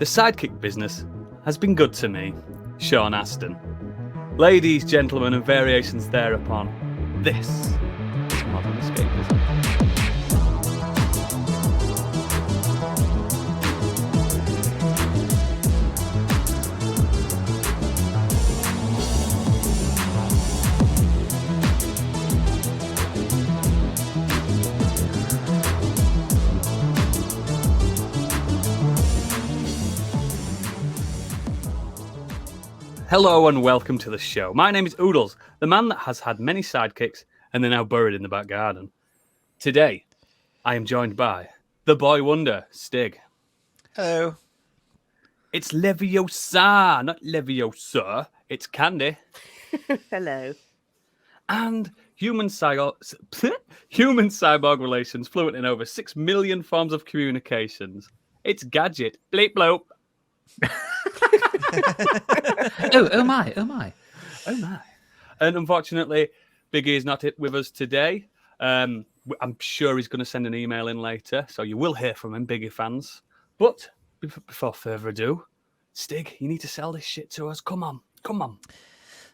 The sidekick business has been good to me, Sean Aston. Ladies, gentlemen, and variations thereupon, this is Modern Escapism. Hello and welcome to the show. My name is Oodles, the man that has had many sidekicks and they're now buried in the back garden. Today, I am joined by the boy wonder, Stig. Hello. It's Leviosa, not Leviosa. It's Candy. Hello. And human cyborg relations fluent in over 6 million forms of communications. It's Gadget. Bleep bloop. oh my. And unfortunately, Biggie is not with us today. I'm sure he's going to send an email in later, so you will hear from him, Biggie fans. But before further ado, Stig, you need to sell this shit to us. Come on.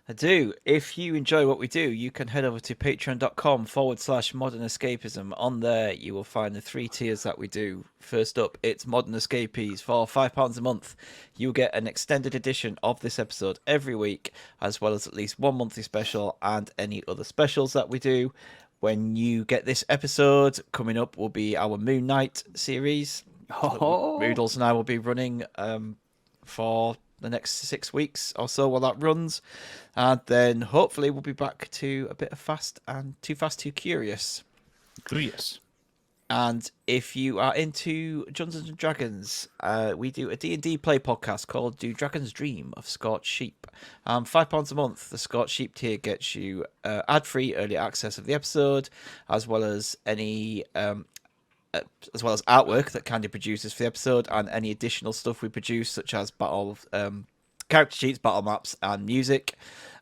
I do. If you enjoy what we do, you can head over to patreon.com/modernescapism. On there, you will find the 3 tiers that we do. First up, it's Modern Escapees for £5 a month. You'll get an extended edition of this episode every week, as well as at least one monthly special and any other specials that we do. When you get this episode, coming up will be our Moon Knight series. Moodles and I will be running for the next 6 weeks or so while that runs, and then hopefully we'll be back to a bit of Fast and Too Fast Too Curious. Yes. And if you are into Dungeons and Dragons, we do a D&D play podcast called Do Dragons Dream of Scorched Sheep. £5 a month. The Scorched Sheep tier gets you ad-free early access of the episode, as well as any as well as artwork that Candy produces for the episode, and any additional stuff we produce, such as character sheets, battle maps, and music.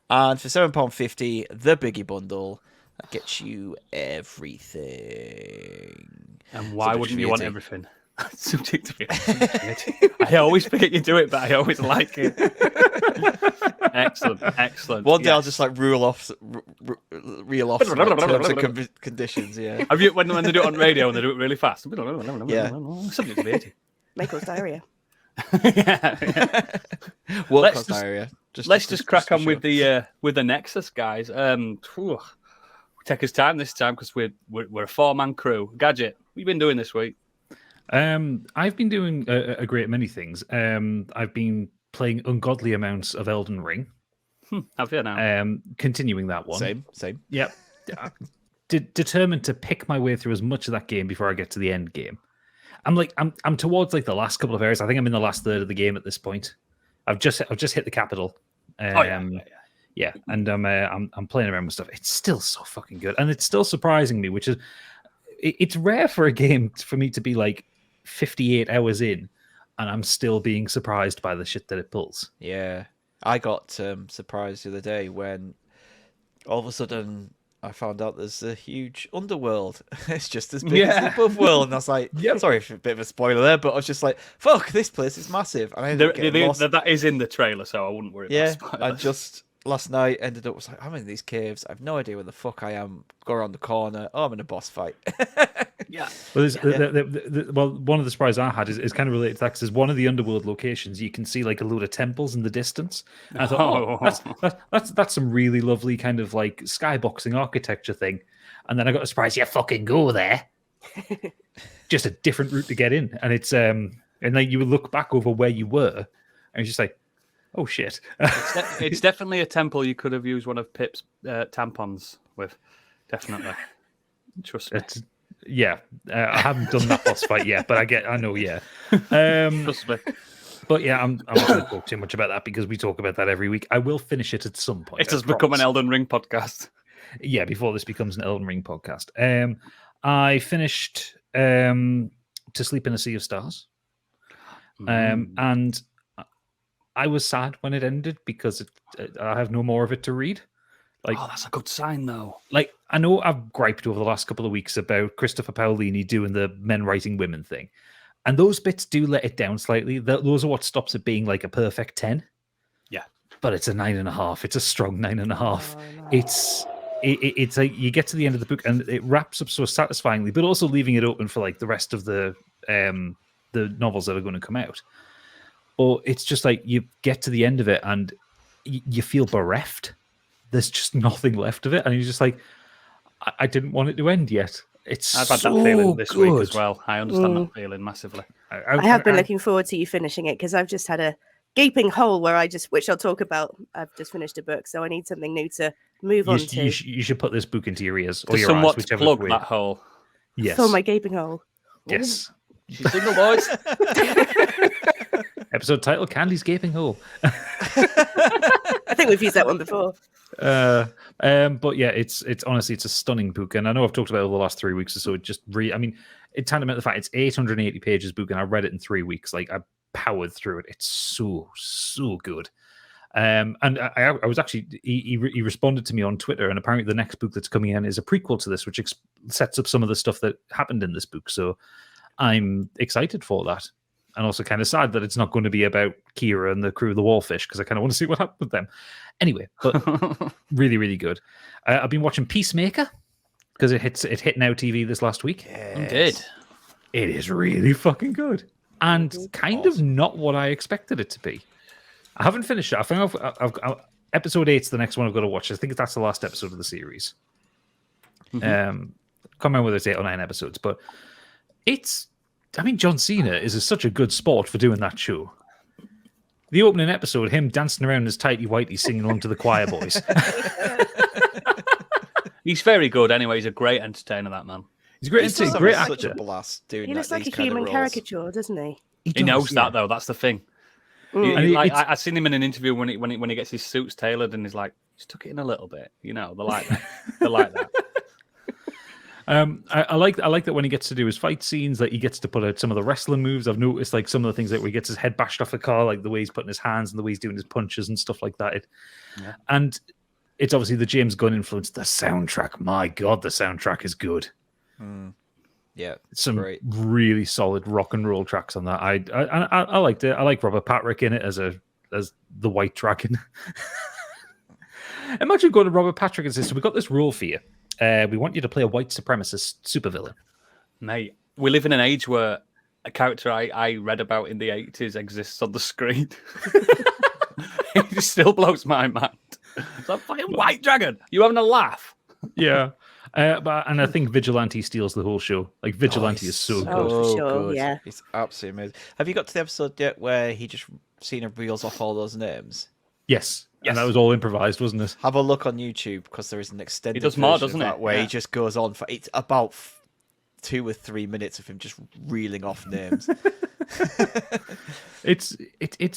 And for £7.50, the Biggie Bundle, that gets you everything. And why wouldn't you want everything? Subject to VAT. I always forget you do it, but I always like it. Excellent. One day I'll just like reel off some, terms and conditions. Yeah. Have you when they do it on radio and they do it really fast? Yeah. Subject to VAT. May cause diarrhea. Yeah. Diarrhea. Let's just crack on with the Nexus, guys. Take us time this time because we're a 4-man crew. Gadget, what have you been doing this week? I've been doing a great many things. I've been playing ungodly amounts of Elden Ring. Have you now? Continuing that one. Same. Yep. Determined to pick my way through as much of that game before I get to the end game. I'm towards like the last couple of areas. I think I'm in the last third of the game at this point. I've just hit the capital. Yeah, and I'm playing around with stuff. It's still so fucking good, and it's still surprising me, which is it's rare for a game for me to be like 58 hours in, and I'm still being surprised by the shit that it pulls. Yeah, I got surprised the other day when all of a sudden I found out there's a huge underworld. It's just as big as the above world, and I was like, sorry for a bit of a spoiler there, but I was just like, fuck, this place is massive. And I ended up getting lost. That is in the trailer, so I wouldn't worry about spoilers. I just last night ended up was like, I'm in these caves. I have no idea where the fuck I am. Go around the corner. Oh, I'm in a boss fight. Yeah. Well, one of the surprises I had is kind of related to that, because there's one of the underworld locations you can see like a load of temples in the distance. And I thought, that's some really lovely kind of like skyboxing architecture thing. And then I got a surprise. Yeah, fucking go there. Just a different route to get in, and it's and then you would look back over where you were, and it's just like, oh shit. It's definitely a temple you could have used one of Pip's tampons with. Definitely. Trust me. Yeah, I haven't done that boss fight yet, but I know, yeah. Trust me. But yeah, I'm not going to talk too much about that because we talk about that every week. I will finish it at some point. It has become an Elden Ring podcast. Yeah, before this becomes an Elden Ring podcast. I finished To Sleep in a Sea of Stars. And I was sad when it ended because I have no more of it to read. Like, oh, that's a good sign, though. Like, I know I've griped over the last couple of weeks about Christopher Paolini doing the men writing women thing. And those bits do let it down slightly. Those are what stops it being like a perfect 10. Yeah. But it's a 9.5. It's a strong 9.5. Oh, no. It's like you get to the end of the book and it wraps up so satisfyingly, but also leaving it open for like the rest of the novels that are going to come out. Or it's just like you get to the end of it and you feel bereft. There's just nothing left of it, and you're just like, I didn't want it to end yet. I've had that feeling this week as well. I understand that feeling massively. I have been looking forward to you finishing it because I've just had a gaping hole which I'll talk about. I've just finished a book, so I need something new to move on to. You should put this book into your ears or To your somewhat eyes, whichever plug way. that hole. Yes. Fill my gaping hole. Yes. She's single, boys. Episode title: Candy's Gaping Hole. I think we've used that one before. But yeah, it's honestly it's a stunning book, and I know I've talked about it over the last 3 weeks or so. It just it tantamount to the fact it's 880 pages book, and I read it in 3 weeks. Like I powered through it. It's so good. And I was actually he responded to me on Twitter, and apparently the next book that's coming in is a prequel to this, which sets up some of the stuff that happened in this book. So I'm excited for that. And also kind of sad that it's not going to be about Kira and the crew of the Wallfish, because I kind of want to see what happened with them. Anyway, but really, really good. I've been watching Peacemaker because it hit Now TV this last week. Indeed. It is really fucking good. And kind of not what I expected it to be. I haven't finished it. I think I've episode 8's the next one I've got to watch. I think that's the last episode of the series. Can't remember whether it's 8 or 9 episodes, but John Cena is such a good sport for doing that show. The opening episode, him dancing around as tighty whitey singing along to the choir boys. He's very good anyway. He's a great entertainer, that man. He's a great He's entertainer, great such actor. a blast doing He that. looks like these a kind of human roles. caricature, doesn't he? He knows that though. That's the thing. Mm. I seen him in an interview when he gets his suits tailored, and he's like, just tuck it in a little bit. You know, they're like that. They're like that. I like that when he gets to do his fight scenes, that he gets to put out some of the wrestling moves. I've noticed like some of the things that where he gets his head bashed off a car, like the way he's putting his hands and the way he's doing his punches and stuff like that. And it's obviously the James Gunn influence. The soundtrack, my God, the soundtrack is good. Yeah, Some great. really solid rock and roll tracks on that. I liked it. I like Robert Patrick in it as the White Dragon. Imagine going to Robert Patrick and says, "So we got this role for you. We want you to play a white supremacist supervillain." Mate, we live in an age where a character I read about in the 80s exists on the screen. It still blows my mind. It's like, fucking White Dragon. You having a laugh? Yeah. And I think Vigilante steals the whole show. Like, Vigilante is so good. Oh, for sure, yeah. It's absolutely amazing. Have you got to the episode yet where he just Cena reels off all those names? Yes. And that was all improvised, wasn't it? Have a look on YouTube because there is an extended does more, version doesn't of it? that where Yeah. he just goes on for it's about 2 or 3 minutes of him just reeling off names. It's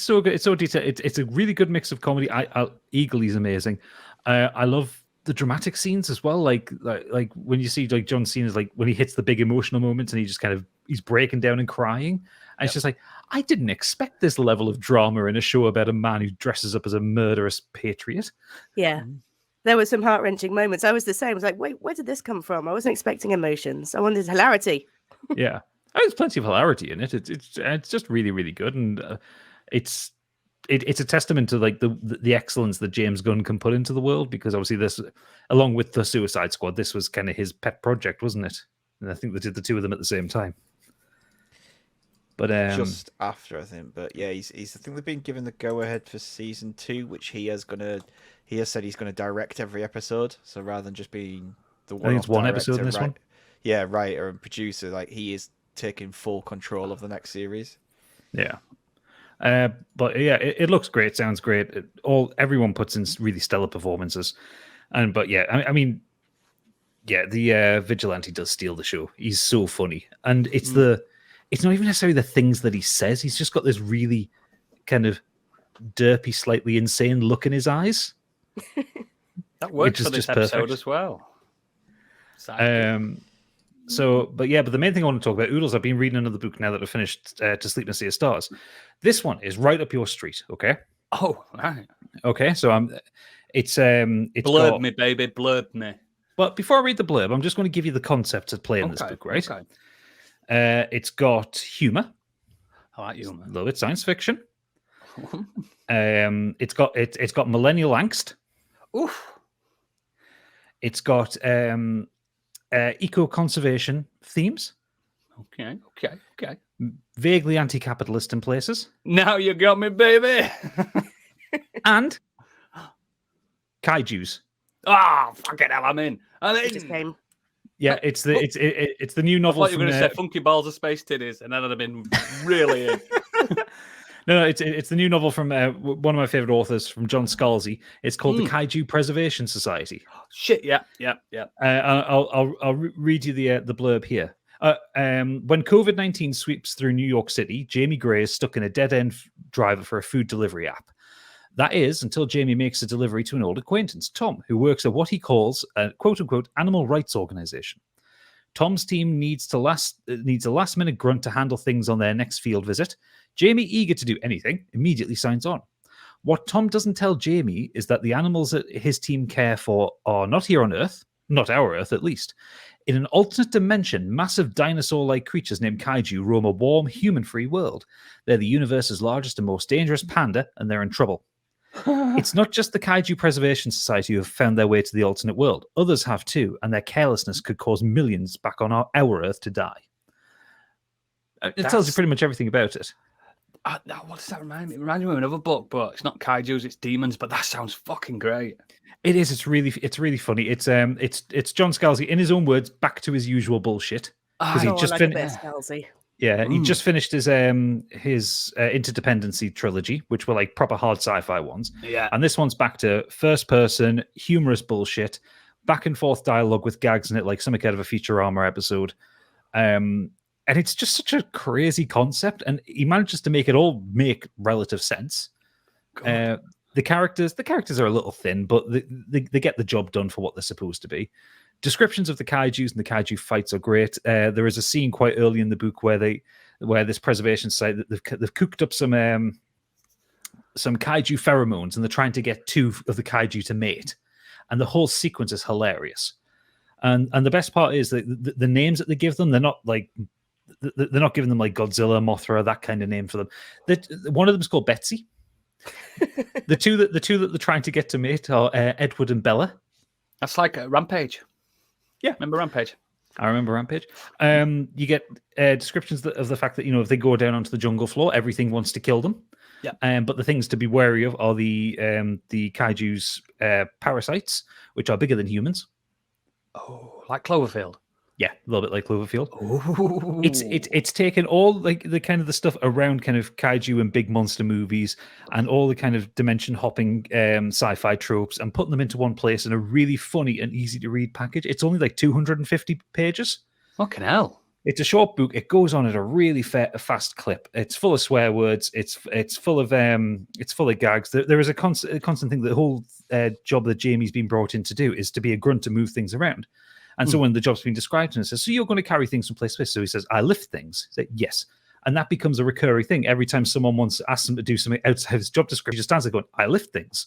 so good. It's so detailed. It's a really good mix of comedy. Eagly's amazing. I love the dramatic scenes as well. Like when you see like John Cena's like when he hits the big emotional moments and he just he's breaking down and crying. And it's just like, I didn't expect this level of drama in a show about a man who dresses up as a murderous patriot. Yeah. There were some heart-wrenching moments. I was the same. I was like, wait, where did this come from? I wasn't expecting emotions. I wanted hilarity. Yeah. There's plenty of hilarity in it. It's just really, really good. And it's a testament to like the excellence that James Gunn can put into the world, because obviously this, along with the Suicide Squad, this was kind of his pet project, wasn't it? And I think they did the two of them at the same time. But just after, I think. But yeah, he's I think they've been given the go ahead for season 2, which he has said he's gonna direct every episode. So rather than just being the I think it's one episode in director, this one. Yeah, writer and producer, like he is taking full control of the next series. Yeah. But yeah, it looks great, sounds great. Everyone puts in really stellar performances. But yeah, I mean, yeah, the Vigilante does steal the show. He's so funny. And it's not even necessarily the things that he says. He's just got this really kind of derpy, slightly insane look in his eyes. That works Which is for this just episode perfect. as well. But the main thing I want to talk about, Oodles, I've been reading another book now that I've finished, To Sleep in a Sea of Stars. This one is right up your street, okay? Oh, right. Okay, so it's Blurb me, baby, blurb me. But before I read the blurb, I'm just going to give you the concept to play in this book, right? Okay. It's got humor. I like you, A man. little bit science fiction. It's got millennial angst. Oof. It's got eco-conservation themes, Okay. vaguely anti-capitalist in places, Now you got me, baby. and kaijus. Ah, fucking hell, I'm in. It just came. Yeah, it's the new I novel thought you were from. going to say Funky Balls of Space Titties, and then I'd have been really in. No, it's the new novel from one of my favorite authors, from John Scalzi. It's called The Kaiju Preservation Society. Shit, yeah. I'll read you the blurb here. When COVID-19 sweeps through New York City, Jamie Gray is stuck in a dead-end driver for a food delivery app. That is, until Jamie makes a delivery to an old acquaintance, Tom, who works at what he calls a quote-unquote animal rights organization. Tom's team needs a last-minute grunt to handle things on their next field visit. Jamie, eager to do anything, immediately signs on. What Tom doesn't tell Jamie is that the animals that his team care for are not here on Earth, not our Earth at least. In an alternate dimension, massive dinosaur-like creatures named Kaiju roam a warm, human-free world. They're the universe's largest and most dangerous panda, and they're in trouble. It's not just the Kaiju Preservation Society who have found their way to the alternate world. Others have too, and their carelessness could cause millions back on our Earth to die. It tells you pretty much everything about it. What does that remind me? It reminds me of another book, but it's not kaijus, it's demons. But that sounds fucking great. It is. It's really funny. It's John Scalzi, in his own words, back to his usual bullshit. Because he just finished. He just finished his Interdependency trilogy, which were like proper hard sci-fi ones. Yeah. And this one's back to first person, humorous bullshit, back and forth dialogue with gags in it, like something out of a Futurama episode. And it's just such a crazy concept, and he manages to make it all make relative sense. The characters are a little thin, but they get the job done for what they're supposed to be. Descriptions of the kaijus and the kaiju fights are great. There is a scene quite early in the book where this preservation site, they've cooked up some kaiju pheromones, and they're trying to get two of the kaiju to mate, and the whole sequence is hilarious. And the best part is that the names that they give them, they're not giving them like Godzilla, Mothra, that kind of name for them. One of them is called Betsy. the two that they're trying to get to mate are Edward and Bella. That's like a Rampage. Yeah, remember Rampage? I remember Rampage. You get descriptions of the fact that, if they go down onto the jungle floor, everything wants to kill them. Yeah. But the things to be wary of are the kaiju's parasites, which are bigger than humans. Oh, like Cloverfield. Yeah, a little bit like Cloverfield. Ooh. It's taken all like the kind of the stuff around kind of kaiju and big monster movies and all the kind of dimension hopping sci-fi tropes and putting them into one place in a really funny and easy to read package. It's only like 250 pages. Fucking hell. It's a short book. It goes on at a really fast clip. It's full of swear words. It's full of gags. There is a constant thing. The whole job that Jamie's been brought in to do is to be a grunt to move things around. And so when the job's been described to him, it says, so you're going to carry things from place to place. So he says, I lift things. He said, yes. And that becomes a recurring thing. Every time someone asks him to do something outside his job description, he just stands there going, I lift things.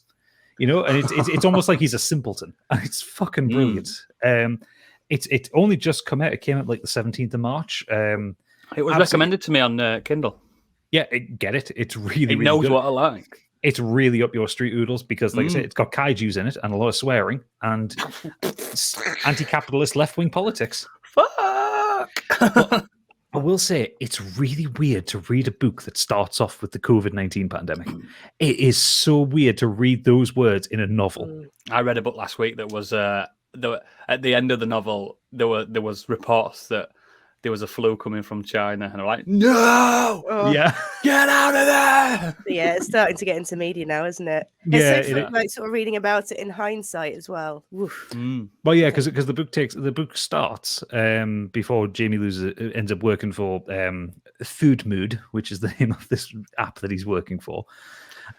And it's almost like he's a simpleton. And it's fucking brilliant. It only just come out. It came out like the 17th of March. It was recommended to me on Kindle. Yeah, get it. It's really, really knows good. what I like. It's really up your street, Oodles, because, like I said, it's got kaijus in it and a lot of swearing and anti-capitalist left-wing politics. Fuck! But I will say, it's really weird to read a book that starts off with the COVID-19 pandemic. It is so weird to read those words in a novel. I read a book last week that was at the end of the novel. There was reports that there was a flu coming from China, and I'm like, no, yeah, get out of there. Yeah, it's starting to get into media now, isn't it? It's so fun, like sort of reading about it in hindsight as well. Well, yeah, because the book starts before Jamie ends up working for Food Mood, which is the name of this app that he's working for.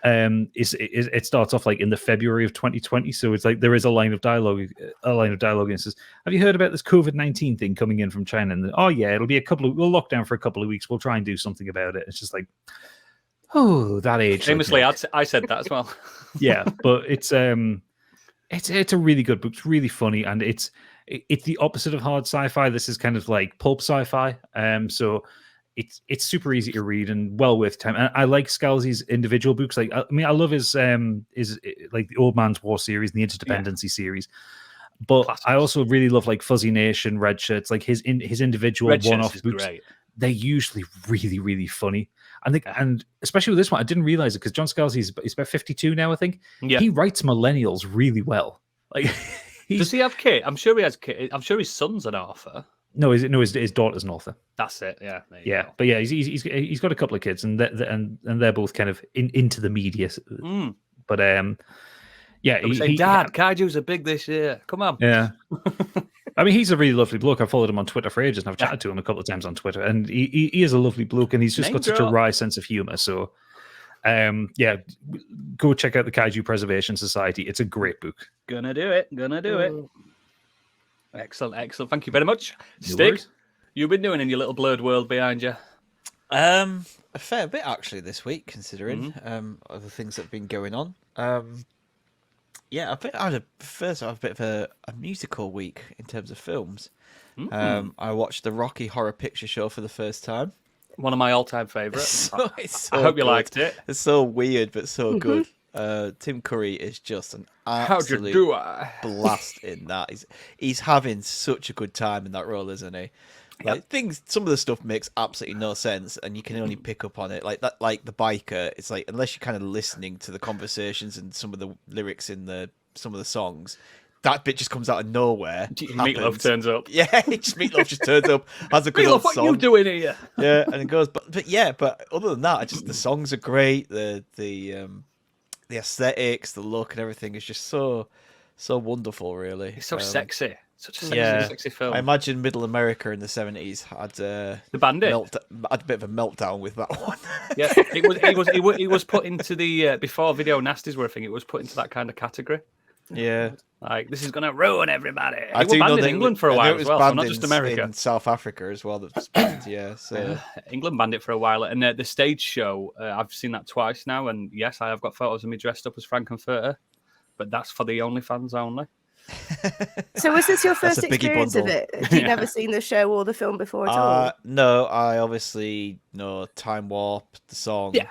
It starts off like in the February of 2020, so it's like there is a line of dialogue, and it says, have you heard about this COVID-19 thing coming in from China? And oh yeah, we'll lock down for a couple of weeks, we'll try and do something about it. It's just like, oh, that age. Famously, I said that as well. Yeah, but it's a really good book. It's really funny, and it's the opposite of hard sci-fi. This is kind of like pulp sci-fi. So it's super easy to read and well worth time. And I like Scalzi's individual books. Like, I mean, I love his like the Old Man's War series and the Interdependency series. But Classics. I also really love like Fuzzy Nation, Red Shirts, like his individual Red Shirts one-off is books. great. They're usually really, really funny. And especially with this one, I didn't realize it because John Scalzi he's about 52 now, I think. Yeah. He writes millennials really well. Like, Does he have kids? I'm sure he has kids. I'm sure his son's an author. No, his daughter's an author. That's it. Yeah. There you Yeah, go. but yeah, he's got a couple of kids, and they're both kind of into the media. But yeah, Don't say, Dad, Kaiju's are big this year. Come on. Yeah. I mean, he's a really lovely bloke. I've followed him on Twitter for ages, and I've chatted to him a couple of times on Twitter, and he is a lovely bloke, and he's just got such a wry sense of humor. So, yeah, go check out the Kaiju Preservation Society. It's a great book. Gonna do it. Excellent. Thank you very much. No Stig, worries. you've been doing in your little blurred world behind you. A fair bit actually this week, considering other things that have been going on. Yeah, I had a bit of a musical week in terms of films. I watched the Rocky Horror Picture Show for the first time. One of my all-time favourites. So I hope you good. liked it. It's so weird, but so good. Tim Curry is just an absolute blast in that. He's having such a good time in that role, isn't he? Like some of the stuff makes absolutely no sense, and you can only pick up on it. Like that, like the biker. It's like unless you're kind of listening to the conversations and some of the lyrics in some of the songs, that bit just comes out of nowhere. Meatloaf turns up. Yeah, Meatloaf just turns up. Has a good old Meatloaf, song. what you doing here? Yeah, and it goes. But other than that, the songs are great. The aesthetics, the look, and everything is just so wonderful. Really, It's so sexy. Such a sexy film. I imagine Middle America in the 70s had the Bandit had a bit of a meltdown with that one. Yeah, it was put into the before Video Nasties were a thing. It was put into that kind of category. Yeah, like this is gonna ruin everybody. I It was banned in England for a while as well, so not just America. In South Africa as well. That's banned, yeah. So England banned it for a while, and the stage show I've seen that twice now, and yes, I have got photos of me dressed up as Frankenfurter, but that's for the OnlyFans only. So was this your That's first a biggie experience of bundle. it? Have you never seen the show or the film before at all? No, I obviously know Time Warp, the song. Yeah.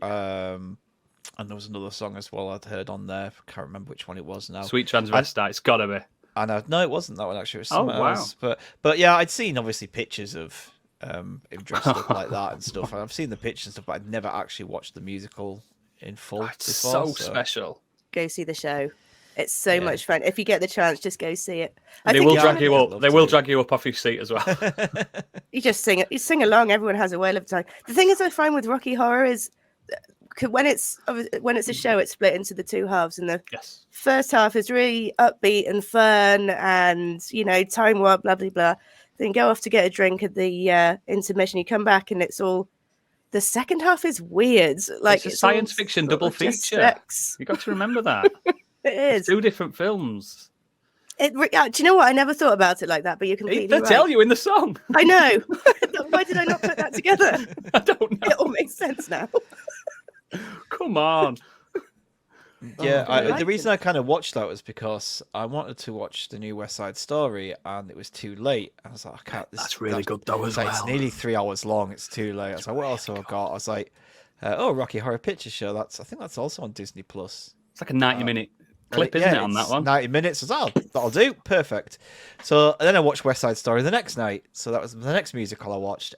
And there was another song as well I'd heard on there. I can't remember which one it was now. Sweet Transvestite, it's gotta be. And no, it wasn't that one actually. It was something wow. else. But yeah, I'd seen obviously pictures of him dressed up like that and stuff. I've seen the pictures and stuff, but I'd never actually watched the musical in full. It's before, so special. Go see the show. It's so much fun. If you get the chance, just go see it. They will drag you up. They will drag you up off your seat as well. You just sing it. You sing along. Everyone has a whale of a time. The thing is, I find with Rocky Horror is when it's a show, it's split into the two halves, and the first half is really upbeat and fun, and time warp, blah blah blah. Then go off to get a drink at the intermission. You come back, and it's all. The second half is weird. Like it's a science fiction double feature. You got to remember that. It is. It's 2 different films. Do you know what? I never thought about it like that, but you're completely They right. tell you in the song. I know. Why did I not put that together? I don't know. It all makes sense now. Come on. Yeah, the reason I kind of watched that was because I wanted to watch the new West Side Story, and it was too late. I was like, I can't. That's really good though as well. It's nearly 3 hours long. It's too late. I was like, what else have I got? I was like, Rocky Horror Picture Show. I think that's also on Disney Plus. It's like a 90-minute clip, isn't it, on that one? 90 minutes. That'll do. Perfect. So and then I watched West Side Story the next night. So that was the next musical I watched.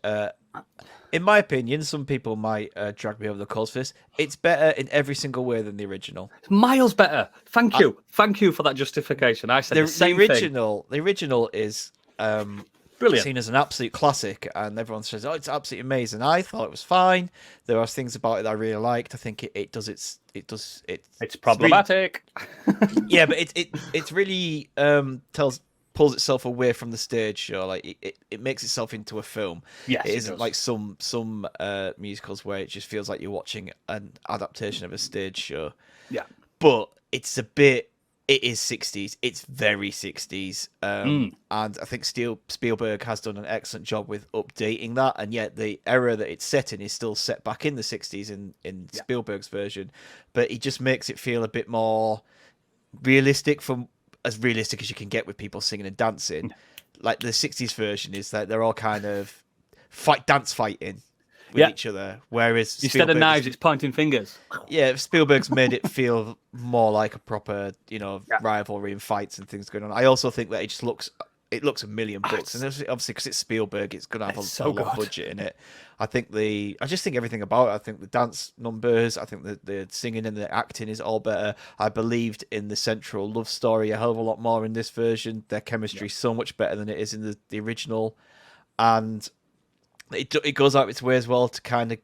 In my opinion, some people might drag me over the coals for this. It's better in every single way than the original. It's miles better. Thank you. Thank you for that justification. I said the same thing. The original is brilliant, seen as an absolute classic, and everyone says, "Oh, it's absolutely amazing." I thought it was fine. There are things about it that I really liked. I think it's problematic. Really, yeah, but it's really pulls itself away from the stage show. Like it makes itself into a film. Yes, it isn't like some musicals where it just feels like you're watching an adaptation of a stage show. Yeah, but it's a bit. It is 60s. It's very 60s. And I think Spielberg has done an excellent job with updating that. And yet the era that it's set in is still set back in the 60s in Spielberg's version. But he just makes it feel a bit more realistic, as realistic as you can get with people singing and dancing. Like the 60s version is that they're all kind of dance fighting with each other. Whereas instead of knives, it's pointing fingers. Yeah, Spielberg's made it feel more like a proper, rivalry and fights and things going on. I also think that it looks $1 million, and obviously because it's Spielberg, it's gonna have a lot of budget in it. I just think everything about it. I think the dance numbers, I think the singing and the acting is all better. I believed in the central love story a hell of a lot more in this version. Their chemistry is so much better than it is in the original, and it goes out its way as well to kind of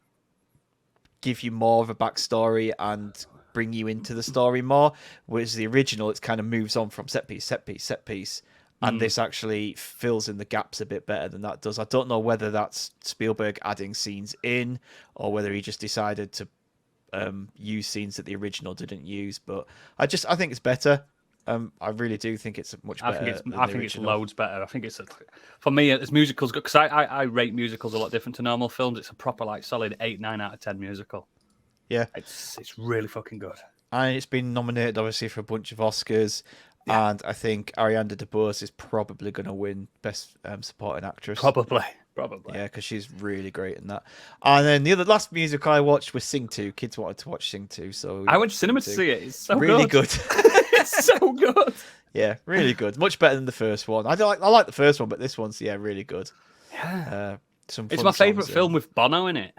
give you more of a backstory and bring you into the story more. Whereas the original, it kind of moves on from set piece. And this actually fills in the gaps a bit better than that does. I don't know whether that's Spielberg adding scenes in or whether he just decided to use scenes that the original didn't use. But I think it's better. I really do think it's much better. I think it's loads better. I think it's for me as musicals, because I rate musicals a lot different to normal films. It's a proper solid 8, 9 out of 10 musical. Yeah, it's really fucking good. And it's been nominated obviously for a bunch of Oscars. Yeah. And I think Ariana DeBose is probably going to win Best Supporting Actress. Probably. Yeah, because she's really great in that. And then the last musical I watched was Sing 2. Kids wanted to watch Sing 2, so I went to cinema to see it. It's so really good. It's so good. Yeah, really good. Much better than the first one. I like the first one, but this one's really good. Yeah. It's my favourite film with Bono in it.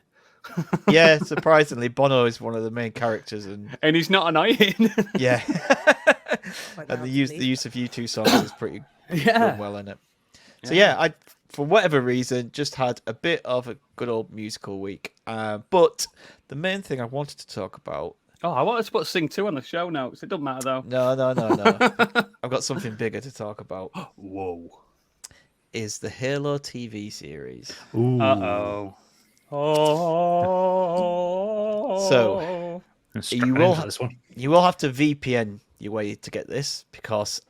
Yeah, surprisingly, Bono is one of the main characters, and he's not annoying. Yeah. And the use of U2 songs is pretty done well in it. So I, for whatever reason, just had a bit of a good old musical week. But the main thing I wanted to talk about. Oh, I wanted to put Sing 2 on the show notes. It doesn't matter though. No. I've got something bigger to talk about. Whoa. Is the Halo TV series. Ooh. Uh-oh. Oh. So you will have to VPN your way to get this, because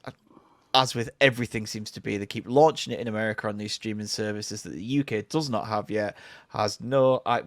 as with everything seems to be, they keep launching it in America on these streaming services that the UK does not have yet. We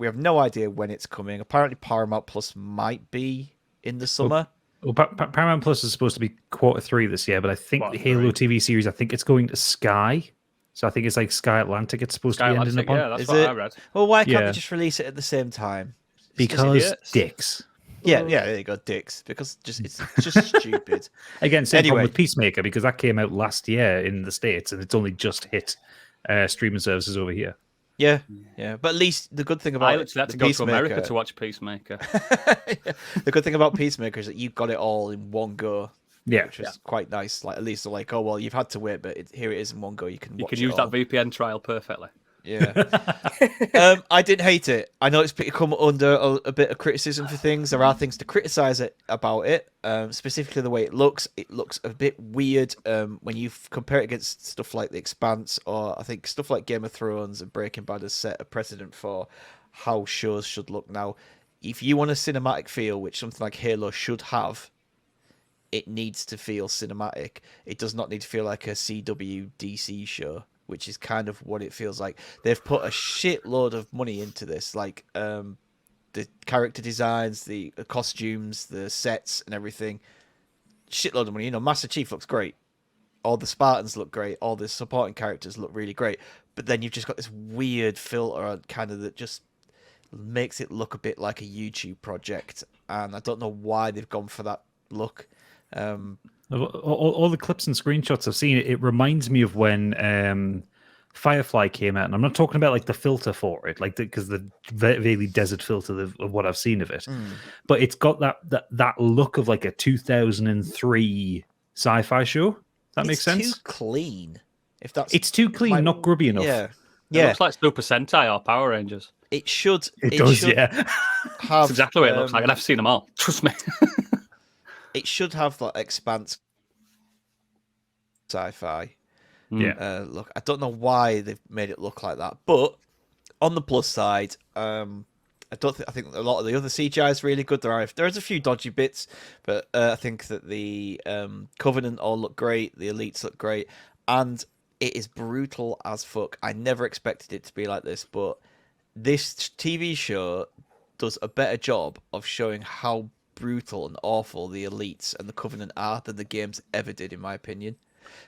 have no idea when it's coming. Apparently Paramount Plus might be in the summer. Well, Paramount Plus is supposed to be Q3 this year, but I think the Halo TV series, I think it's going to Sky. So I think it's like Sky Atlantic. It's supposed to be ending up on. Yeah, that's what I read. Well, why can't they just release it at the same time? Because dicks. Yeah, there you go, dicks. Because it's just stupid. Again, same problem with Peacemaker, because that came out last year in the States and it's only just hit streaming services over here. Yeah. But at least the good thing about I literally had to go to America to watch Peacemaker. The good thing about Peacemaker is that you got it all in one go. Yeah, which is quite nice. Like, at least they're like, oh well, you've had to wait, but here it is in one go. You can use that VPN trial perfectly. Yeah. I didn't hate it. I know it's come under a bit of criticism for things. There are things to criticize about it, specifically the way it looks. It looks a bit weird when you compare it against stuff like The Expanse, or I think stuff like Game of Thrones and Breaking Bad has set a precedent for how shows should look now. If you want a cinematic feel, which something like Halo should have, it needs to feel cinematic. It does not need to feel like a CW DC show, which is kind of what it feels like. They've put a shitload of money into this, like the character designs, the costumes, the sets, and everything. Shitload of money. Master Chief looks great. All the Spartans look great. All the supporting characters look really great. But then you've just got this weird filter on kind of that just makes it look a bit like a YouTube project. And I don't know why they've gone for that look. All the clips and screenshots I've seen, it reminds me of when Firefly came out, and I'm not talking about like the filter for it, like because the vaguely desert filter of what I've seen of it, but it's got that look of like a 2003 sci-fi show. That makes sense. It's too clean. It's too clean, not grubby enough. Yeah. It looks like Super Sentai or Power Rangers. It should. It does. That's exactly what it looks like, and I've seen them all. Trust me. It should have like Expanse sci-fi. Yeah. Look, I don't know why they've made it look like that, but on the plus side, I think a lot of the other CGI is really good. There's a few dodgy bits, but I think that the Covenant all look great. The Elites look great, and it is brutal as fuck. I never expected it to be like this, but this TV show does a better job of showing how brutal and awful the Elites and the Covenant are than the games ever did, in my opinion.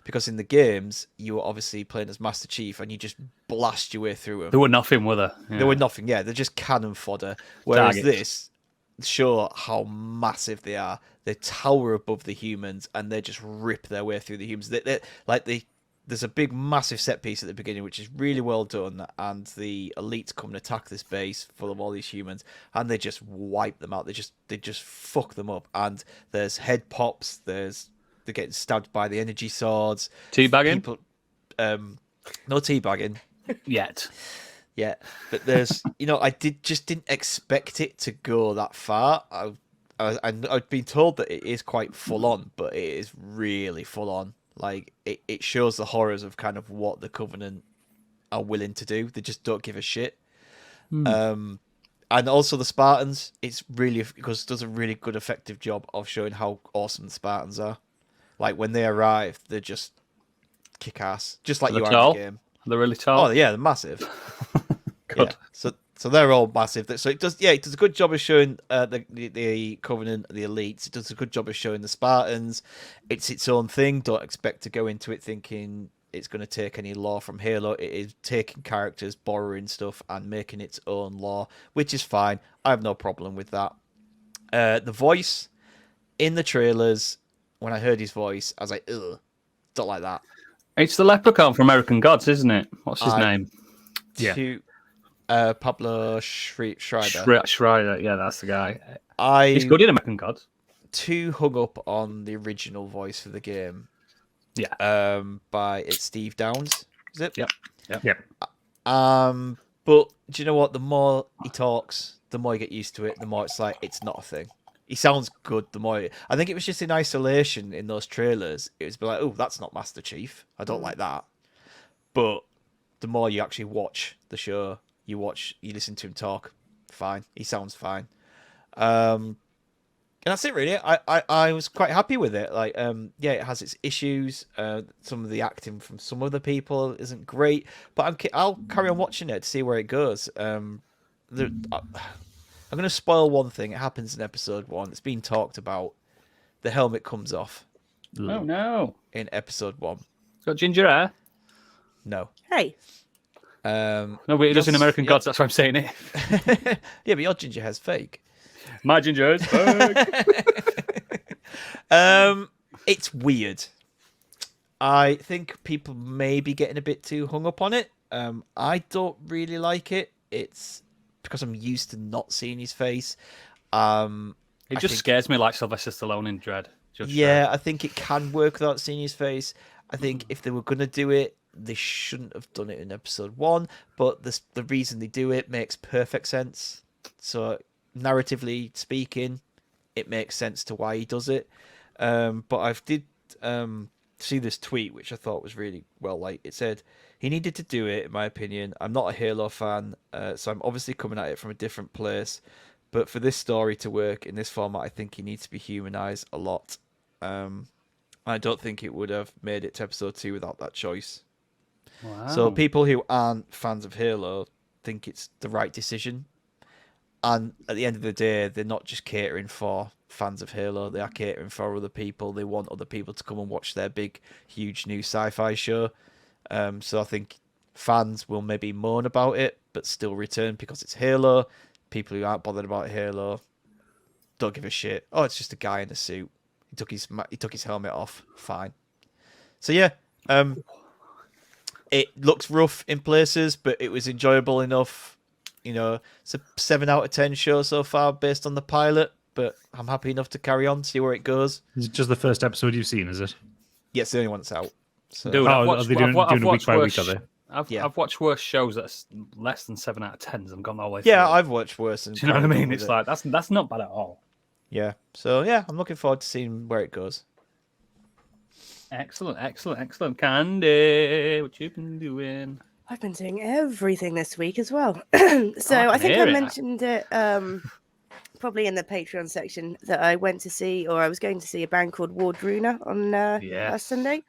because in the games you were obviously playing as Master Chief and you just blast your way through them. There were nothing, were there? Yeah. There were nothing. Yeah, they're just cannon fodder. Whereas Targets. this show how massive they are. They tower above the humans and they just rip their way through the humans. There's a big, massive set piece at the beginning, which is really well done, and the elites come and attack this base full of all these humans, and they just wipe them out. They just fuck them up. And there's head pops. They're getting stabbed by the energy swords. Teabagging? People, no teabagging Yet. yeah, but there's, I didn't expect it to go that far. I've been told that it is quite full on, but it is really full on. Like it shows the horrors of kind of what the Covenant are willing to do. They just don't give a shit. And also the Spartans, it's really because it does a really good, effective job of showing how awesome the Spartans are. Like when they arrive, they're just kick ass, just like you are in the game. They're really tall. Oh yeah, they're massive. Good. Yeah. So they're all massive. So it does a good job of showing the Covenant, the elites. It does a good job of showing the Spartans. It's its own thing. Don't expect to go into it thinking it's going to take any lore from Halo. It is taking characters, borrowing stuff, and making its own lore, which is fine. I have no problem with that. The voice in the trailers, when I heard his voice, I was like, ugh, don't like that. It's the leprechaun from American Gods, isn't it? What's his name? Yeah. Pablo Schreiber. Schreiber, yeah, that's the guy. He's I'm good in American Gods. too hung up on the original voice for the game. Yeah. It's Steve Downes, is it? Yep. But do you know what? The more he talks, the more you get used to it. The more it's like it's not a thing. He sounds good. The more I think it was just in isolation in those trailers. It was like, oh, that's not Master Chief. I don't like that. But the more you actually watch the show, you listen to him talk. Fine, he sounds fine. And that's it really. I was quite happy with it. Like, yeah, it has its issues. Some of the acting from some of the people isn't great, but I'll carry on watching it to see where it goes. I'm going to spoil one thing. It happens in episode 1. It's been talked about. The helmet comes off. Oh no! In episode 1. It's got ginger hair. No. Hey. No, but it does in American Gods. That's why I'm saying it. Yeah, but your ginger hair's fake. My ginger hair's fake. It's weird. I think people may be getting a bit too hung up on it. I don't really like it. It's because I'm used to not seeing his face. It just scares me like Sylvester Stallone in Dread. I think it can work without seeing his face. I think if they were going to do it, they shouldn't have done it in episode 1. But the reason they do it makes perfect sense. So narratively speaking, it makes sense to why he does it. But I did see this tweet, which I thought was really well. Like it said, he needed to do it, in my opinion. I'm not a Halo fan, so I'm obviously coming at it from a different place. But for this story to work in this format, I think he needs to be humanized a lot. I don't think it would have made it to episode 2 without that choice. Wow. So people who aren't fans of Halo think it's the right decision. And at the end of the day, they're not just catering for fans of Halo. They are catering for other people. They want other people to come and watch their big, huge new sci-fi show. So I think fans will maybe moan about it, but still return because it's Halo. People who aren't bothered about Halo don't give a shit. Oh, it's just a guy in a suit. He took his helmet off. Fine. So yeah, it looks rough in places, but it was enjoyable enough. It's a 7 out of 10 show so far based on the pilot, but I'm happy enough to carry on, see where it goes. Is it just the first episode you've seen, is it? Yeah, it's the only one that's out. So. Dude, are they doing a week by week, are they? I've watched worse shows that's less than 7 out of 10s and gone all the way Yeah, through. I've watched worse. Do you know what I mean? It's like, that's not bad at all. Yeah. So, yeah, I'm looking forward to seeing where it goes. Excellent. Candy, what you been doing? I've been doing everything this week as well. I think I mentioned it probably in the Patreon section that I went to see, or I was going to see a band called Wardrunner on last Sunday.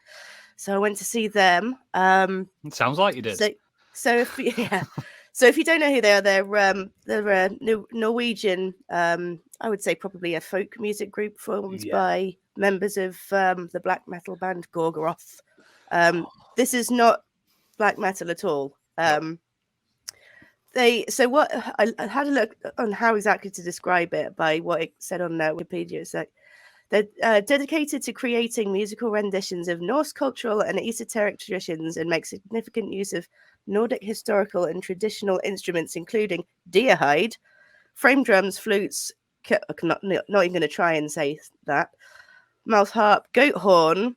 So I went to see them. It sounds like you did. So if you don't know who they are, they're a Norwegian, I would say probably a folk music group formed by members of the black metal band Gorgoroth. This is not black metal at all. I had a look on how exactly to describe it by what it said on Wikipedia. It's like they're dedicated to creating musical renditions of Norse cultural and esoteric traditions and make significant use of Nordic historical and traditional instruments, including deer hide, frame drums, flutes, not even going to try and say that, mouth harp, goat horn,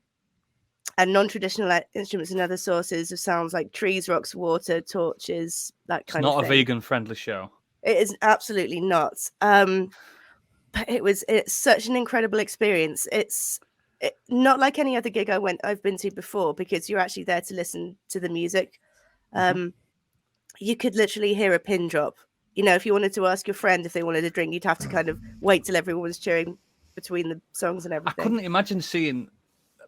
and non-traditional instruments and other sources of sounds like trees, rocks, water, torches, that kind of thing. It's not a vegan-friendly show. It is absolutely not. But it's such an incredible experience. It's not like any other gig I've been to before, because you're actually there to listen to the music. You could literally hear a pin drop. You know, if you wanted to ask your friend if they wanted a drink, you'd have to kind of wait till everyone was cheering between the songs and everything. I couldn't imagine seeing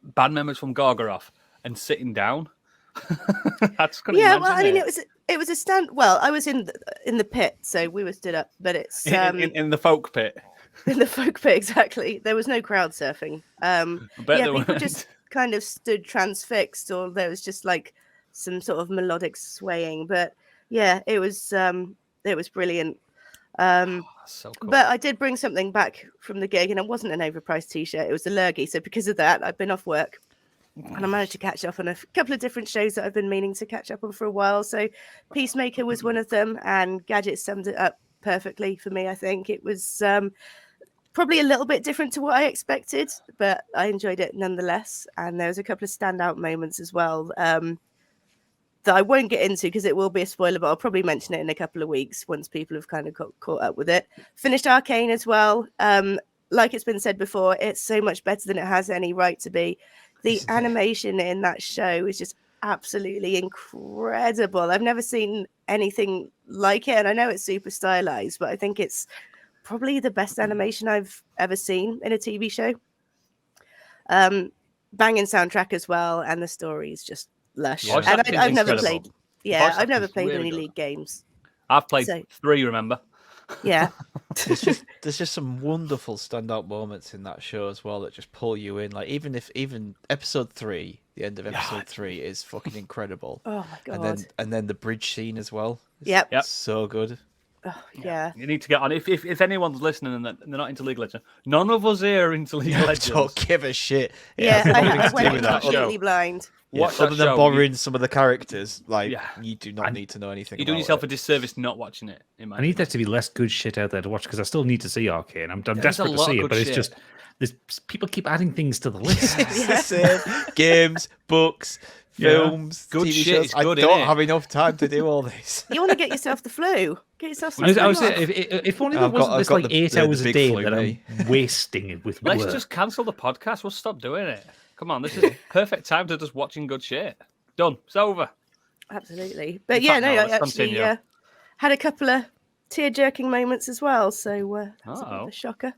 band members from Gorgoroth and sitting down. I just couldn't imagine well, I mean, it was a stand. Well, I was in the pit, so we were stood up, but it's in the folk pit. In the folk pit, exactly. There was no crowd surfing. People just kind of stood transfixed, or there was just like some sort of melodic swaying. But yeah, it was brilliant. So cool. But I did bring something back from the gig, and it wasn't an overpriced t-shirt. It was a lurgy. So because of that, I've been off work, and I managed to catch up on a couple of different shows that I've been meaning to catch up on for a while. So Peacemaker was one of them, and Gadget summed it up perfectly for me. I think it was probably a little bit different to what I expected, but I enjoyed it nonetheless. And there was a couple of standout moments as well that I won't get into because it will be a spoiler, but I'll probably mention it in a couple of weeks once people have kind of got caught up with it. Finished Arcane as well. Like it's been said before, it's so much better than it has any right to be. The animation in that show is just absolutely incredible. I've never seen anything like it, and I know it's super stylized, but I think it's probably the best animation I've ever seen in a TV show. Banging soundtrack as well, and the story is just lush. Yeah. And I've never incredible. played. Yeah, I've never played really any good. League games. I've played 3, remember? Yeah. There's just some wonderful standout moments in that show as well that just pull you in. Like even episode 3, the end of episode 3 is fucking incredible. Oh my god. And then the bridge scene as well. Yep. So good. Oh, yeah. You need to get on. If anyone's listening and they're not into League of Legends, none of us here are into League of Legends. Don't give a shit. Yeah, I went with that completely blind. Other than borrowing some of the characters, you do not need to know anything. You're doing yourself a disservice not watching it. I need there to be less good shit out there to watch because I still need to see Arcane. I'm desperate to see it, but it's just people keep adding things to the list. Games, books, films, good TV shit. shows. I don't have enough time to do all this. You want to get yourself the flu? Get yourself some. If only there wasn't this like 8 hours a day that I'm wasting it with work. Let's just cancel the podcast. We'll stop doing it. Come on, this is perfect time to just watching good shit. Done. It's over. Absolutely. But I actually had a couple of tear-jerking moments as well. So that's a bit of a shocker.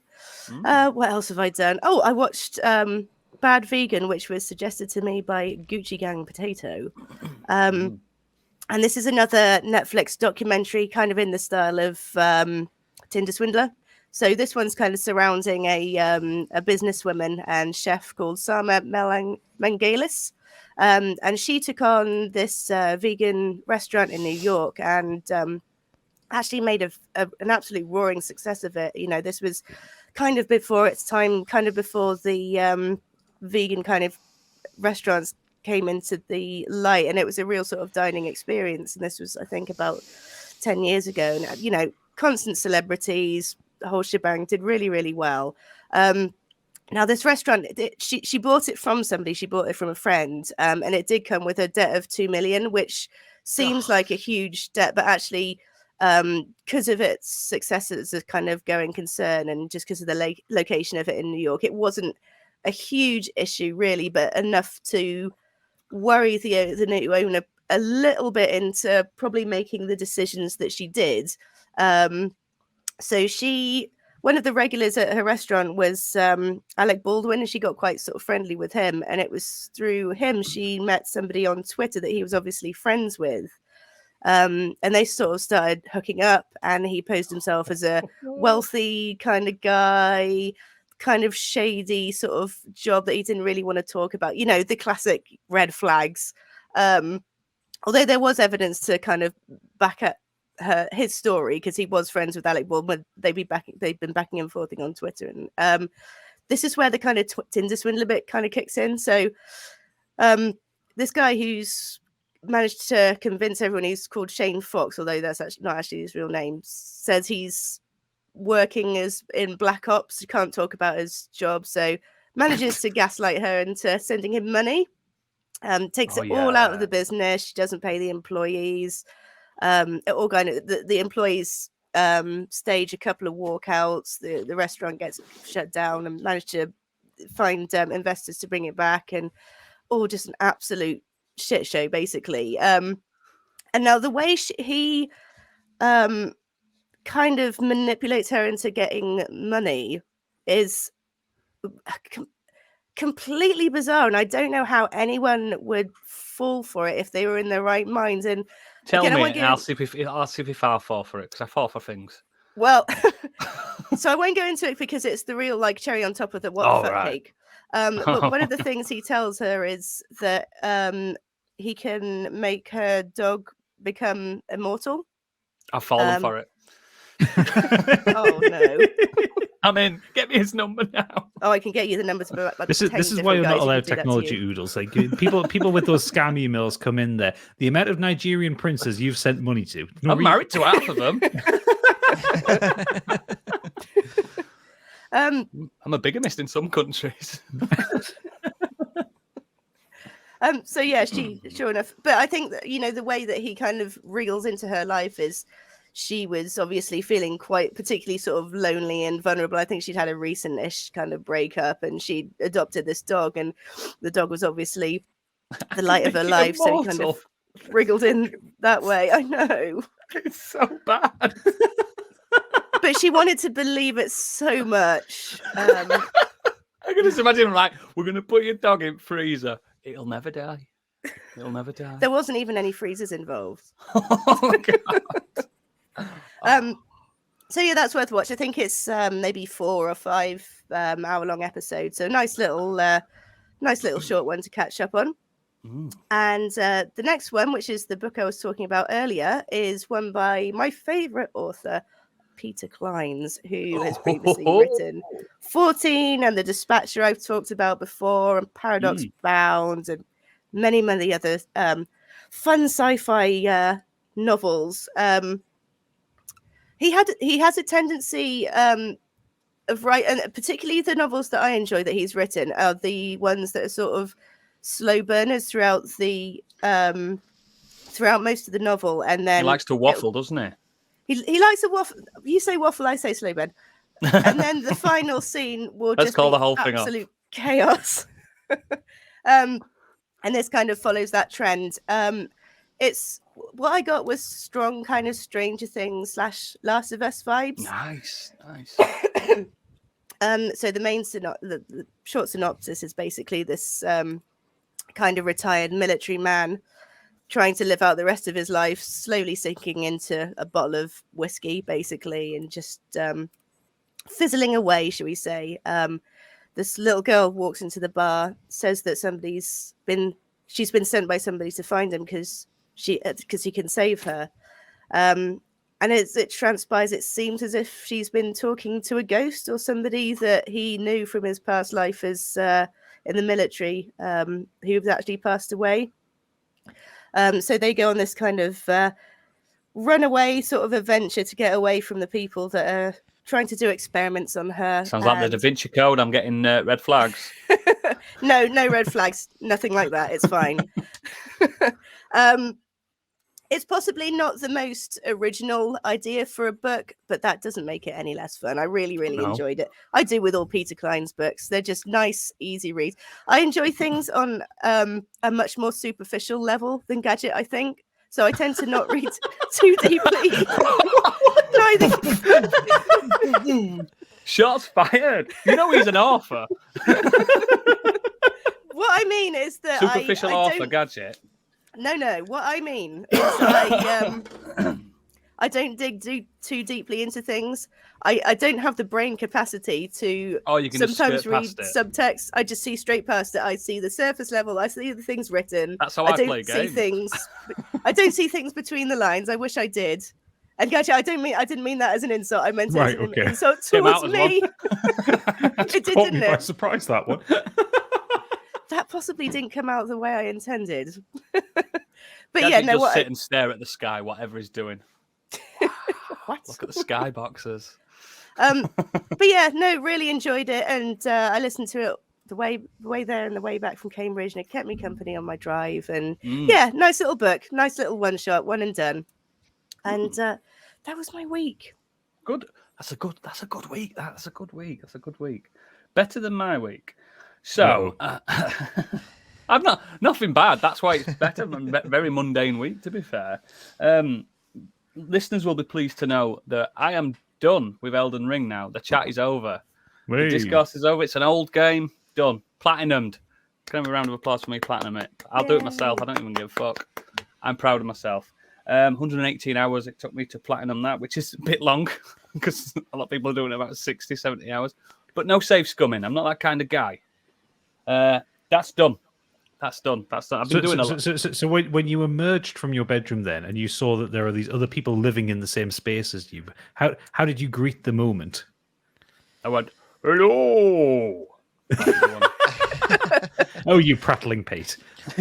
What else have I done? Oh, I watched Bad Vegan, which was suggested to me by Gucci Gang Potato. And this is another Netflix documentary kind of in the style of Tinder Swindler. So this one's kind of surrounding a businesswoman and chef called Sama Mangalis. And she took on this vegan restaurant in New York and actually made an absolute roaring success of it. You know, this was kind of before its time, kind of before the vegan kind of restaurants came into the light, and it was a real sort of dining experience. And this was, I think, about 10 years ago. And, you know, constant celebrities, the whole shebang, did really, really well. Now, this restaurant, she bought it from somebody. She bought it from a friend, and it did come with a debt of $2 million, which seems like a huge debt, but actually, because of its success as a kind of going concern, and just because of the location of it in New York, it wasn't a huge issue, really, but enough to worry the new owner a little bit into probably making the decisions that she did. So one of the regulars at her restaurant was Alec Baldwin, and she got quite sort of friendly with him. And it was through him she met somebody on Twitter that he was obviously friends with. And they sort of started hooking up, and he posed himself as a wealthy kind of guy, kind of shady sort of job that he didn't really want to talk about. You know, the classic red flags. Although there was evidence to kind of back up his story, because he was friends with Alec Baldwin. They've been backing and forthing on Twitter, and this is where the kind of Tinder swindler bit kind of kicks in. So this guy who's managed to convince everyone he's called Shane Fox, although that's actually not actually his real name, says he's working as in Black Ops. He can't talk about his job, so manages to gaslight her into sending him money. Takes it all out of the business. She doesn't pay the employees. It all going. The employees stage a couple of walkouts. The restaurant gets shut down, and manage to find investors to bring it back, and all just an absolute shit show, basically. And now the way he kind of manipulates her into getting money is completely bizarre, and I don't know how anyone would fall for it if they were in their right minds. And tell me, and I'll see if I'll fall for it, because I fall for things. Well, so I won't go into it because it's the real like cherry on top of the cake. But one of the things he tells her is that he can make her dog become immortal. I've fallen for it. Oh no! I'm in. Get me his number now. Oh, I can get you the number to like, this is why you're not allowed technology oodles. Like people with those scam emails come in there. The amount of Nigerian princes you've sent money to. I'm married to half of them. I'm a bigamist in some countries. So yeah, sure enough. But I think that, you know, the way that he kind of wriggles into her life is she was obviously feeling quite particularly sort of lonely and vulnerable. I think she'd had a recent-ish kind of breakup, and she adopted this dog, and the dog was obviously the light of her life. So he kind of wriggled in that way. I know. It's so bad. But she wanted to believe it so much. I can just imagine, like, we're going to put your dog in freezer. It'll never die. It'll never die. There wasn't even any freezers involved. Oh, my God. So yeah, that's worth watch. I think it's maybe 4 or 5 hour-long episodes. So nice little short one to catch up on. And the next one, which is the book I was talking about earlier, is one by my favorite author, Peter Clines, who has previously written 14 and The Dispatcher I've talked about before, and Paradox Bound, and many other fun sci-fi novels. He has a tendency of writing, and particularly the novels that I enjoy that he's written are the ones that are sort of slow burners throughout most of the novel, and then he likes to waffle, doesn't he? He likes to waffle. You say waffle, I say slow burn. And then the final scene will just call be the whole thing absolute chaos. And this kind of follows that trend. It's what I got was strong kind of Stranger Things / Last of Us vibes. Nice. So the short synopsis is basically this kind of retired military man trying to live out the rest of his life, slowly sinking into a bottle of whiskey, basically, and just fizzling away, shall we say. This little girl walks into the bar, says that she's been sent by somebody to find him because he can save her. And it transpires, it seems as if she's been talking to a ghost or somebody that he knew from his past life as in the military, who's actually passed away. So they go on this kind of runaway sort of adventure to get away from the people that are trying to do experiments on her. Sounds like the Da Vinci Code. I'm getting red flags. No red flags. Nothing like that. It's fine. It's possibly not the most original idea for a book, but that doesn't make it any less fun. I really enjoyed it. I do with all Peter Clines books. They're just nice, easy reads. I enjoy things on a much more superficial level than Gadget, I think. So I tend to not read too deeply. Shots fired. You know he's an author. What I mean is that superficial author Gadget. No. What I mean is I don't dig too deeply into things. I don't have the brain capacity to you can sometimes just read past it. subtext. I just see straight past it. I see the surface level. I see the things written. That's how I play don't see games. things. I don't see things between the lines. I wish I did. And actually, I didn't mean that as an insult. I meant it as an insult towards me. It did, didn't it? By surprise, that one. That possibly didn't come out the way I intended. But Gadget yeah, no. Just sit and stare at the sky, whatever he's doing. What? Look at the sky boxes. But yeah, no, really enjoyed it, and I listened to it the way there and the way back from Cambridge, and it kept me company on my drive. And yeah, nice little book, nice little one shot, one and done. And that was my week. Good. That's a good week. That's a good week. Better than my week. So I've nothing bad. That's why it's better than very mundane week, to be fair. Listeners will be pleased to know that I am done with Elden Ring now. The chat is over. The discourse is over. It's an old game. Done. Platinumed. Can I have a round of applause for me platinum it? I'll do it myself. I don't even give a fuck. I'm proud of myself. 118 hours it took me to platinum that, which is a bit long because a lot of people are doing about 60, 70 hours. But no save scumming. I'm not that kind of guy. That's done. That's done. I've been doing a lot. So when you emerged from your bedroom then and you saw that there are these other people living in the same space as you, how did you greet the moment? I went, hello. Oh, you prattling Pete.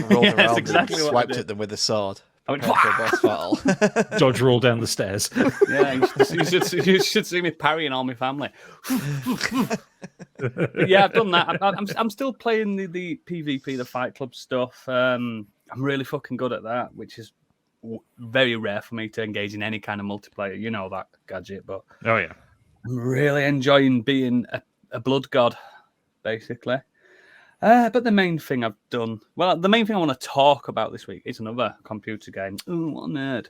Rolled Yes, around exactly and what I swiped did. at them with a sword. I went, Prepared for a boss battle. Dodge roll down the stairs. Yeah, you should see me parrying all my family. But yeah, I've done that. I'm still playing the PvP, the Fight Club stuff. I'm really fucking good at that, which is very rare for me to engage in any kind of multiplayer. You know that, Gadget, but Oh yeah, I'm really enjoying being a blood god, basically. But the main thing I've done, the main thing I want to talk about this week is another computer game. Ooh, what a nerd.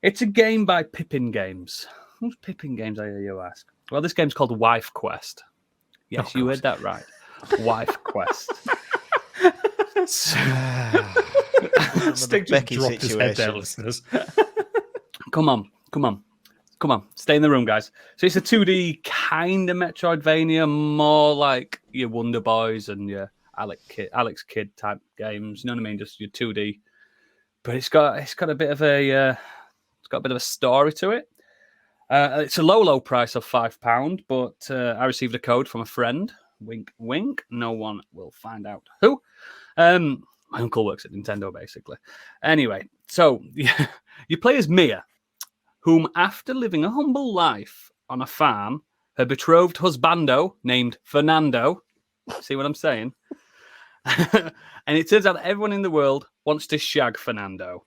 It's a game by Pippin Games. Who's Pippin Games, I hear you ask? Well, this game's called Wife Quest. Yes, you heard that right. Wife Quest. Stig just Becky dropped his head there, situation. listeners. Come on. Stay in the room, guys. So it's a 2D kind of Metroidvania, more like your Wonder Boys and your Alex Kidd type games. You know what I mean? Just your 2D. But it's got a bit of a story to it. It's a low price of £5, but I received a code from a friend. Wink, wink. No one will find out who. My uncle works at Nintendo, basically. Anyway, so you play as Mia, whom, after living a humble life on a farm, her betrothed husbando, named Fernando, see what I'm saying? And it turns out that everyone in the world wants to shag Fernando.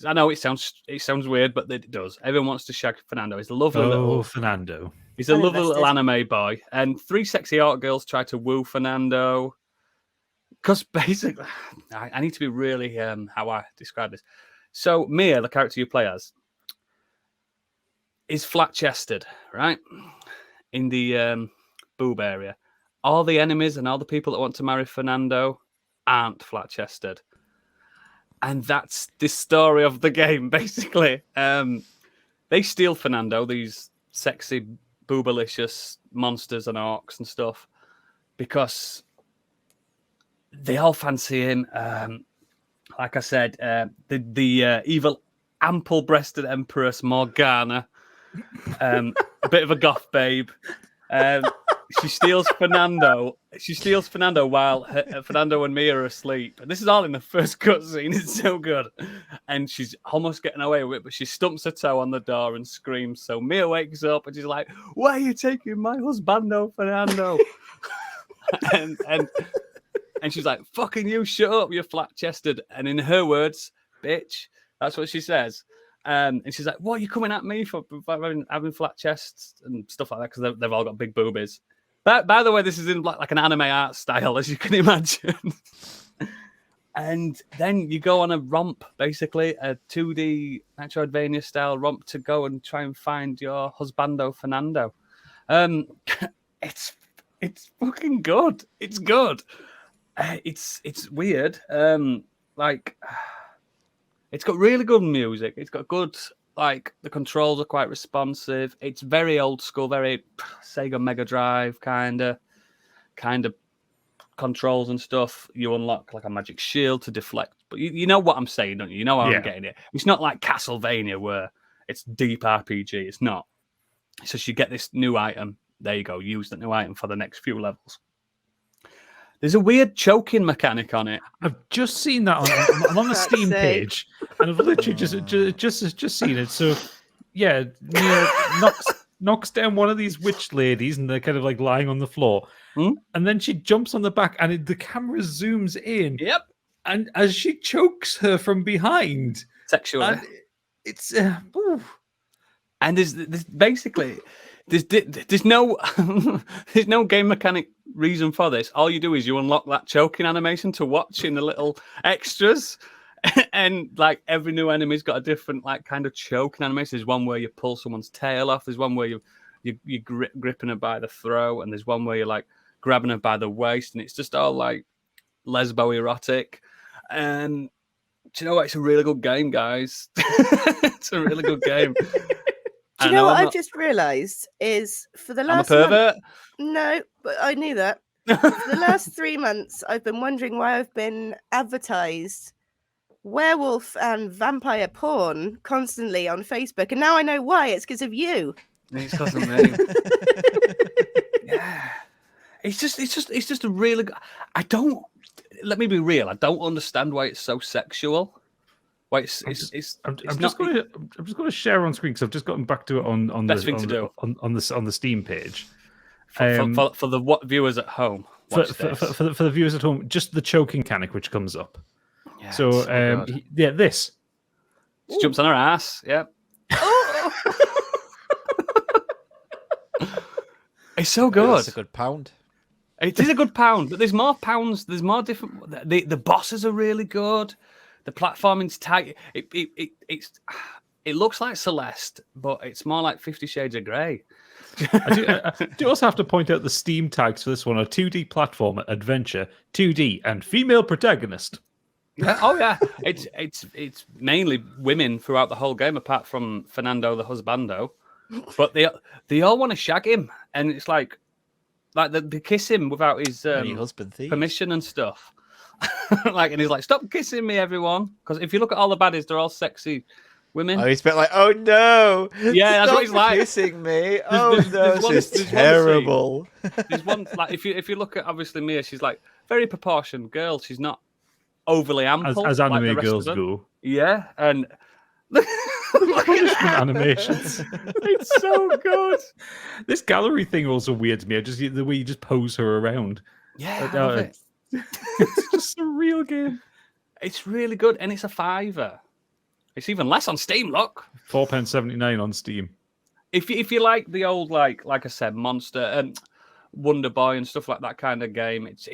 I know it sounds weird, but it does. Everyone wants to shag Fernando. He's a lovely Fernando. He's a lovely little anime boy. And 3 sexy art girls try to woo Fernando. Because basically, I need to be really how I describe this. So Mia, the character you play as, is flat-chested, right? In the boob area. All the enemies and all the people that want to marry Fernando aren't flat-chested. And that's the story of the game, basically. They steal Fernando, these sexy, boobalicious monsters and orcs and stuff, because they all fancy him. Like I said, the evil, ample-breasted Empress Morgana, a bit of a goth babe. She steals Fernando. While Fernando and Mia are asleep. And this is all in the first cutscene. It's so good. And she's almost getting away with it, but she stumps her toe on the door and screams. So Mia wakes up and she's like, "Why are you taking my husbando, Fernando?" and she's like, "Fucking you, shut up, you're flat-chested." And in her words, "Bitch," that's what she says. And she's like, "What are you coming at me for having flat chests and stuff like that?" Because they've all got big boobies. By the way, this is in like an anime art style, as you can imagine. And then you go on a romp, basically a 2D Metroidvania style romp to go and try and find your husbando Fernando. It's fucking good. It's good. It's weird. It's got really good music. It's got good like the controls are quite responsive. It's very old school, very Sega Mega Drive kind of controls and stuff. You unlock like a magic shield to deflect. But you know what I'm saying, don't you? You know how I'm getting it. It's not like Castlevania where it's deep RPG. It's not. It's just you get this new item. There you go. Use the new item for the next few levels. There's a weird choking mechanic on it. I've just seen that. I'm on the Steam page, and I've literally just seen it. So, yeah, Mia knocks down one of these witch ladies, and they're kind of like lying on the floor. And then she jumps on the back, and the camera zooms in. Yep. And as she chokes her from behind, sexually, and it's and there's basically. There's no there's no game mechanic reason for this. All you do is you unlock that choking animation to watch in the little extras, and like every new enemy's got a different like kind of choking animation. There's one where you pull someone's tail off. There's one where you're gripping her by the throat, and there's one where you're like grabbing her by the waist, and it's just all like lesbo erotic. And do you know what? It's a really good game, guys. It's a really good game. Do you know what I've just realised is for the last I'm a pervert. No, but I knew that. For the last 3 months, I've been wondering why I've been advertised werewolf and vampire porn constantly on Facebook, and now I know why. It's because of you. It's because of me. Yeah, it's just a really. Let me be real. I don't understand why it's so sexual. I'm just going to share on screen because I've just gotten back to it on the Steam page. For the viewers at home, for the viewers at home, just the choking mechanic which comes up. Yeah, so this. She jumps on her ass. Yep. It's so good. It's a good pound. It is a good pound, but there's more pounds. There's more different. The bosses are really good. The platforming's tight. It looks like Celeste, but it's more like 50 Shades of Grey. I do also have to point out the Steam tags for this one: a 2D platformer, adventure, 2D, and female protagonist. Oh yeah, it's mainly women throughout the whole game, apart from Fernando the husbando. But they all want to shag him, and it's like they kiss him without his permission and stuff. And he's like, stop kissing me, everyone. Because if you look at all the baddies, they're all sexy women. Oh, he's been like, oh no, yeah, that's what he's like. Kissing me. This is terrible. There's one like if you look at obviously Mia, she's like very proportioned girl. She's not overly ample as anime girls go. Yeah, and animations. It's so good. This gallery thing also weirds me. Just the way you just pose her around. Yeah. It's just a real game. It's really good, and it's a £5. It's even less on Steam. Look, £4.79 on Steam. If you like the old like I said, Monster and Wonder Boy and stuff like that kind of game, it's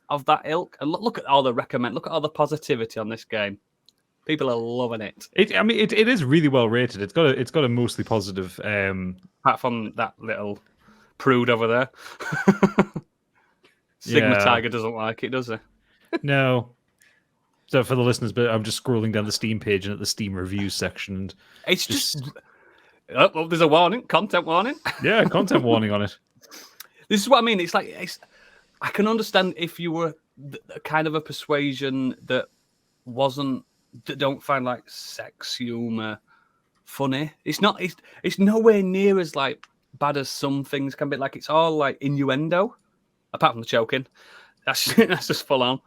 of that ilk. And look at all the Look at all the positivity on this game. People are loving it. It is really well rated. It's got a mostly positive. Apart from that little prude over there. Sigma Tiger doesn't like it, does he? No. So for the listeners, but I'm just scrolling down the Steam page and at the Steam reviews section, and it's just oh, there's a warning, content warning. Yeah, content warning on it. This is what I mean. It's like I can understand if you were kind of a persuasion that don't find like sex humor funny. It's not. It's nowhere near as like bad as some things can be. Like it's all like innuendo. Apart from the choking, that's just full on.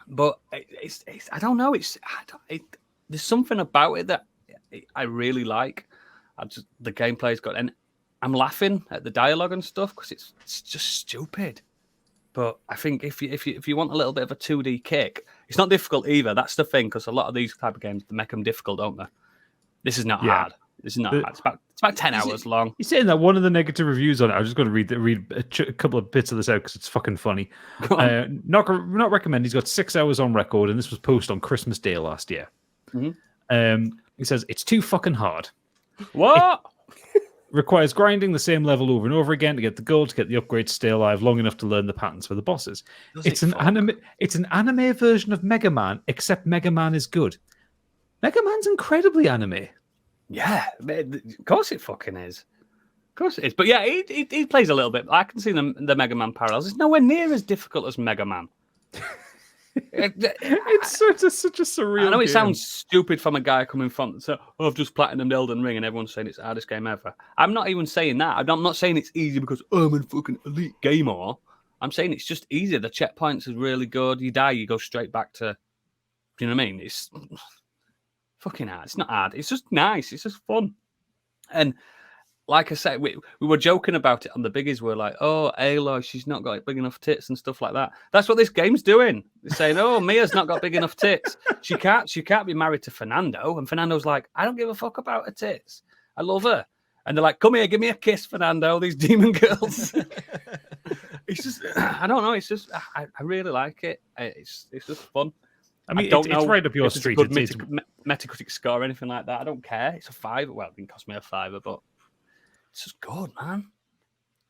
But it's I don't know. There's something about it that I really like. The gameplay's good, and I'm laughing at the dialogue and stuff because it's just stupid. But I think if you want a little bit of a 2D kick, it's not difficult either. That's the thing, because a lot of these type of games they make them difficult, don't they? This is not hard. This is not hard. It's about 10 hours long. You're saying that one of the negative reviews on it. I'm just going to read a couple of bits of this out because it's fucking funny. Not recommend. He's got 6 hours on record, and this was posted on Christmas Day last year. Mm-hmm. He says it's too fucking hard. What? Requires grinding the same level over and over again to get the gold, to get the upgrades, stay alive long enough to learn the patterns for the bosses. It's an anime version of Mega Man, except Mega Man is good. Mega Man's incredibly anime. Yeah, of course it fucking is. Of course it is. But yeah, he plays a little bit. I can see the Mega Man parallels. It's nowhere near as difficult as Mega Man. It's such a surreal. I know it game. sounds stupid from a guy coming from, so I've just platinumed Elden Ring and everyone's saying it's the hardest game ever. I'm not even saying that. I'm not saying it's easy because I'm a fucking elite gamer. I'm saying it's just easy. The checkpoints are really good. You die, you go straight back to, you know what I mean? It's fucking hard. It's not hard. It's just nice. It's just fun. And like I said, we were joking about it on the biggies. We're like, oh, Aloy, she's not got like, big enough tits and stuff like that. That's what this game's doing. They're saying, oh, Mia's not got big enough tits. She can't be married to Fernando. And Fernando's like, I don't give a fuck about her tits. I love her. And they're like, come here, give me a kiss, Fernando. These demon girls. It's just, I don't know. It's just, I really like it. It's just fun. I mean, don't it's know right up your if street. It's a It's good Metacritic score or anything like that. I don't care. It's a 5. Well, it didn't cost me a 5, but it's just good, man.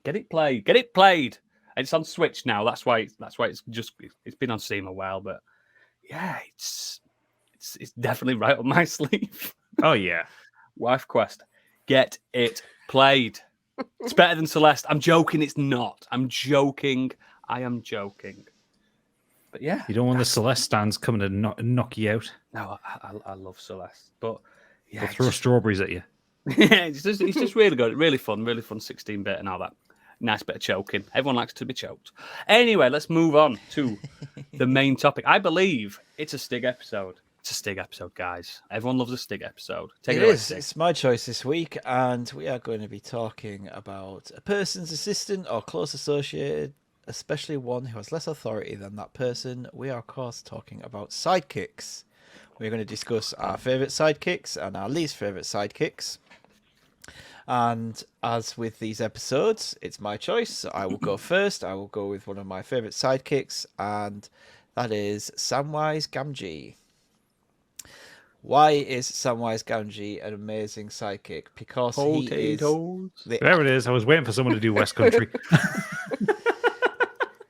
Get it played. Get it played. And it's on Switch now. That's why it's been on Steam a while. But yeah, it's definitely right up my sleeve. Oh yeah, Wife Quest. Get it played. It's better than Celeste. I'm joking. It's not. I'm joking. I am joking. But yeah, you don't want the Celeste stands coming to knock you out. No, I love Celeste, but yeah, they'll throw strawberries at you. Yeah, it's just really good, really fun 16-bit and all that. Nice bit of choking. Everyone likes to be choked. Anyway, let's move on to the main topic. I believe it's a Stig episode. It's a Stig episode, guys. Everyone loves a Stig episode. Take it away, Stig. It's my choice this week, and we are going to be talking about a person's assistant or close associated, especially one who has less authority than that person. We are, of course, talking about sidekicks. We're going to discuss our favourite sidekicks and our least favourite sidekicks. And as with these episodes, it's my choice. So I will go first. I will go with one of my favourite sidekicks, and that is Samwise Gamgee. Why is Samwise Gamgee an amazing sidekick? Because he is... There it is. I was waiting for someone to do West Country.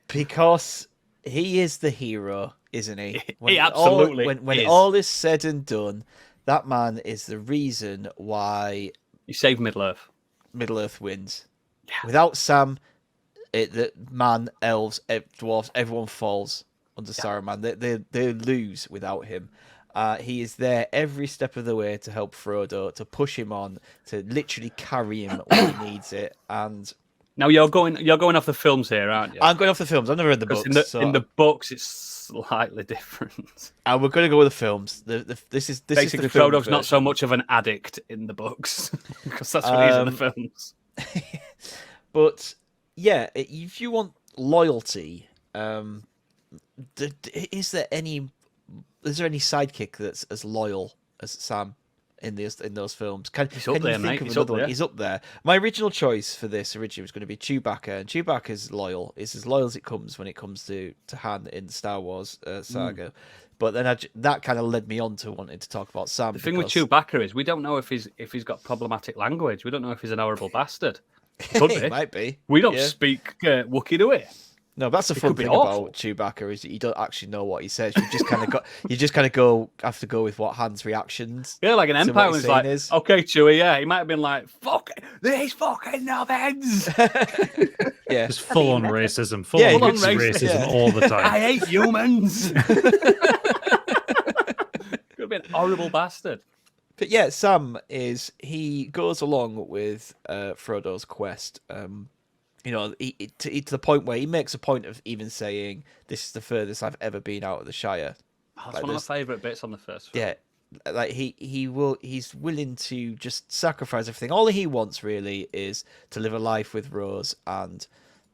Because he is the hero, isn't he? He absolutely when all is said and done, that man is the reason why... You save Middle-earth. Middle-earth wins. Yeah. Without Sam, the man, elves, dwarves, everyone falls under Saruman. They lose without him. He is there every step of the way to help Frodo, to push him on, to literally carry him when he needs it. And now you're going off the films here, aren't you? I'm going off the films. I've never read the books. In the books, it's slightly different. And we're going to go with the films. This is basically is the Frodo's not so much of an addict in the books because that's what he is in the films. But yeah, if you want loyalty, is there any sidekick that's as loyal as Sam in those films? He's up there, mate. He's up there. My original choice for this originally was going to be Chewbacca, and Chewbacca's loyal. It's as loyal as it comes when it comes to Han in the Star Wars saga. But then that kind of led me on to wanting to talk about Sam. The thing with Chewbacca is we don't know if he's got problematic language. We don't know if he's an horrible bastard. Could be. Might be. We don't speak Wookiee, do we? No, that's the fun thing about Chewbacca is that you don't actually know what he says. You just kind of have to go with what Han's reactions. Yeah, like an Empire was like, okay, Chewie, yeah, he might have been like, fuck these fucking knobheads. Yeah, just full on racism, full on racism all the time. I hate humans. Could have been a horrible bastard. But yeah, Sam he goes along with Frodo's quest. You know, to the point where he makes a point of even saying, "This is the furthest I've ever been out of the Shire." That's one of my favourite bits on the first film. Yeah, like he's willing to just sacrifice everything. All he wants really is to live a life with Rose and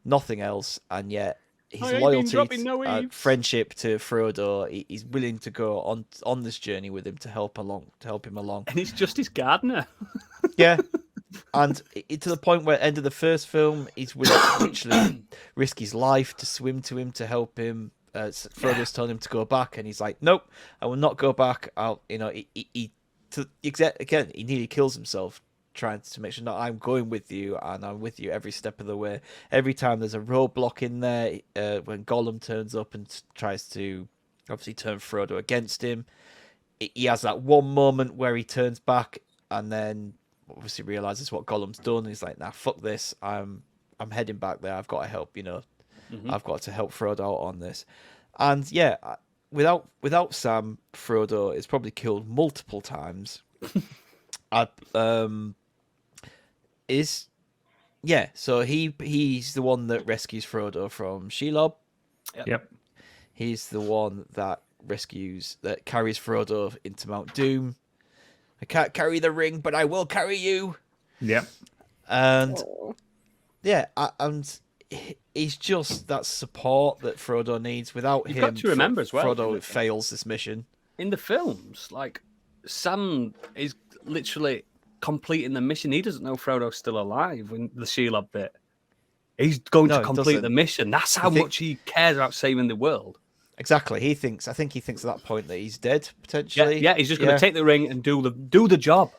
nothing else. And yet his loyalty and friendship to Frodo, he's willing to go on this journey with him to help him along. And he's just his gardener. Yeah. And to the point where, end of the first film, he's willing to literally risk his life to swim to him to help him. Frodo's telling him to go back, and he's like, "Nope, I will not go back." He nearly kills himself trying to make sure, "No, I'm going with you, and I'm with you every step of the way." Every time there's a roadblock in there, when Gollum turns up and tries to obviously turn Frodo against him, he has that one moment where he turns back. and then obviously realizes what Gollum's done. He's like, "Nah, fuck this. I'm heading back there. I've got to help. I've got to help Frodo out on this." And yeah, without Sam, Frodo is probably killed multiple times. So he's the one that rescues Frodo from Shelob. Yep. He's the one that carries Frodo into Mount Doom. I can't carry the ring, but I will carry you. Yep. And and he's just that support that Frodo needs. Without him, got to remember as well, Frodo fails this mission. In the films, like, Sam is literally completing the mission. He doesn't know Frodo's still alive in the Shelob bit. He's going to complete the mission. That's how much he cares about saving the world. Exactly. I think he thinks at that point that he's dead, potentially. Yeah, he's just going to take the ring and do the job.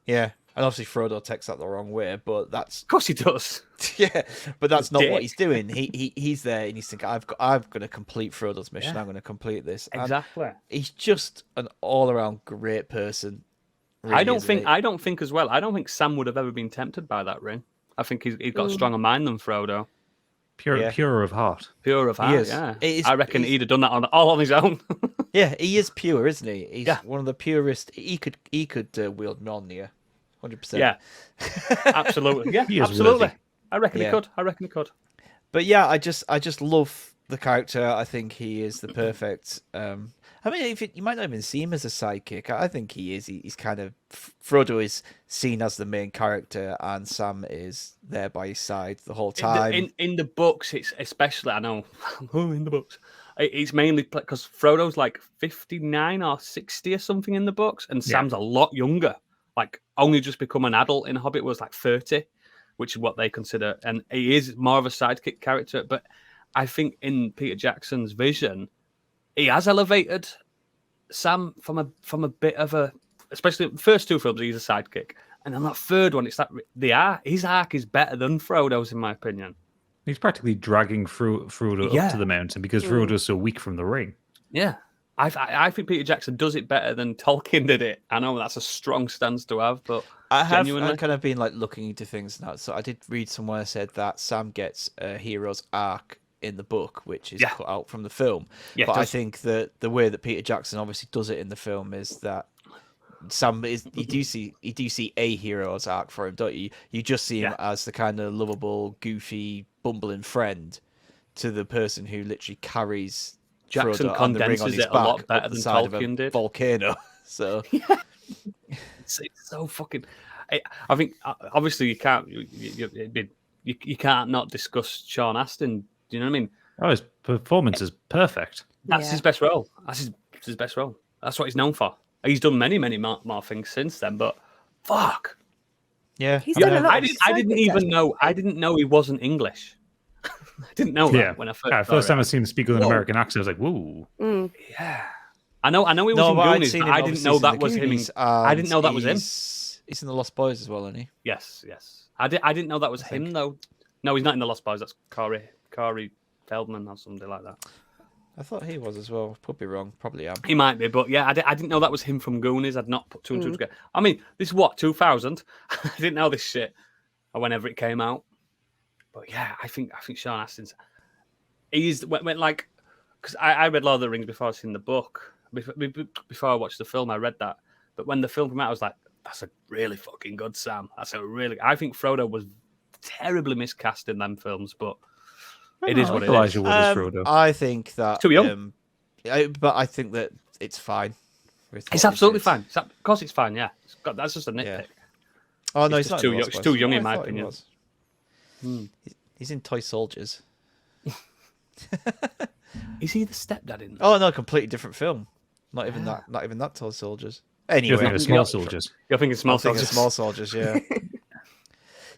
Yeah. And obviously Frodo takes that the wrong way, but that's... Of course he does. Yeah, but that's not what he's doing. He's there and he's thinking, I'm going to complete Frodo's mission. Yeah. I'm going to complete this. Exactly. And he's just an all-around great person. Really, I don't think as well. I don't think Sam would have ever been tempted by that ring. I think he's got a stronger mind than Frodo. Pure of heart. Pure of heart, yeah. I reckon he'd have done that all on his own. Yeah, he is pure, isn't he? He's one of the purest. He could wield Mjolnir, 100%. Yeah, absolutely. Yeah, absolutely. I reckon he could. But yeah, I just love the character. I think he is the perfect. I mean, you might not even see him as a sidekick. I think he is. He's kind of... Frodo is seen as the main character, and Sam is there by his side the whole time. In the books, it's especially... I know. In the books. It's mainly because Frodo's like 59 or 60 or something in the books, and Sam's a lot younger. Like, only just become an adult in Hobbit was like 30, which is what they consider. And he is more of a sidekick character. But I think in Peter Jackson's vision... he has elevated Sam from a bit of a, especially the first two films, he's a sidekick, and then that third one, it's that his arc is better than Frodo's, in my opinion. He's practically dragging Frodo up to the mountain because Frodo's so weak from the ring. Yeah, I think Peter Jackson does it better than Tolkien did it. I know that's a strong stance to have, but I've kind of been like looking into things now. So I did read somewhere said that Sam gets a hero's arc in the book, which is cut out from the film. Yeah, but I think that the way that Peter Jackson obviously does it in the film is that Sam is you do see a hero's arc for him, don't you? You just see him as the kind of lovable, goofy, bumbling friend to the person who literally carries Jackson Frodo on the ring on his back a lot better than Tolkien did. Volcano. So it's so fucking. I think obviously you can't not discuss Sean Astin. Do you know what I mean? Oh, his performance is perfect. That's his best role. That's his best role. That's what he's known for. He's done many more things since then, but fuck. Yeah. He's done a lot. I didn't even know. I didn't know he wasn't English. I didn't know that when I first. First time I seen him speak with an American accent, I was like, "Whoa." Yeah. I know he was in Goonies, but I didn't know that was him. I didn't know that was him. He's in the Lost Boys as well, isn't he? Yes. I didn't know that was him though. No, he's not in the Lost Boys. That's Corey Feldman or something like that. I thought he was as well. Could be wrong. Probably am. He might be, but yeah, I didn't know that was him from Goonies. I'd not put two and two together. I mean, this is what, 2000? I didn't know this shit whenever it came out. But yeah, I think Sean Astin's... He's went like... Because I read Lord of the Rings before I seen the book. Before I watched the film, I read that. But when the film came out, I was like, that's a really fucking good Sam. I think Frodo was terribly miscast in them films, but it is what it is. Elijah Wood is Frodo. I think that too young, but I think that it's fine. It's absolutely fine. Of course, it's fine. Yeah, that's just a nitpick. Yeah. Oh no, he's not too young. He's too young in my opinion. He's in Toy Soldiers. Is he the stepdad in that? Oh no, completely different film. Not even that Toy Soldiers. Anyway, you're thinking Small Soldiers. You're thinking Small Soldiers. Small Soldiers, yeah.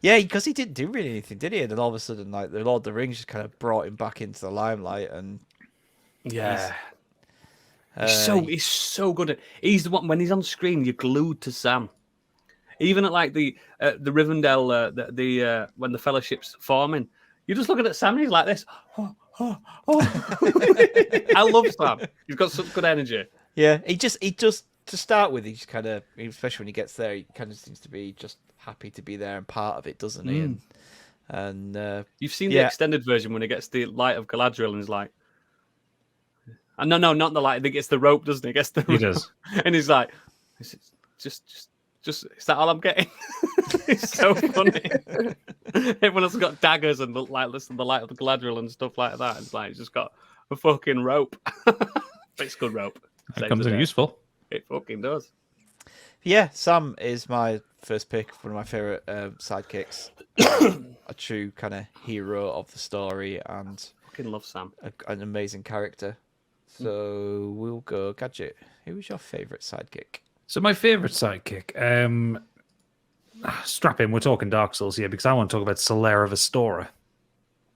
Yeah, because he didn't do really anything, did he? And then all of a sudden, like the Lord of the Rings just kind of brought him back into the limelight, and he's so good at. He's the one when he's on screen, you're glued to Sam. Even at like the Rivendell, when the Fellowship's forming, you're just looking at Sam and he's like this. I love Sam. He's got such good energy. Yeah, he just to start with, he's kind of, especially when he gets there, he kind of seems to be just happy to be there and part of it, doesn't he? And you've seen the extended version when he gets the light of Galadriel and he's like, no, not the light. He gets the rope, doesn't he? He gets the rope. He does, and he's like, just. Is that all I'm getting? It's so funny. Everyone else has got daggers and the light of the Galadriel and stuff like that. It's like, it's just got a fucking rope. But it's good rope. it comes in useful. It fucking does. Yeah, Sam is my first pick, one of my favourite sidekicks. A true kind of hero of the story and Fucking love Sam. An amazing character. So we'll go Gadget. Who was your favourite sidekick? So my favourite sidekick, strap in, we're talking Dark Souls here because I want to talk about Solaire of Astoria.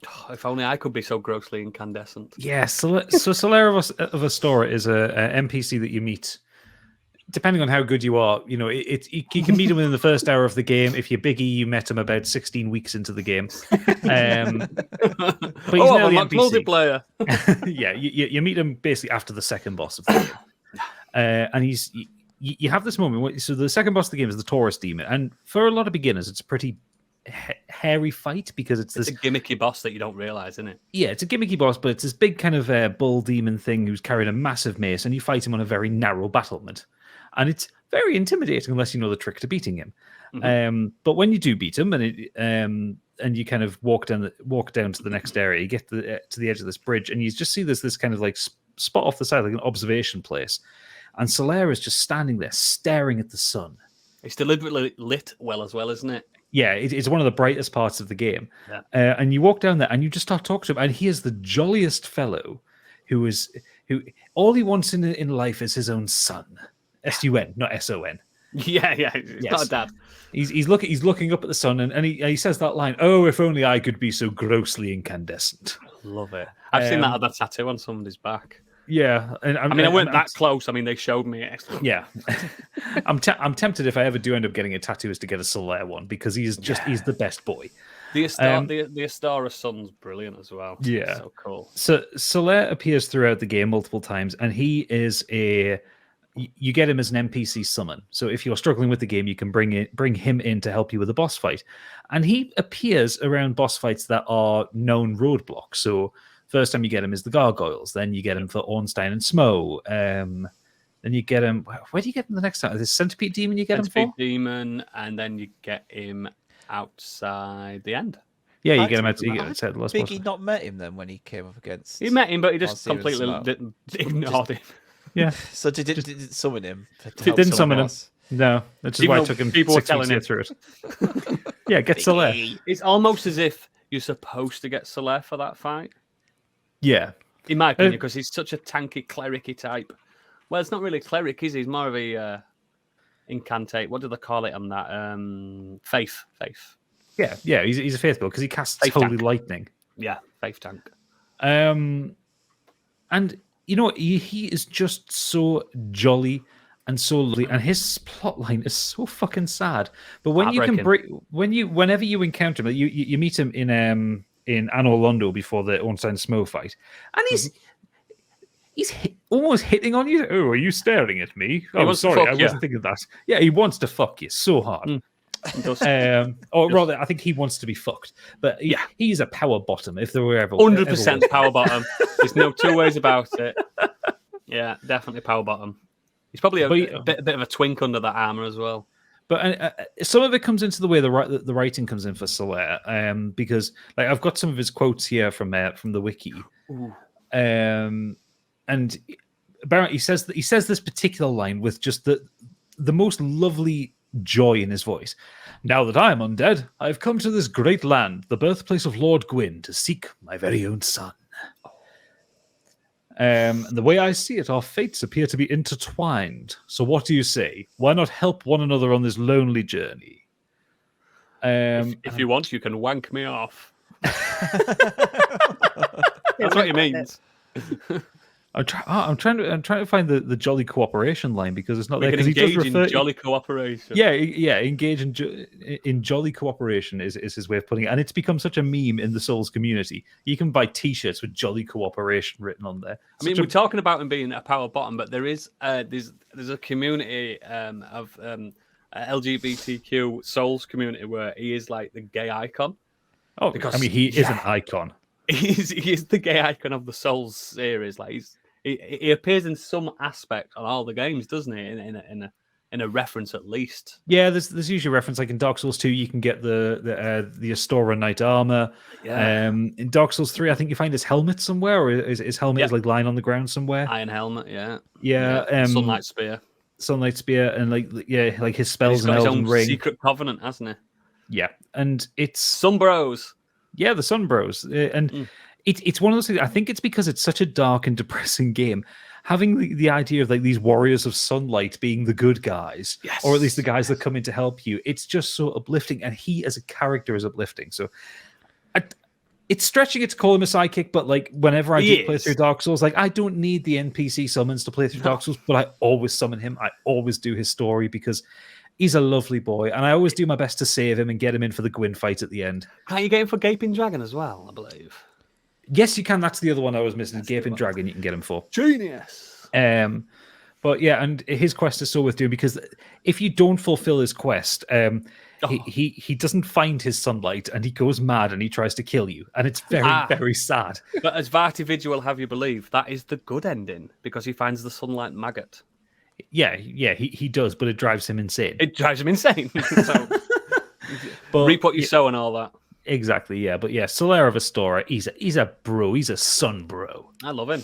Oh, if only I could be so grossly incandescent. Yeah, so Solaire of Astoria is a NPC that you meet. Depending on how good you are, you know, you can meet him within the first hour of the game. If you're Biggie, you met him about 16 weeks into the game. But he's now the NPC. Multiplayer. Yeah, you meet him basically after the second boss of the game. And you have this moment. So the second boss of the game is the Taurus demon, and for a lot of beginners, it's a pretty hairy fight because it's this a gimmicky boss that you don't realize, isn't it? Yeah, it's a gimmicky boss, but it's this big kind of bull demon thing who's carrying a massive mace, and you fight him on a very narrow battlement, and it's very intimidating unless you know the trick to beating him. But when you do beat him, and you kind of walk down to the next area, you get to the edge of this bridge, and you just see this kind of like spot off the side, like an observation place. And Solaire is just standing there, staring at the sun. It's deliberately lit well as well, isn't it? Yeah, it's one of the brightest parts of the game. Yeah. And you walk down there, and you just start talking to him, and he is the jolliest fellow who all he wants in life is his own son. S-U-N, not S-O-N. Yeah. It's not a dad. He's looking up at the sun, and he says that line, "Oh, if only I could be so grossly incandescent." Love it. I've seen that other tattoo on somebody's back. Yeah, and I weren't that close. I mean, they showed me it. Yeah, I'm tempted if I ever do end up getting a tattoo is to get a Solaire one because he's the best boy. The Astoria son's brilliant as well. Yeah, so cool. So Solaire appears throughout the game multiple times, and he is you get him as an NPC summon. So if you're struggling with the game, you can bring him in to help you with a boss fight, and he appears around boss fights that are known roadblocks. So first time you get him is the Gargoyles, then you get him for Ornstein and Smo. Then you get him. Where do you get him the next time? Is this Centipede Demon you get him for? Centipede Demon, and then you get him outside the end. Yeah, you get him outside the last boss. Biggie not met him then when he came up against. He met him, but he just completely ignored him. Yeah. So did it summon him? It didn't summon him. No, that's just why it took him 6 weeks to get through it. Yeah, get Solaire. It's almost as if you're supposed to get Solaire for that fight. Yeah. In my opinion, because he's such a tanky, cleric-y type. Well, it's not really cleric, is he? He's more of a incantate. What do they call it on that? Faith. Yeah. He's a faithful because he casts faith holy tank. lightning. Yeah, faith tank. And you know he is just so jolly and so lovely, and his plotline is so fucking sad. But when you can whenever you encounter him, you meet him in Anor Londo before the Ornstein Smo fight, and he's almost hitting on you. Oh, are you staring at me? Oh, sorry, I wasn't thinking of that. Yeah, he wants to fuck you so hard. Or rather, I think he wants to be fucked. But he's a power bottom if there were ever 100% power bottom. There's no two ways about it. Yeah, definitely power bottom. He's probably a bit of a twink under that armor as well. But some of it comes into the way the writing comes in for Solaire, because like I've got some of his quotes here from the wiki, and apparently he says this particular line with just the most lovely joy in his voice. Now that I am undead, I have come to this great land, the birthplace of Lord Gwyn, to seek my very own son. And the way I see it, our fates appear to be intertwined. So what do you say? Why not help one another on this lonely journey? If you want, you can wank me off. That's what he means. I'm trying to find the jolly cooperation line because it's not We there. can Because he does engage refer in jolly cooperation. Yeah, engage in jolly cooperation is his way of putting it, and it's become such a meme in the Souls community. You can buy T-shirts with jolly cooperation written on there. I mean, we're talking about him being a power bottom, but there is there's a community of LGBTQ Souls community where he is like the gay icon. Oh, because I mean, he is an icon. He is the gay icon of the Souls series. Like he appears in some aspect on all the games, doesn't he? In a reference at least. Yeah, there's usually a reference. Like in Dark Souls 2, you can get the Astoria knight armor. Yeah. In Dark Souls 3, I think you find his helmet somewhere, or his helmet is like lying on the ground somewhere. Iron helmet, yeah. Yeah. Sunlight spear. Sunlight spear, and like his spells He's got and his Elden own Ring. secret covenant, hasn't he? Yeah, and it's Sunbros. Yeah, the Sunbros, and it's one of those things. I think it's because it's such a dark and depressing game. Having the idea of like these warriors of sunlight being the good guys, or at least the guys that come in to help you, it's just so uplifting. And he as a character is uplifting. So it's stretching it to call him a sidekick, but like whenever I do play through Dark Souls, like I don't need the NPC summons to play through Dark Souls, but I always summon him. I always do his story because he's a lovely boy, and I always do my best to save him and get him in for the Gwyn fight at the end. Can't you get him for Gaping Dragon as well, I believe? Yes, you can. That's the other one I was missing. Gaping Dragon, you can get him for. Genius. But yeah, and his quest is so worth doing because if you don't fulfill his quest, he doesn't find his sunlight and he goes mad and he tries to kill you, and it's very sad. But as Vartivigi will have you believe, that is the good ending because he finds the sunlight maggot. Yeah, he does, but it drives him insane. It drives him insane. So, reap what you sow and all that. Exactly, yeah. But yeah, Solaire of Astoria, he's a bro. He's a sun bro. I love him.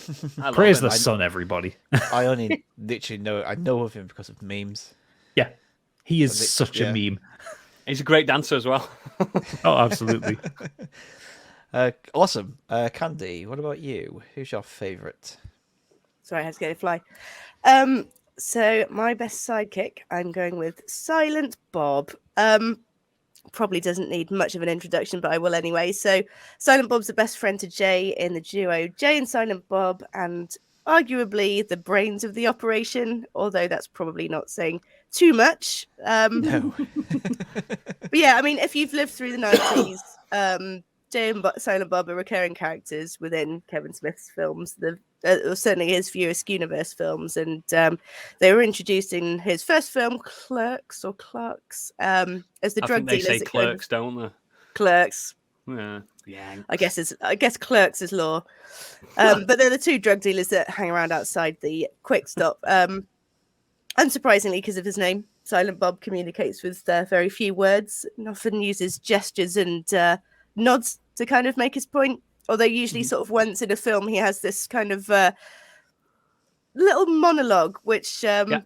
Praise the sun, everybody. I only literally know of him because of memes. Yeah, he is such a meme. He's a great dancer as well. Oh, absolutely. Awesome. Candy, what about you? Who's your favourite? Sorry, I had to get a fly. So my best sidekick, I'm going with Silent Bob. Probably doesn't need much of an introduction, but I will anyway. So Silent Bob's the best friend to Jay in the duo Jay and Silent Bob, and arguably the brains of the operation, although that's probably not saying too much. No. But yeah, I mean, if you've lived through the 90s, Jay and Silent Bob are recurring characters within Kevin Smith's films, certainly his few Askewniverse films, and they were introduced in his first film, Clerks, as the drug dealers. They say Clerks, don't they? Clerks. Yeah. I guess Clerks is law. But they're the two drug dealers that hang around outside the Quick Stop. Unsurprisingly, because of his name, Silent Bob communicates with very few words and often uses gestures and nods to kind of make his point. Although usually sort of once in a film, he has this kind of little monologue, which in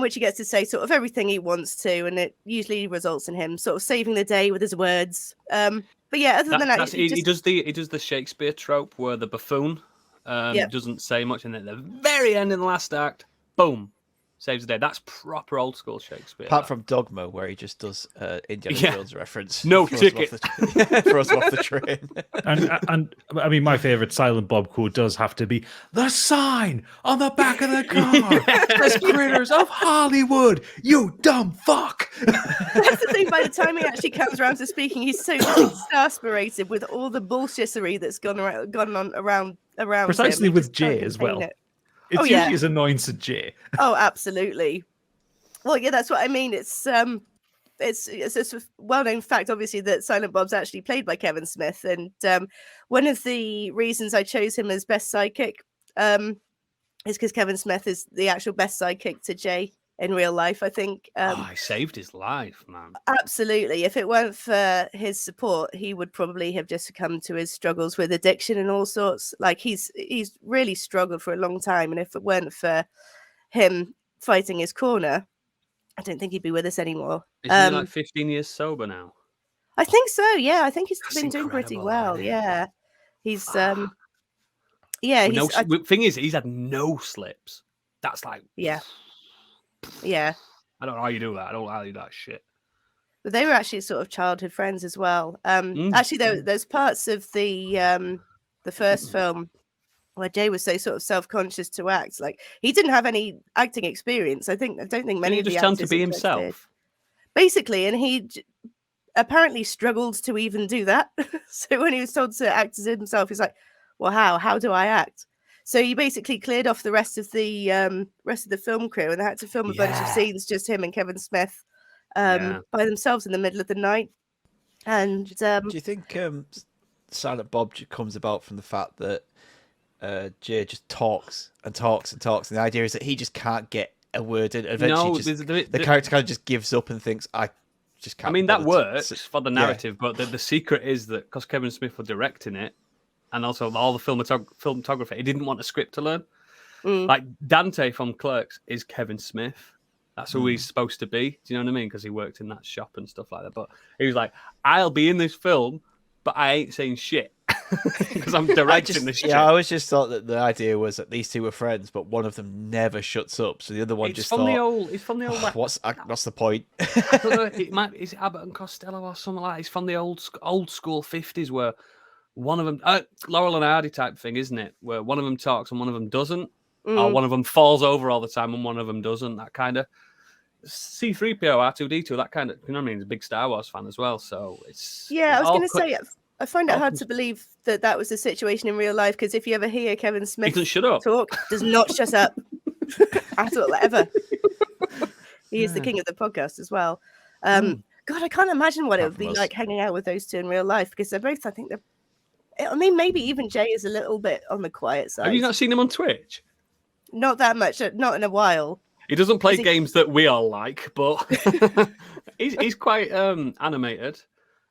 which he gets to say sort of everything he wants to, and it usually results in him sort of saving the day with his words. But yeah, other than that, he does the Shakespeare trope where the buffoon doesn't say much, and then at the very end in the last act, boom, saves the day. That's proper old school Shakespeare. Apart from Dogma, where he just does Indiana Jones reference. No ticket. Throws him off the train. and I mean, my favourite Silent Bob quote does have to be the sign on the back of the car. As critters of Hollywood, you dumb fuck. That's the thing. By the time he actually comes around to speaking, he's so exasperated with all the bullshittery that's gone on around. Precisely him. with Jay as well. It's usually as annoying to Jay. Oh, absolutely. Well, yeah, that's what I mean. It's a well-known fact, obviously, that Silent Bob's actually played by Kevin Smith, and one of the reasons I chose him as best sidekick is because Kevin Smith is the actual best sidekick to Jay in real life. I think. He saved his life, man. Absolutely. If it weren't for his support, he would probably have just succumbed to his struggles with addiction and all sorts. Like he's really struggled for a long time, and if it weren't for him fighting his corner, I don't think he'd be with us anymore. Is he like 15 years sober now? I think so. Yeah, I think he's That's been doing pretty well. isn't it? Yeah, he's thing is, he's had no slips. That's like yeah. I don't know how you do that. I don't know how you do that shit. But they were actually sort of childhood friends as well. Actually, there's parts of the first film where Jay was so sort of self-conscious to act. Like, he didn't have any acting experience. I don't think many of the just trying actors to be in Clerks did. himself. Basically, and he apparently struggled to even do that. So when he was told to act as himself, he's like, well, how do I act? So he basically cleared off the rest of the film crew, and they had to film a bunch of scenes, just him and Kevin Smith by themselves in the middle of the night. And do you think Silent Bob comes about from the fact that Jay just talks and talks and talks, and the idea is that he just can't get a word in? Eventually, the character kind of just gives up and thinks, I just can't. I mean, that works for the narrative, but the secret is that because Kevin Smith was directing it, and also all the filmography, he didn't want a script to learn. Like Dante from Clerks is Kevin Smith. That's who he's supposed to be. Do you know what I mean? Because he worked in that shop and stuff like that. But he was like, I'll be in this film, but I ain't saying shit because I'm directing this shit. Yeah, I always just thought that the idea was that these two were friends, but one of them never shuts up. So the other one It's from the old. What's the point? I don't know. Is it Abbott and Costello or something like that? It's from the old school 50s where one of them, Laurel and Hardy type thing, isn't it? Where one of them talks and one of them doesn't, or one of them falls over all the time and one of them doesn't. That kind of C-3PO, R2-D2, that kind of, you know what I mean? He's a big Star Wars fan as well, so it's... Yeah, I was going to say, I find it hard to believe that was the situation in real life, because if you ever hear Kevin Smith talk, does not shut up at all, ever. He is the king of the podcast as well. God, I can't imagine what it would be like hanging out with those two in real life, because they're both, I think I mean, maybe even Jay is a little bit on the quiet side. Have you not seen him on Twitch? Not that much, not in a while. He doesn't play games that we all like, but he's quite animated.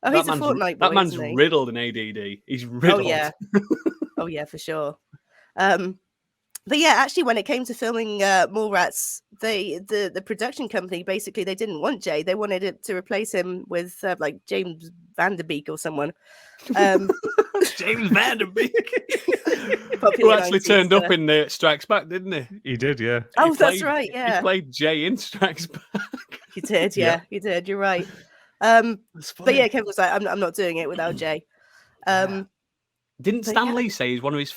Oh, he's a Fortnite boy. That man's riddled in ADD. He's riddled. Oh yeah, oh yeah, for sure. But yeah, actually, when it came to filming Mallrats, the production company basically they didn't want Jay. They wanted it to replace him with like James Vanderbeek or someone. James Vanderbeek, who actually turned up in the Strikes Back, didn't he? He did, yeah. Oh, that's right, yeah. He played Jay in Strikes Back. He did, yeah. He did. You're right. But yeah, Kevin was like, I'm not doing it without Jay. Didn't Stan Lee say he's one of his?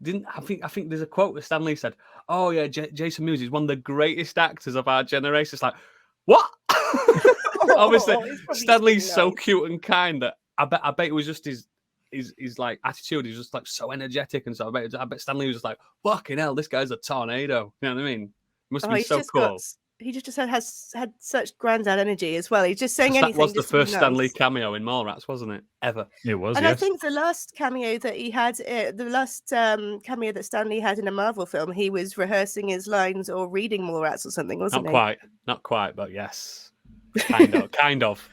Didn't I think there's a quote that Stan Lee said, "Oh yeah, Jason Mewes is one of the greatest actors of our generation." It's like, what? Obviously, Stan Lee's so cute and kind that I bet it was just his like attitude. He's just like so energetic and so. I bet Stan Lee was just like, fucking hell, this guy's a tornado. You know what I mean? Must be so cool. He just has had such granddad energy as well. He's just saying anything. That was the first Stan Lee cameo in Mallrats, wasn't it? Ever. It was, and I think the last cameo that he had, cameo that Stan Lee had in a Marvel film, he was rehearsing his lines or reading Mallrats or something, wasn't he? Not quite, but yes. Kind of.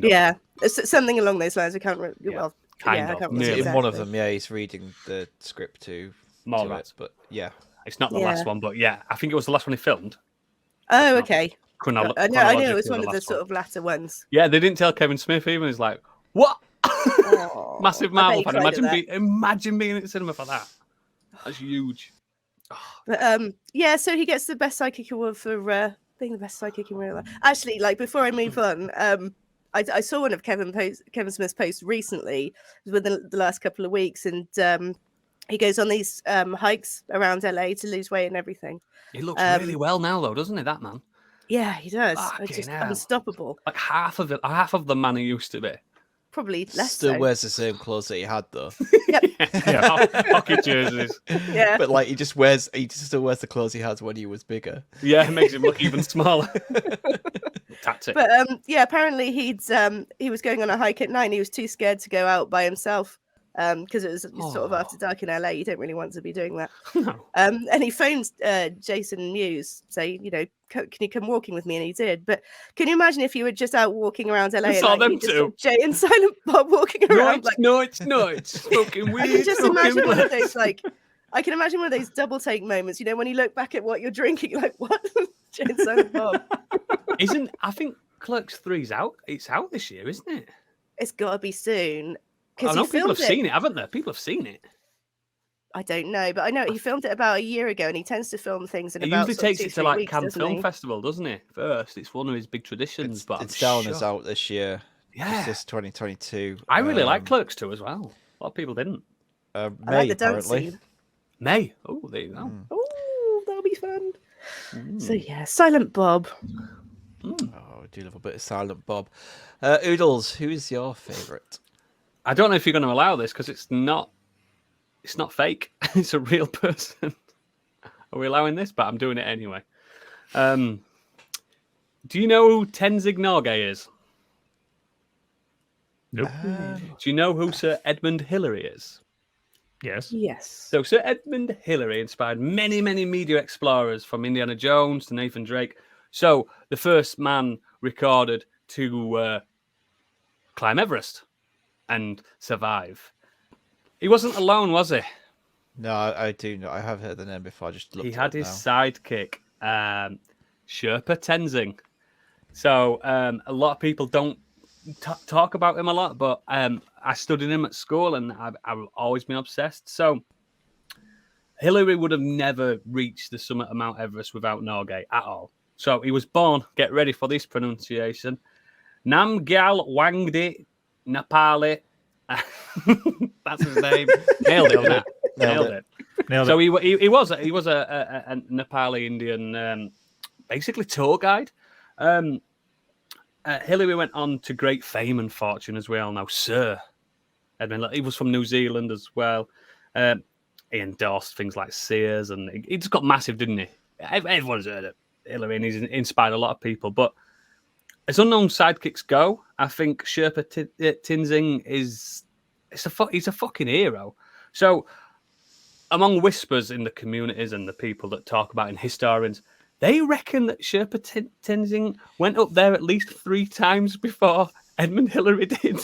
Yeah, it's something along those lines. I can't remember. Well, kind of. I can't remember In exactly. one of them, yeah, he's reading the script to Mallrats, but yeah. It's not the last one, but yeah, I think it was the last one he filmed. Oh, okay. I know it was one of the one. sort of latter ones. Yeah, they didn't tell Kevin Smith even. He's like, what? Massive Marvel fan. Imagine being at the cinema for that. That's huge. But, yeah, so he gets the best psychic award for being the best psychic in real life. Actually, like before I move on, I saw one of Kevin Smith's posts recently within the last couple of weeks, and he goes on these hikes around LA to lose weight and everything. He looks really well now, though, doesn't he? That man. Yeah, he does. It's just unstoppable. Like half of the man he used to be. Probably less. Still so. wears the same clothes that he had, though. Yep. Yeah, hockey jerseys. Yeah, but like he still wears the clothes he had when he was bigger. Yeah, it makes him look even smaller. Tactic. But yeah, apparently he was going on a hike at night and he was too scared to go out by himself. Because it was sort of after dark in LA, you don't really want to be doing that. No. And he phoned Jason Mewes, saying, you know, can you come walking with me? And he did. But can you imagine if you were just out walking around LA saw them too. Jay and Silent Bob walking around? No, it's fucking weird. I can just imagine one of those, like, I can imagine one of those double take moments, you know, when you look back at what you're drinking, like, what? Jay and Silent Bob. I think Clerks 3's out. It's out this year, isn't it? It's got to be soon. I know people have seen it, haven't they? People have seen it. I don't know, but I know he filmed it about a year ago, and he tends to film things in about. He usually takes it to like weeks, Cannes Film Festival, doesn't he? First, it's one of his big traditions. But it's down as out this year. Yeah, this 2022. I really like Clerks 2 as well. A lot of people didn't. I like the dance scene. May. Oh, there you go. Oh, that'll be fun. So yeah, Silent Bob. Oh, I do love a bit of Silent Bob. Oodles, who is your favourite? I don't know if you're going to allow this because it's not fake. It's a real person. Are we allowing this? But I'm doing it anyway. Do you know who Tenzing Norgay is? Nope. Do you know who Sir Edmund Hillary is? Yes. Yes. So Sir Edmund Hillary inspired many, many media explorers from Indiana Jones to Nathan Drake. So the first man recorded to climb Everest and survive. He wasn't alone, was he? No, I do know. I have heard the name before. I just looked. He had his sidekick, Sherpa Tenzing. So a lot of people don't talk about him a lot, but I studied him at school and I've always been obsessed. So Hillary would have never reached the summit of Mount Everest without Norgay at all. So he was born, get ready for this pronunciation, Namgyal Wangdi Nepali. That's his name. Nailed it. Nailed it. So he was a Nepali Indian, basically tour guide. Hillary went on to great fame and fortune, as we all know. Sir Edmund, he was from New Zealand as well. He endorsed things like Sears, and he just got massive, didn't he? Everyone's heard of Hillary, and he's inspired a lot of people. But as unknown sidekicks go, I think Sherpa Tenzing he's a fucking hero. So among whispers in the communities and the people that talk about it, and historians, they reckon that Sherpa Tenzing went up there at least 3 times before Edmund Hillary did.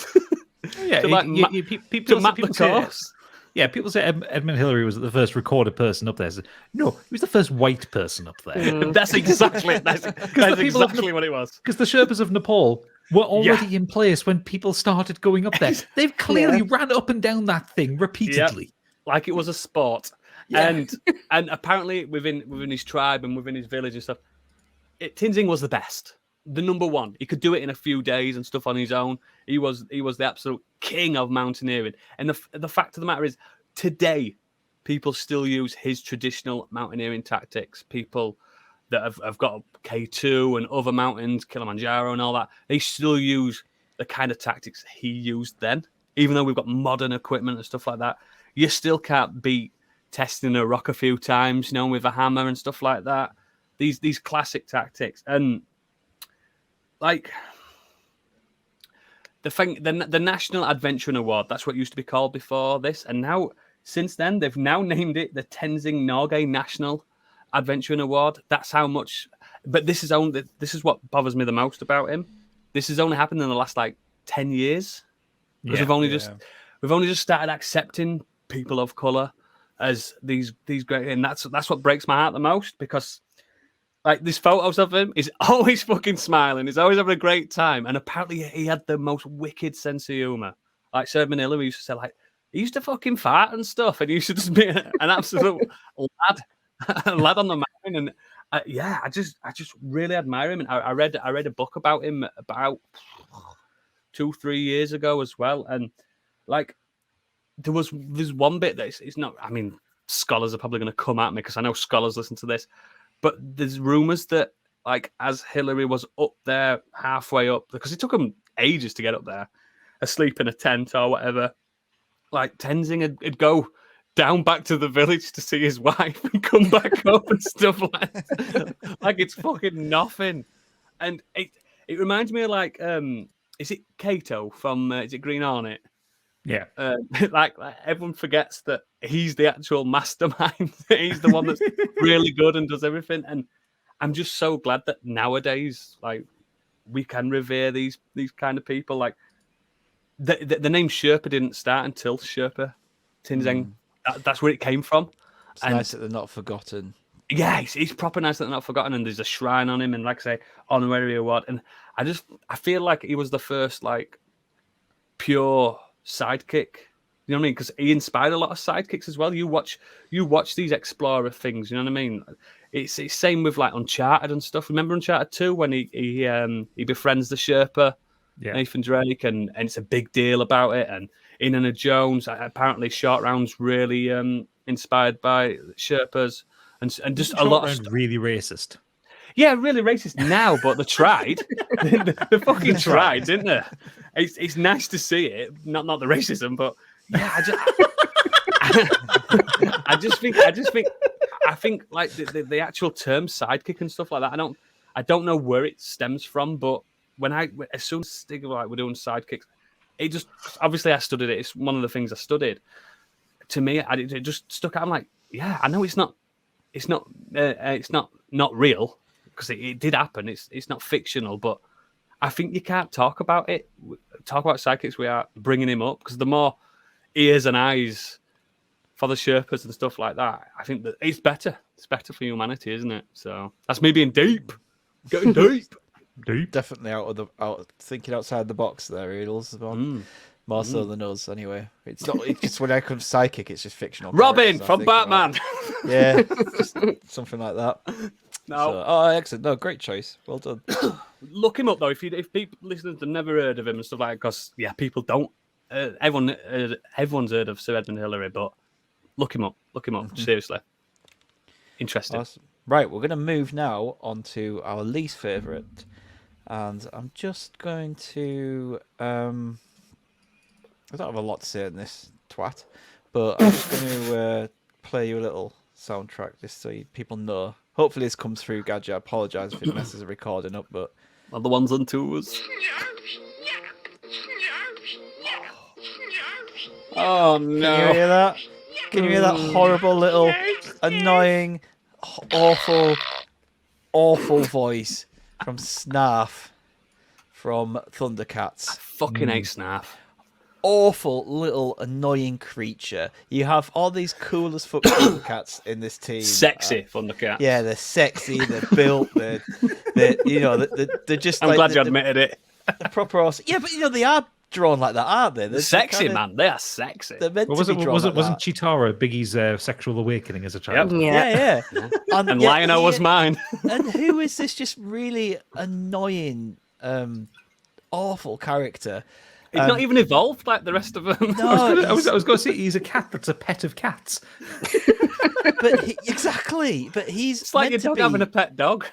Yeah, to map the course. Yeah, people say Edmund Hillary was the first recorded person up there. No, he was the first white person up there. That's exactly what it was. Because the Sherpas of Nepal were already in place when people started going up there. They've clearly ran up and down that thing repeatedly. Like it was a sport. Yeah. And apparently within his tribe and within his village and stuff, Tenzing was the best. The number one. He could do it in a few days and stuff on his own. He was the absolute king of mountaineering. And the fact of the matter is, today, people still use his traditional mountaineering tactics. People that have got K2 and other mountains, Kilimanjaro and all that, they still use the kind of tactics he used then. Even though we've got modern equipment and stuff like that, you still can't beat testing a rock a few times, with a hammer and stuff like that. These classic tactics. And like the National Adventuring Award, that's what it used to be called before this, and now since then they've now named it the Tenzing Norgay National Adventuring Award. That's how much. But this is what bothers me the most about him. This has only happened in the last 10 years because we've only just started accepting people of color as these great, and that's what breaks my heart the most, because these photos of him, he's always fucking smiling. He's always having a great time. And apparently he had the most wicked sense of humor. Like Sir Manila, we used to say, he used to fucking fart and stuff. And he used to just be an absolute lad on the mountain. And I just really admire him. And I read a book about him about 2-3 years ago as well. And there's one bit that it's not, I mean, scholars are probably going to come at me because I know scholars listen to this. But there's rumors that, as Hillary was up there, halfway up, because it took him ages to get up there, asleep in a tent or whatever, Tenzing would go down back to the village to see his wife and come back up and stuff like that. It's fucking nothing. And it reminds me of, is it Kato from, is it Green Hornet? Yeah. Everyone forgets that he's the actual mastermind. He's the one that's really good and does everything. And I'm just so glad that nowadays, we can revere these kind of people. The name Sherpa didn't start until Sherpa Tenzing. That's where it came from. It's nice that they're not forgotten. Yeah, he's proper nice that they're not forgotten. And there's a shrine on him and, like I say, honorary award. And I feel like he was the first, pure sidekick, you know what I mean? Because he inspired a lot of sidekicks as well. You watch these explorer things, you know what I mean? It's same with Uncharted and stuff. Remember Uncharted 2 when he befriends the Sherpa, Nathan Drake, and it's a big deal about it. And Indiana Jones, apparently Short Round's really inspired by Sherpas and just a Short lot of round really racist. Yeah, really racist now, but they tried. They fucking tried, didn't they? It's nice to see it. Not the racism, but yeah, I think like the actual term sidekick and stuff like that. I don't know where it stems from, but as soon as Stig like we're doing sidekicks, it just obviously I studied it. It's one of the things I studied. To me, it just stuck out. I'm like, yeah, I know it's not real because it did happen. It's not fictional, but I think you can't talk about it. Talk about sidekicks without bringing him up because the more ears and eyes for the Sherpas and stuff like that, I think that it's better. It's better for humanity, isn't it? So that's me being deep, getting deep. Definitely out thinking outside the box there, Eagles. More so than us, anyway. It's not. It's just when I come to sidekick, it's just fictional. Robin from Batman. Yeah, just something like that. No. So, excellent. No, great choice. Well done. Look him up though. If people listeners have never heard of him and stuff like that, because people don't. Everyone's heard of Sir Edmund Hillary, but look him up. Seriously, interesting. Awesome. Right, we're going to move now on to our least favourite, and I'm just going to. I don't have a lot to say in this twat, but I'm just going to play you a little soundtrack just so people know. Hopefully this comes through, Gadget. I apologise if it messes the recording up, but... Well, the ones and twos. Oh, no. Can you hear that? Can you hear that horrible little, annoying, awful voice from Snarf from Thundercats? I fucking hate Snarf. Awful little annoying creature. You have all these cool as fuck Thundercats in this team. Sexy Thundercats. Yeah, they're sexy. They're built. They're just. I'm like, glad you admitted it. The proper awesome. Yeah, but they are drawn like that, aren't they? They're sexy, man. They are sexy. They're meant to be drawn like wasn't Chitara Biggie's sexual awakening as a child? Yep. Yeah. And Lionel was mine. And who is this just really annoying, awful character? He's not even evolved like the rest of them. No, I was going to say he's a cat that's a pet of cats. Exactly. But it's like your dog having a pet dog.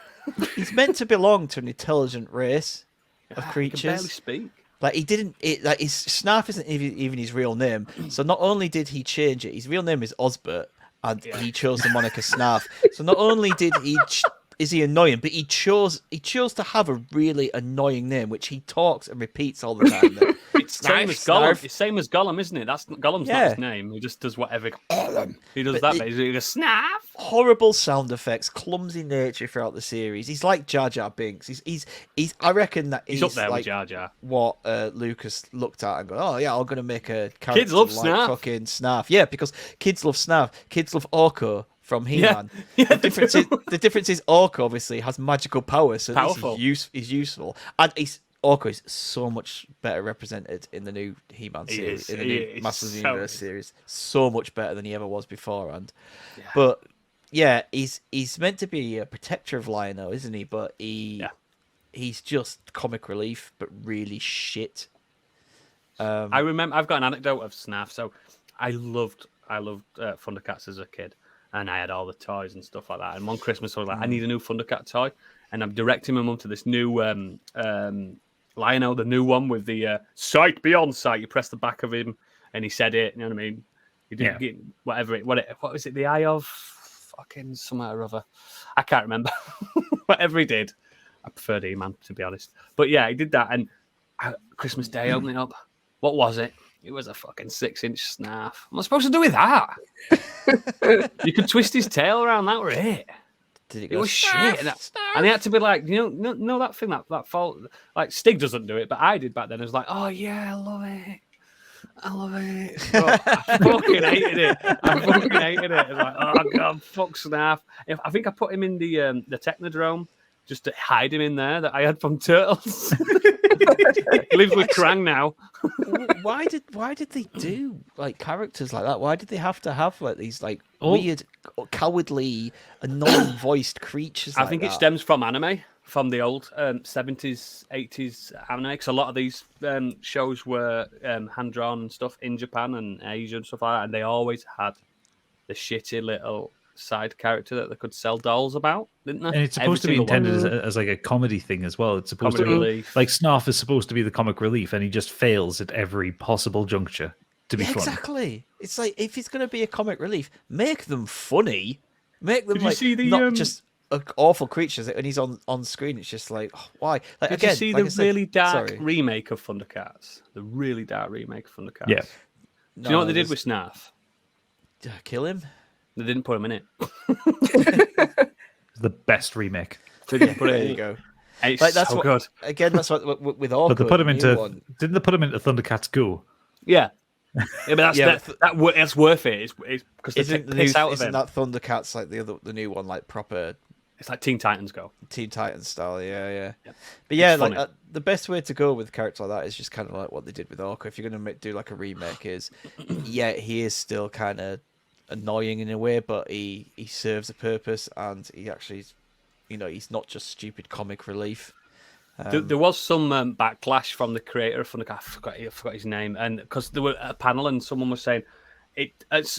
He's meant to belong to an intelligent race of creatures. He can barely speak. Like he didn't. Like his Snarf isn't even his real name. So not only did he change it, his real name is Osbert, and he chose the moniker Snarf. So not only did he. Is he annoying? But he chose to have a really annoying name, which he talks and repeats all the time. It's same as Gollum. It's same as Gollum, isn't it? Gollum's not his name. He just does whatever. He does that. He goes Snarf. Horrible sound effects, clumsy nature throughout the series. He's like Jar Jar Binks. He's. I reckon that he's up there like with Jar Jar. What Lucas looked at and go, oh yeah, I'm gonna make a character kids love like Snarf. Fucking Snarf. Yeah, because kids love Snarf. Kids love Orko from He-Man. Yeah, the difference is Orko obviously has magical powers, so he's useful. And Orko is so much better represented in the new He-Man series, in the new Masters of the Universe series. So much better than he ever was beforehand. Yeah. But yeah, he's meant to be a protector of Lionel, isn't he? But he's just comic relief, but really shit. I remember I've got an anecdote of Snarf. So I loved Thundercats as a kid. And I had all the toys and stuff like that. And one Christmas, I was like, I need a new Thundercat toy. And I'm directing my mum to this new Lionel, the new one with the sight beyond sight. You press the back of him and he said it. You know what I mean? He did get whatever what was it? The eye of fucking something or other. I can't remember. Whatever he did. I preferred E-Man, to be honest. But yeah, he did that. And Christmas Day opening up. What was it? It was a fucking 6-inch Snarf. What am I supposed to do with that? You could twist his tail around. That were it. Did it was shit. And he had to be like, no, that thing, that fault. Like, Stig doesn't do it, but I did back then. It was like, oh, yeah, I love it. But I fucking hated it. It was like, oh, God, fuck Snarf. I think I put him in the Technodrome just to hide him in there that I had from Turtles. He lives with Krang now. Why did they do like characters like that? Why did they have to have like these like weird, cowardly, annoying voiced creatures? I think it stems from anime, from the old 70s, 80s anime. Because a lot of these shows were hand drawn and stuff in Japan and Asia and stuff like that, and they always had the shitty little side character that they could sell dolls about, didn't they? And it's supposed to be intended as like a comedy thing as well. It's supposed to be relief. like Snarf is supposed to be the comic relief, and he just fails at every possible juncture to be funny. Exactly. It's like, if it's going to be a comic relief, make them funny. Make them Did you like see the, not just awful creatures. And he's on screen. It's just like, oh, why? Like, Did again, you see like the I said- really dark sorry. remake of Thundercats? The really dark remake of Thundercats. Yeah. Do you know what they did with Snarf? Kill him? They didn't put him in it. The best remake. Didn't put it There in you it. go. It's Like, that's so what, good. Again, that's what with Orca. But they put him the new into. one. Didn't they put him into Thundercats Go? Yeah. Yeah, but that's Yeah, that's worth it. It's because they Isn't take the piss new, out of isn't him. that Thundercats like the new one, like proper It's like Teen Titans Go. Teen Titans style? Yeah. Yep. But yeah, It's like funny. the best way to go with a character like that is just kind of like what they did with Orca. If you're going to do like a remake, is yeah, he is still kind of annoying in a way, but he serves a purpose, and he actually, he's not just stupid comic relief. There was some backlash from the creator of Thundercats. I forgot his name, and because there were a panel and someone was saying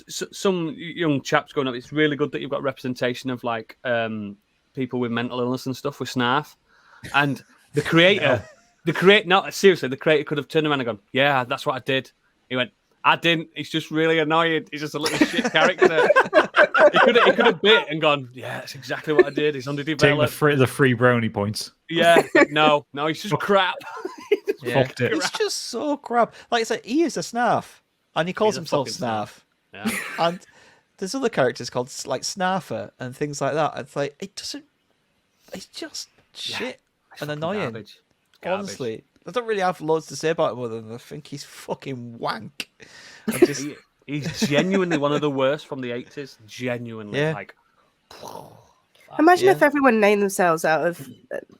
some young chaps going up. It's really good that you've got representation of like people with mental illness and stuff with Snarf, and the creator, the creator could have turned around and gone, "Yeah, that's what I did." He went, "I didn't. He's just really annoying. He's just a little shit character." He could have bit and gone, "Yeah, that's exactly what I did. He's underdeveloped." Take the free brownie points. Yeah, no, he's just crap. Yeah. Fucked it. He's just so crap. Like I said, he is a Snarf, and he calls He's a himself fucking Snarf. Yeah. And there's other characters called like Snarfer and things like that. It's like it's just shit and annoying. Garbage. Honestly, I don't really have loads to say about him other than I think he's fucking wank. And just, He's genuinely one of the worst from the 80s. Genuinely, Yeah. like. Imagine Yeah. if everyone named themselves out of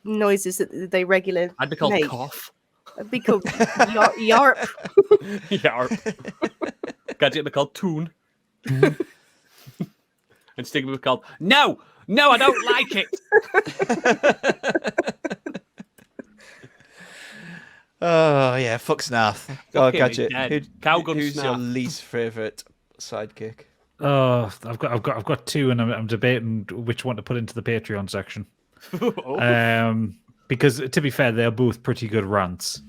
noises that they regularly I'd be called make. Cough. It'd be called yarp. Yarp. Gadget would be called Toon. And Stig would be called No, I don't like it. oh yeah, fuck Snarf. Oh, Fuck him, he's Gadget. dead. Cowgun Who's your Snarf. least favorite sidekick? Oh, I've got two, and I'm debating which one to put into the Patreon section. Oh. Because to be fair, they're both pretty good rants.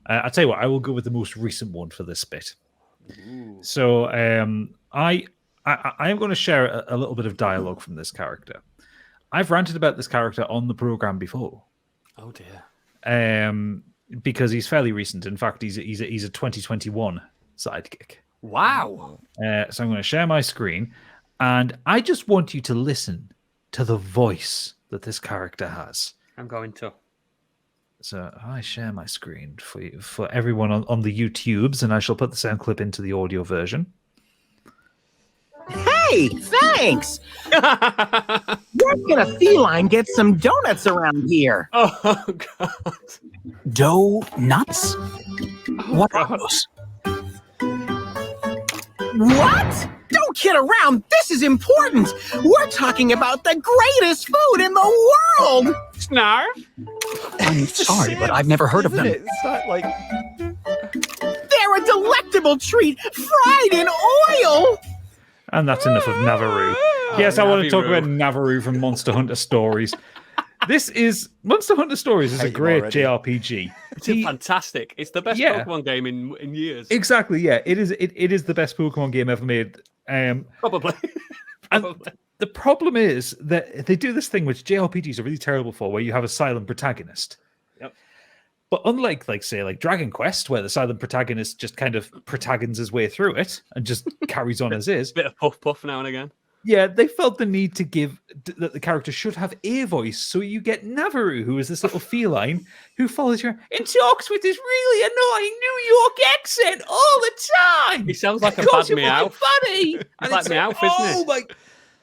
I'll tell you what, I will go with the most recent one for this bit. Ooh. So I am going to share a little bit of dialogue from this character. I've ranted about this character on the program before. Oh dear. Because he's fairly recent. In fact, he's a 2021 sidekick. Wow. So I'm going to share my screen, and I just want you to listen to the voice that this character has. I'm going to. So I share my screen for everyone on the YouTubes, and I shall put the sound clip into the audio version. Hey, thanks! Where can a feline get some donuts around here? Oh God. Donuts? What are those? What? Don't kid around. This is important. We're talking about the greatest food in the world. Snarf. I'm sorry, but I've never heard of Isn't them. it? It's not like They're a delectable treat, fried in oil. And that's enough of Navaroo. Yes, I want to talk Navaroo. about Navaroo from Monster Hunter Stories. Monster Hunter Stories is a hate him great already. JRPG. It's fantastic. It's the best Yeah. Pokemon game in years. Exactly, yeah. It is the best Pokemon game ever made. Probably. And the problem is that they do this thing which JRPGs are really terrible for, where you have a silent protagonist. Yep. But unlike, like Dragon Quest, where the silent protagonist just kind of protagons his way through it and just carries on as is, Bit of puff now and again. yeah, they felt the need to give that the character should have a voice. So you get Navaroo, who is this little feline who follows you and talks with this really annoying New York accent all the time. He sounds like a Calls bad you fucking Meowth. funny. He's And like it's Meowth, isn't he? oh my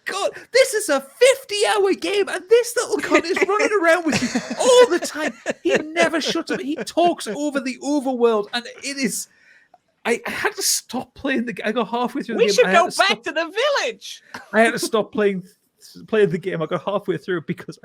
God, this is a 50-hour game, and this little cunt is running around with you all the time. He never shuts up. He talks over the overworld, and it is. I had to stop playing the game. I got halfway through the We game. should I had go to stop- back to the village. I had to stop playing the game. I got halfway through it because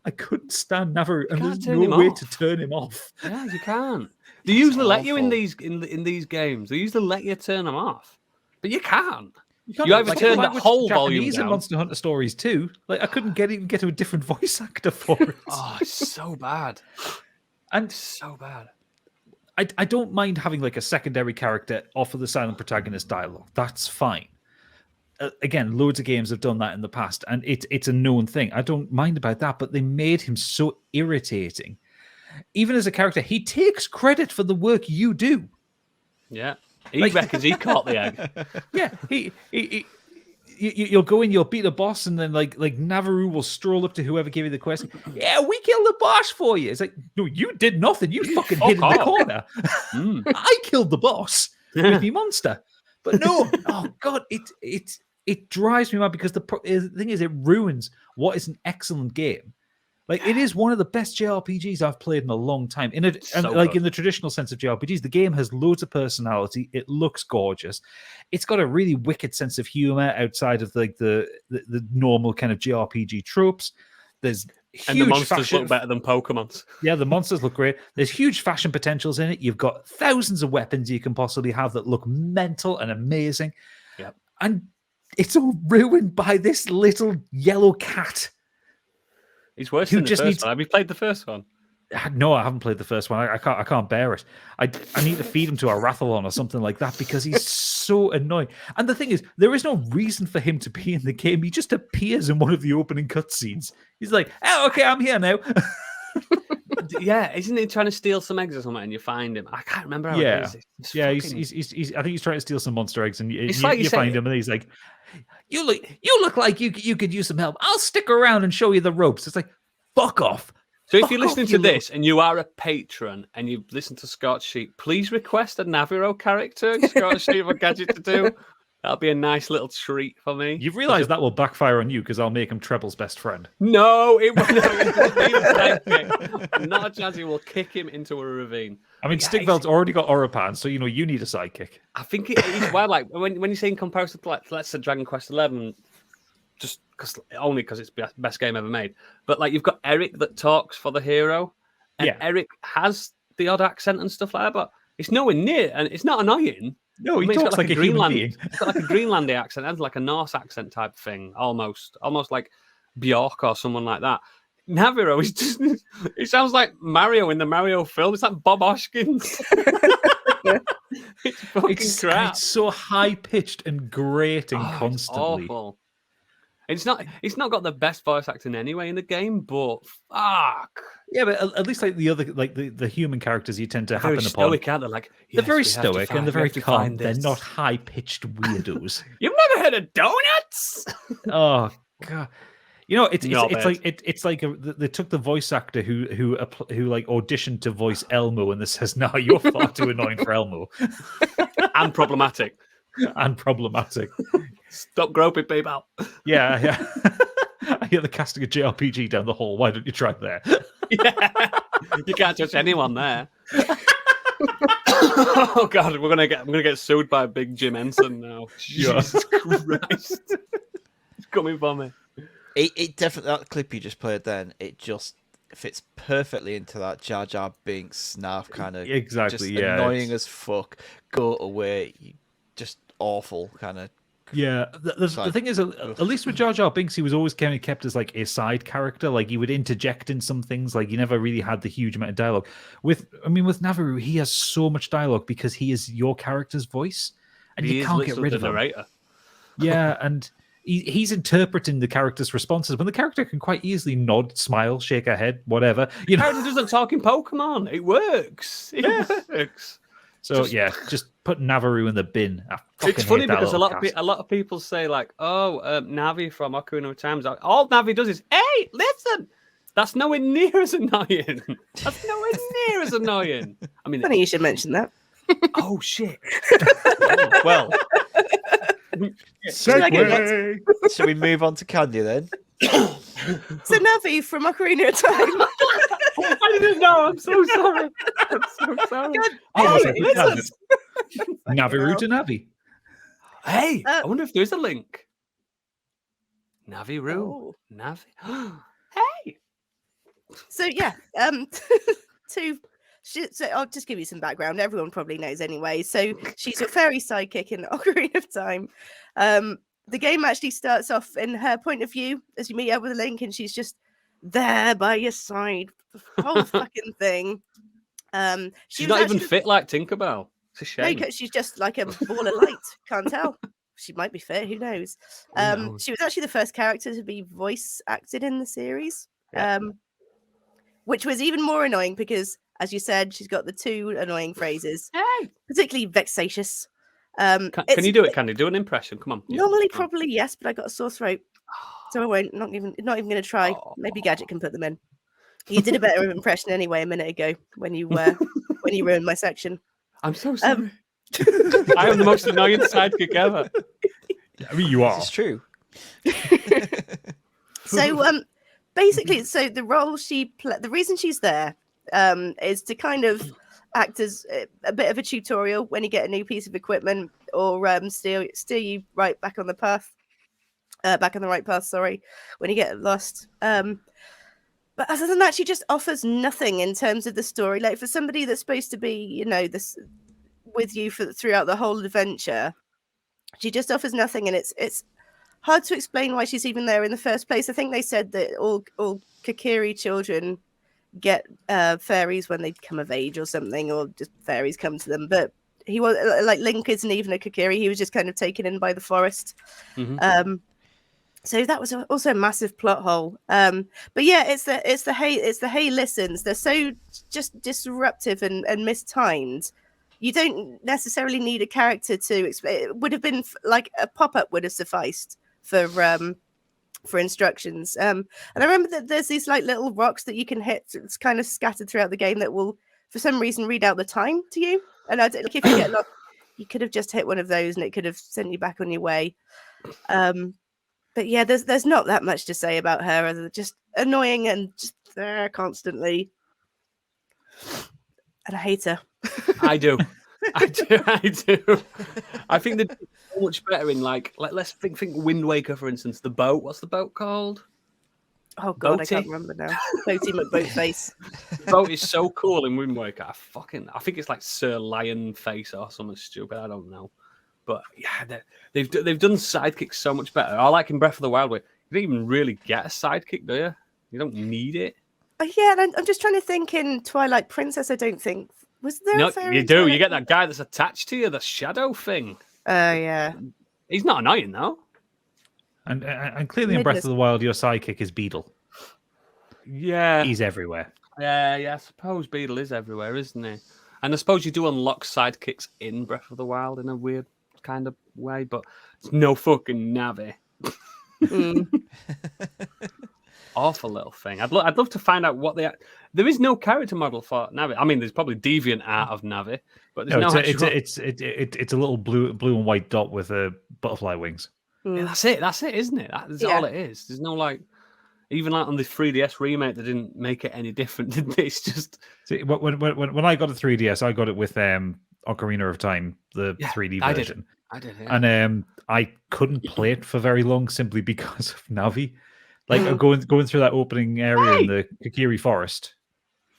I couldn't stand Navaroo, and can't there's turn him no way off. to turn him off. Yeah, you can't. They usually let you in awful. these in these games. They usually let you turn them off, but you can't. You either turn the whole volume Japanese in down. Monster Hunter Stories too. Like I couldn't even get to a different voice actor for it. Oh, it's so bad. And so bad. I don't mind having like a secondary character offer the silent protagonist dialogue. That's fine. Again, loads of games have done that in the past, and it's a known thing. I don't mind about that, but they made him so irritating. Even as a character, he takes credit for the work you do. Yeah, he reckons he caught the egg. Yeah, you'll go in, you'll beat a boss, and then like Navarro will stroll up to whoever gave you the quest. Yeah, we killed the boss for you. It's like, no, you did nothing. You fucking hid in the corner. I killed the boss with me monster. But no, oh god, it drives me mad because the thing is, it ruins what is an excellent game. Like, it is one of the best JRPGs I've played in a long time. In the traditional sense of JRPGs, the game has loads of personality. It looks gorgeous. It's got a really wicked sense of humor outside of like the normal kind of JRPG tropes. There's huge and the monsters look better than Pokemon's. Yeah, the monsters look great. There's huge fashion potentials in it. You've got thousands of weapons you can possibly have that look mental and amazing. Yep. And it's all ruined by this little yellow cat. He's worse than the first one. Have you played the first one? No, I haven't played the first one. I can't bear it. I need to feed him to a Rathalon or something like that because he's so annoying. And the thing is, there is no reason for him to be in the game. He just appears in one of the opening cutscenes. He's like, "Oh, okay, I'm here now." Yeah, isn't he trying to steal some eggs or something? And you find him. I can't remember how it is. He's I think he's trying to steal some monster eggs, and you like find him, and he's like, "You look like you could use some help. I'll stick around and show you the ropes." It's like, fuck off. So if you're listening to this and you are a patron and you've listened to Scorched Sheep, please request a Navarro character in Scorched Sheep for Gadget to do. That'll be a nice little treat for me. You've realised that will backfire on you because I'll make him Treble's best friend. No, it won't. Not a chance. He will kick him into a ravine. I mean, Stigveld's already got Orapan, so you need a sidekick. I think it's well, like when you say in comparison to let's say Dragon Quest XI, just because it's the best game ever made. But like you've got Eric that talks for the hero, and Eric has the odd accent and stuff like that, but it's nowhere near, and it's not annoying. No, he talks like a human being. It's got like a Greenlandic accent, and like a Norse accent type thing, almost like Bjork or someone like that. Navarro is just, it sounds like Mario in the Mario film. It's like Bob Hoskins. It's fucking crap. It's so high pitched and grating constantly. It's awful. It's not got the best voice acting anyway in the game, but fuck. Yeah, but at least like the other, like the human characters you tend to happen very upon. Stoic, aren't they? Like, they're very stoic and they're very calm. They're not high pitched weirdos. You've never heard of donuts? Oh god. You know, it's like they took the voice actor who like auditioned to voice Elmo, and this says, "No, you're far too annoying for Elmo," and problematic. Stop groping people. Yeah. I hear the casting a JRPG down the hall. Why don't you try there? Yeah, you can't touch anyone there. Oh god, I'm gonna get sued by Big Jim Henson now. Jesus Christ, it's coming for me. It definitely, that clip you just played then, it just fits perfectly into that Jar Jar Binks snarf kind of exactly. Just annoying as fuck. Go away, just awful kind of. Yeah, the thing is, at least with Jar Jar Binks, he was always kind of kept as like a side character. Like he would interject in some things. Like he never really had the huge amount of dialogue. With Navarro, he has so much dialogue because he is your character's voice, and you can't get rid of him. Narrator. Yeah, and he's interpreting the character's responses when the character can quite easily nod, smile, shake her head, whatever. You know, character doesn't talk in Pokemon. It works. It works. So just put Navarro in the bin. It's funny because a lot of people say like, "Oh, Navi from Ocarina of Time." All Navi does is, "Hey, listen." That's nowhere near as annoying. That's nowhere near as annoying. I mean, funny you should mention that. Oh shit. Well. Shall we move on to Candy then? So Navi from Ocarina of Time. I didn't know. I'm so sorry. Navarro to Navi. Hey, I wonder if there's a link. Navarro. Oh. Navi. Hey. So yeah, two So I'll just give you some background. Everyone probably knows anyway. So she's a fairy sidekick in Ocarina of Time. The game actually starts off in her point of view as you meet up with Link, and she's just there by your side. The whole fucking thing. She's not even fit like Tinkerbell. It's a shame. No, she's just like a ball of light. Can't tell. She might be fit. Who knows? She was actually the first character to be voice acted in the series, which was even more annoying because, as you said, she's got the two annoying phrases, particularly vexatious. Can you do it, Candy? Do an impression. Come on. Normally, probably yes, but I got a sore throat, so I won't. Not even going to try. Maybe Gadget can put them in. You did a better impression anyway a minute ago when you ruined my section. I'm so sorry. I am the most annoying sidekick ever. I mean, you are. It's true. So basically, the role the reason she's there is to kind of act as a bit of a tutorial when you get a new piece of equipment, or steer you right back on the path, back on the right path. Sorry, when you get lost. But other than that, she just offers nothing in terms of the story. Like, for somebody that's supposed to be, this with you throughout the whole adventure, she just offers nothing, and it's hard to explain why she's even there in the first place. I think they said that all Kokiri children get fairies when they come of age or something, or just fairies come to them. But he was like, Link isn't even a Kokiri; he was just kind of taken in by the forest. Mm-hmm. So that was also a massive plot hole. But yeah, it's the hey listens. They're so just disruptive and mistimed. You don't necessarily need a character to explain. It would have been like a pop-up would have sufficed for instructions. And I remember that there's these like little rocks that you can hit. It's kind of scattered throughout the game that will, for some reason, read out the time to you. And like, if you get lost, you could have just hit one of those, and it could have sent you back on your way. But yeah, there's not that much to say about her other than just annoying and just there constantly. And I hate her. I do. I do. I think they're so much better in like let's think Wind Waker, for instance. The boat. What's the boat called? Oh God, Boaty? I can't remember now. Boaty McBoatface. The boat is so cool in Wind Waker. I think it's like Sir Lionface or something stupid. I don't know. But yeah, they've done sidekicks so much better. I like in Breath of the Wild, where you don't even really get a sidekick, do you? You don't need it. Yeah, and I'm just trying to think in Twilight Princess. I don't think was there. No, a fairy you do. Twilight? You get that guy that's attached to you, the shadow thing. Oh yeah. He's not annoying though. And clearly in Breath of the Wild, your sidekick is Beetle. Yeah, he's everywhere. Yeah. I suppose Beetle is everywhere, isn't he? And I suppose you do unlock sidekicks in Breath of the Wild in a weird kind of way, but it's no fucking Navi. Awful little thing. I'd love to find out what there is no character model for Navi. I mean, there's probably deviant art of Navi, but there's it's a little blue and white dot with butterfly wings. Yeah, that's it, isn't it? That's all it is. There's no like, even like on the 3DS remake, they didn't make it any different, did they? It's just when I got a 3DS, I got it with Ocarina of Time, the 3D version. I did. Yeah. And I couldn't play it for very long simply because of Navi. Like going through that opening area in the Kokiri Forest.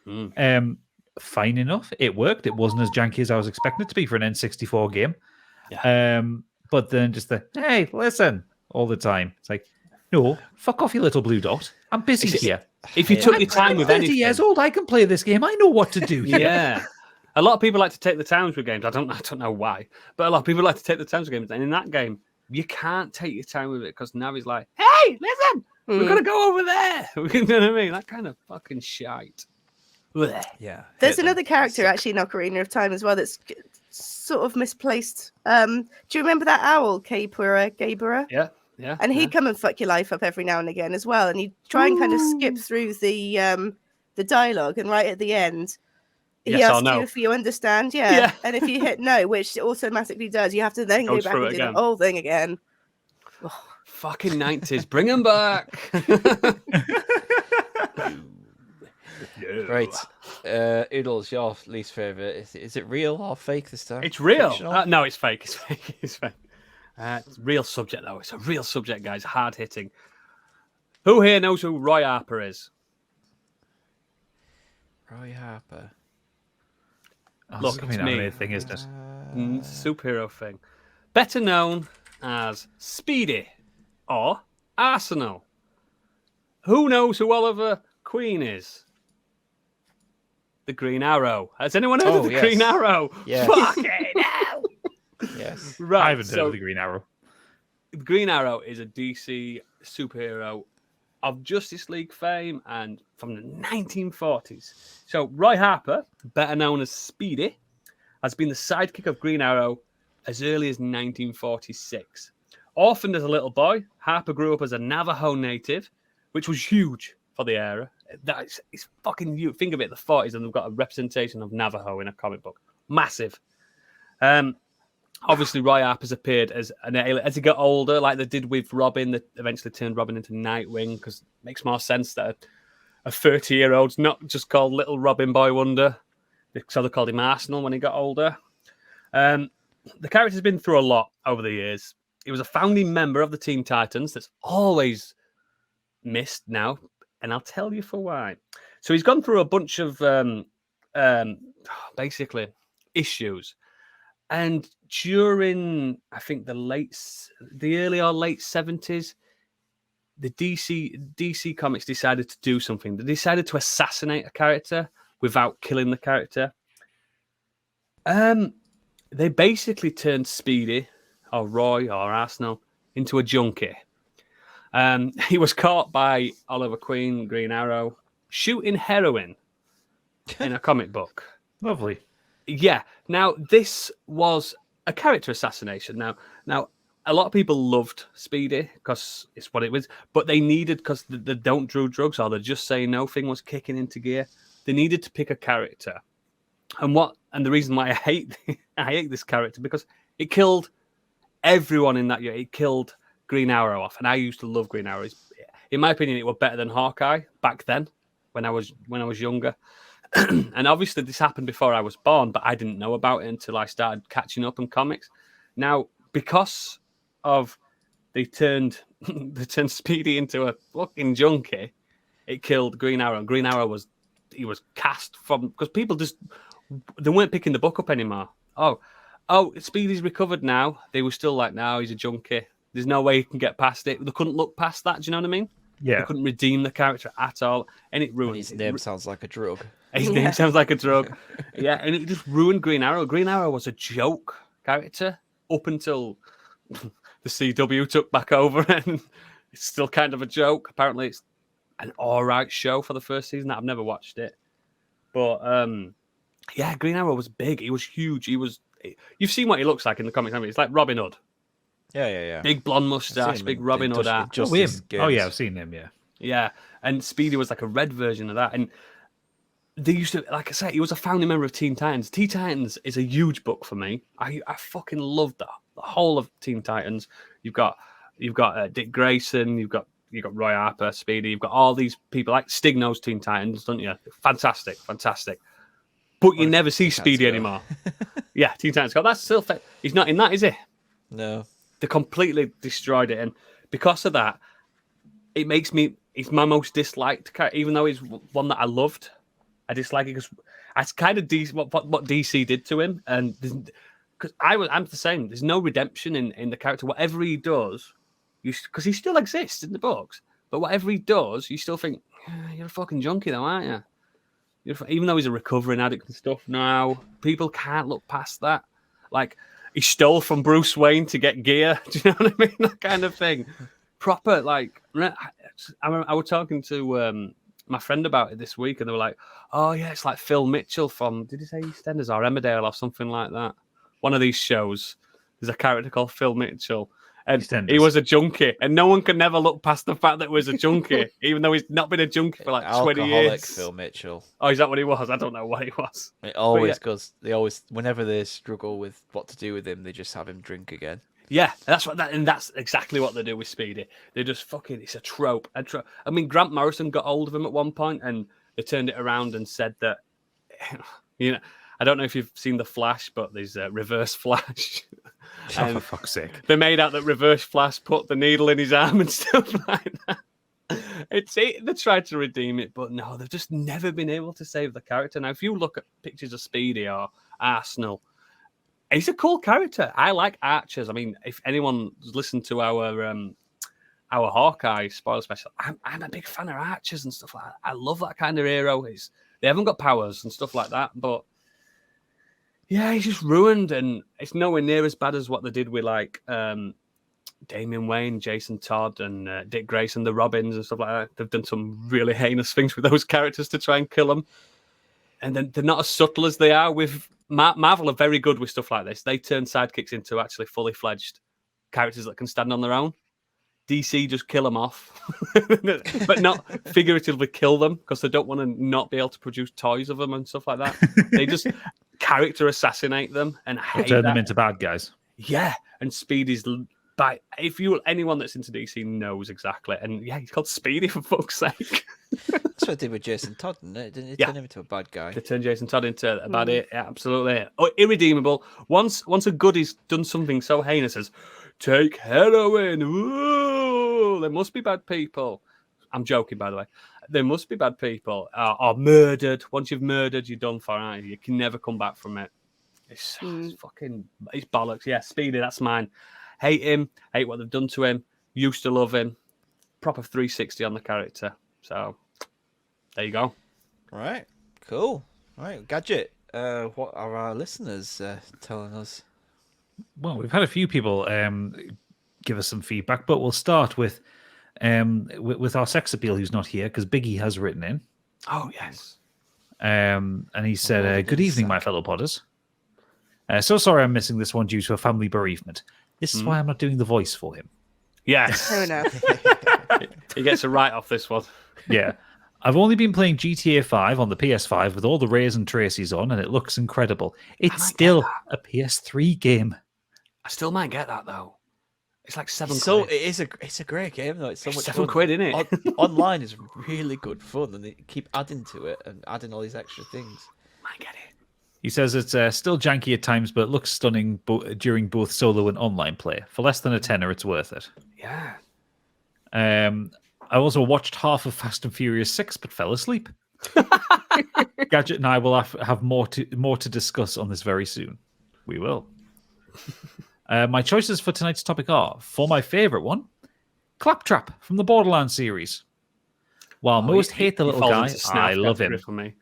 Fine enough. It worked. It wasn't as janky as I was expecting it to be for an N64 game. Yeah. But then just hey, listen, all the time. It's like, no, fuck off, you little blue dot. I'm busy here. If you took your time with anything. 30 years old, I can play this game. I know what to do here. Yeah. A lot of people like to take the time with games. I don't know why, but a lot of people like to take the time with games. And in that game, you can't take your time with it because Navi's like, hey, listen, we're going to go over there. You know what I mean? That kind of fucking shite. Blech. Yeah. There's another character actually in Ocarina of Time as well that's sort of misplaced. Do you remember that owl, Gaebora? Yeah. And he'd come and fuck your life up every now and again as well. And he'd try and kind of skip through the dialogue, and right at the end, he asks you if you understand. Yeah. And if you hit no, which it automatically does, you have to then go back and do the whole thing again. Fucking 90s. Bring them back. Right. Oodles, your least favourite. Is it real or fake this time? It's real. No, it's fake. It's fake. It's a real subject, though. It's a real subject, guys. Hard hitting. Who here knows who Roy Harper is? Roy Harper. Oh, Look, it's it's an me. animated thing, isn't it? Superhero thing. Better known as Speedy or Arsenal. Who knows who Oliver Queen is? The Green Arrow. Has anyone heard of the Green Arrow? Yes. Fucking hell! Yes. Right. I haven't heard of the Green Arrow. The Green Arrow is a DC superhero of Justice League fame and from the 1940s. So Roy Harper, better known as Speedy, has been the sidekick of Green Arrow as early as 1946. Orphaned as a little boy, Harper grew up as a Navajo native, which was huge for the era. It's fucking huge. Think of it, the 40s, and they've got a representation of Navajo in a comic book. Massive. Obviously, Roy Harper's appeared as an alien as he got older, like they did with Robin, that eventually turned Robin into Nightwing, because it makes more sense that a 30-year-old's not just called Little Robin Boy Wonder. So they called him Arsenal when he got older. The character's been through a lot over the years. He was a founding member of the Teen Titans that's always missed now, and I'll tell you for why. So he's gone through a bunch of basically issues. And during, I think, the early or late 70s, the DC Comics decided to do something. They decided to assassinate a character without killing the character. They basically turned Speedy, or Roy, or Arsenal, into a junkie. He was caught by Oliver Queen, Green Arrow, shooting heroin in a comic book. Lovely. Yeah. Now, this was a character assassination. Now, a lot of people loved Speedy because it's what it was, but they needed, because the don't do drugs or the just say no thing was kicking into gear. They needed to pick a character, and the reason why I hate this character, because it killed everyone in that year. It killed Green Arrow off, and I used to love Green Arrow. In my opinion, it was better than Hawkeye back then when I was younger. And obviously this happened before I was born, but I didn't know about it until I started catching up in comics. Now, because of they turned Speedy into a fucking junkie, it killed Green Arrow. And Green Arrow was cast from, because people they weren't picking the book up anymore. Oh, Speedy's recovered now. They were still like, no, he's a junkie. There's no way he can get past it. They couldn't look past that. Do you know what I mean? Yeah. They couldn't redeem the character at all, and it ruined. His name sounds like a drug. His name sounds like a drug. Yeah, and it just ruined Green Arrow. Green Arrow was a joke character up until the CW took back over, and it's still kind of a joke. Apparently, it's an all-right show for the first season. I've never watched it, but yeah, Green Arrow was big. He was huge. You've seen what he looks like in the comics, haven't you? It's like Robin Hood. Yeah. Big blonde mustache, big Robin Hood hat. Oh, yeah, I've seen him, yeah. Yeah, and Speedy was like a red version of that. And they used to, like I said, he was a founding member of Teen Titans. Teen Titans is a huge book for me. I fucking loved that. The whole of Teen Titans. You've got Dick Grayson, you've got Roy Harper, Speedy, you've got all these people like Stig knows Teen Titans, don't you? Fantastic. But you never see Speedy anymore. Yeah, Teen Titans Go. That's still he's not in that, is he? No. They completely destroyed it, and because of that, it makes me. It's my most disliked character, even though he's one that I loved. I dislike it because it's kind of what DC did to him, and because I'm the same. There's no redemption in the character. Whatever he does, because he still exists in the books, but whatever he does, you still think you're a fucking junkie, though, aren't you? Even though he's a recovering addict and stuff, now people can't look past that. Like, he stole from Bruce Wayne to get gear. Do you know what I mean? That kind of thing. Proper, like, I was talking to my friend about it this week, and they were like, oh, yeah, it's like Phil Mitchell from, did he say EastEnders or Emmerdale or something like that? One of these shows. There's a character called Phil Mitchell. And EastEnders. He was a junkie, and no one can never look past the fact that he was a junkie, even though he's not been a junkie for like 20 years. Alcoholic Phil Mitchell. Oh, is that what he was? I don't know what he was. It always goes. They always, whenever they struggle with what to do with him, they just have him drink again. Yeah, and that's exactly what they do with Speedy. They just fucking, it's a trope. I mean, Grant Morrison got hold of him at one point, and they turned it around and said that, you know, I don't know if you've seen The Flash, but there's Reverse Flash. Oh, for fuck's sake. They made out that Reverse Flash put the needle in his arm and stuff like that. They tried to redeem it, but no, they've just never been able to save the character. Now, if you look at pictures of Speedy or Arsenal. He's a cool character. I like archers. I mean, if anyone's listened to our Hawkeye spoiler special, I'm a big fan of archers and stuff like that. I love that kind of hero. They haven't got powers and stuff like that, but yeah, he's just ruined, and it's nowhere near as bad as what they did with like Damian Wayne, Jason Todd, and Dick Grayson, the Robins and stuff like that. They've done some really heinous things with those characters to try and kill them, and then they're not as subtle as they are with Marvel. Are very good with stuff like this. They turn sidekicks into actually fully fledged characters that can stand on their own. DC just kill them off, but not figuratively kill them because they don't want to not be able to produce toys of them and stuff like that. They just character assassinate them and turn them into bad guys. Yeah, and Speedy's anyone that's into DC knows exactly. And yeah, he's called Speedy for fuck's sake. That's what they did with Jason Todd, didn't it? Didn't it turn him into a bad guy? They turned Jason Todd into a baddie. Yeah, absolutely. Oh, irredeemable. Once a goodie's done something so heinous as take heroin. Ooh, there must be bad people. I'm joking, by the way. There must be bad people. Or murdered. Once you've murdered, you're done for. Right? You can never come back from it. It's bollocks. Yeah, Speedy, that's mine. Hate him. Hate what they've done to him. Used to love him. Proper 360 on the character. So, there you go. Right. Cool. Right, Gadget. What are our listeners telling us? Well, we've had a few people give us some feedback, but we'll start with our sex appeal, who's not here because Biggie has written in. Oh yes. And he said, "Good evening, my fellow podders. So sorry I'm missing this one due to a family bereavement. This is why I'm not doing the voice for him." Yes. Fair enough. He gets a write off this one. Yeah. I've only been playing GTA 5 on the PS5 with all the Rays and Tracy's on, and it looks incredible. It's still a PS3 game. I still might get that though. It's like £7. So it's a great game though. It's so much fun. £7, isn't it? Online is really good fun, and they keep adding to it and adding all these extra things. Might get it. He says it's still janky at times, but it looks stunning during both solo and online play. For less than a tenner, it's worth it. Yeah. I also watched half of Fast and Furious 6, but fell asleep. Gadget and I will have more to discuss on this very soon. We will. My choices for tonight's topic are, for my favourite one, Claptrap from the Borderlands series. While most hate the little guy, I love him. For me.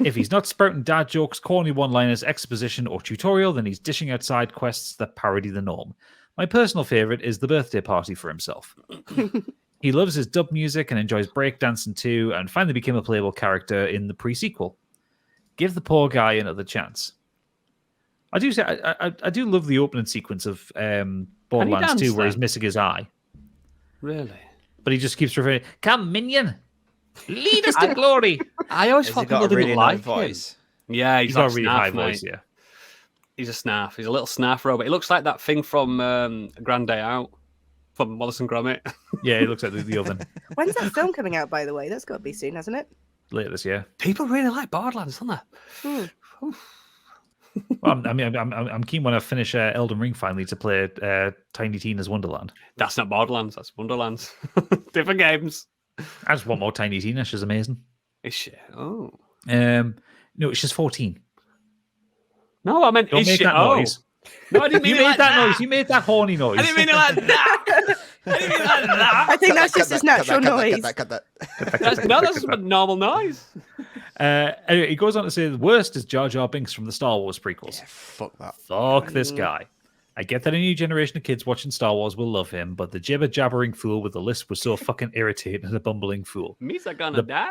If he's not spouting dad jokes, corny one-liners, exposition, or tutorial, then he's dishing out side quests that parody the norm. My personal favourite is the birthday party for himself. He loves his dub music and enjoys breakdancing too, and finally became a playable character in the pre-sequel. Give the poor guy another chance. I do love the opening sequence of Borderlands 2 where he's missing his eye. Really? But he just keeps referring, "Come, minion! Lead us to glory!" I always thought people didn't like voice. Him. Yeah, he's got a really high voice, yeah. He's a snarf. He's a little snarf robot. He looks like that thing from Grand Day Out, from Wallace and Gromit. Yeah, he looks like the oven. When's that film coming out, by the way? That's got to be soon, hasn't it? Later this year. People really like Borderlands, don't they? Well, I'm keen when I finish Elden Ring finally to play Tiny Tina's Wonderland. That's not Borderlands. That's Wonderlands. Different games. I just want more Tiny Tina. She's amazing. Is she? Oh. No, she's 14. No, I meant Don't make that noise. No, I didn't mean you made like that noise. You made that horny noise. I didn't mean it like that. I didn't mean it like that. I think that's just his natural noise. Cut that. That's a normal noise. Anyway, he goes on to say the worst is Jar Jar Binks from the Star Wars prequels. Yeah, fuck that. Fuck this guy. I get that a new generation of kids watching Star Wars will love him, but the jibber-jabbering fool with the lisp was so fucking irritating and a bumbling fool. Me's gonna die?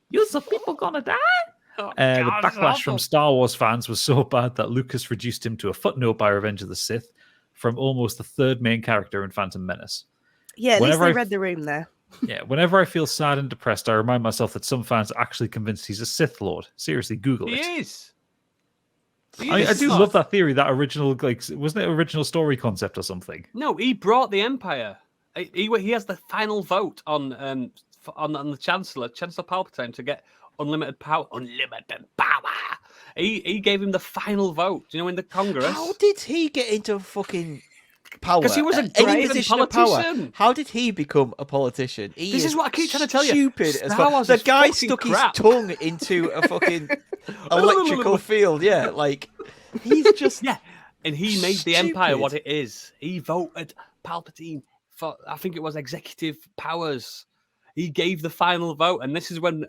You some people gonna die? Oh, the backlash from Star Wars fans was so bad that Lucas reduced him to a footnote by Revenge of the Sith from almost the third main character in Phantom Menace. Yeah, at least they read the room there. Yeah, whenever I feel sad and depressed, I remind myself that some fans are actually convinced he's a Sith Lord. Seriously, Google it. He is. I do love that theory, that original, like, wasn't it original story concept or something? No, he brought the Empire. He has the final vote on the Chancellor Palpatine to get unlimited power. Unlimited power. He gave him the final vote. Do you know, in the Congress? How did he get into fucking power. Because he was a Any great position of politician. power. How did he become a politician? This is what I keep trying to tell you. Stupid as Star fuck. Wars The is guy fucking stuck crap. his tongue into a fucking electrical field. Yeah, like he's just and he made the Empire stupid. what it is. He voted Palpatine for, I think it was executive powers. He gave the final vote, and this is when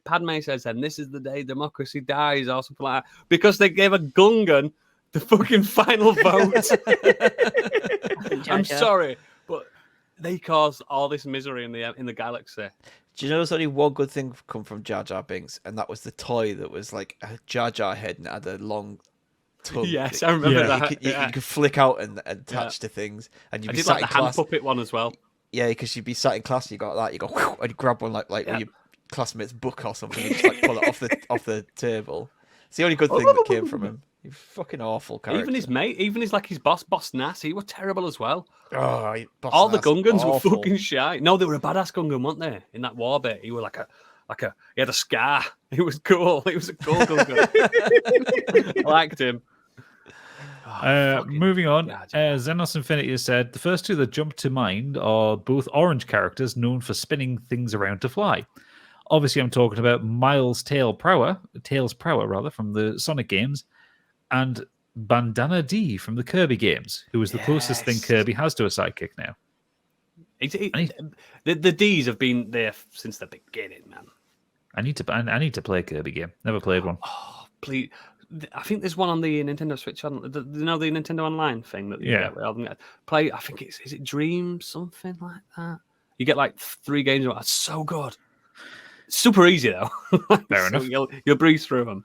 Padme says, "And this is the day democracy dies," or something like that, because they gave a Gungan the fucking final vote. I'm sorry, but they caused all this misery in the galaxy. Do you know there's only one good thing come from Jar Jar Binks, and that was the toy that was like a Jar Jar head and had a long tongue. Yes, I remember that. You could flick out and attach to things, and you'd I be did sat like in the hand class. puppet one as well. Yeah, because you'd be sat in class, and you got that, you go, whew, and you grab one like with your classmate's book or something, and just like pull it off the table. It's the only good thing that came from him. He's fucking awful character. Even his mate, even his boss Nass, he was terrible as well. Oh, All the Gungans awful. were fucking shy. No, they were a badass Gungan, weren't they? In that war bit, he was he had a scar. He was cool. He was a cool Gungan. I liked him. Moving on, Xenos Infinity has said the first two that jump to mind are both orange characters known for spinning things around to fly. Obviously, I'm talking about Tails Prower from the Sonic games, and Bandana D from the Kirby games, who is the closest thing Kirby has to a sidekick now. The D's have been there since the beginning, man. I need to play a Kirby game. Never played one. Oh, please. I think there's one on the Nintendo Switch. The Nintendo Online thing that you get play. I think is it Dream something like that. You get like 3 games. That's so good. Super easy though. Fair enough. You'll breeze through them.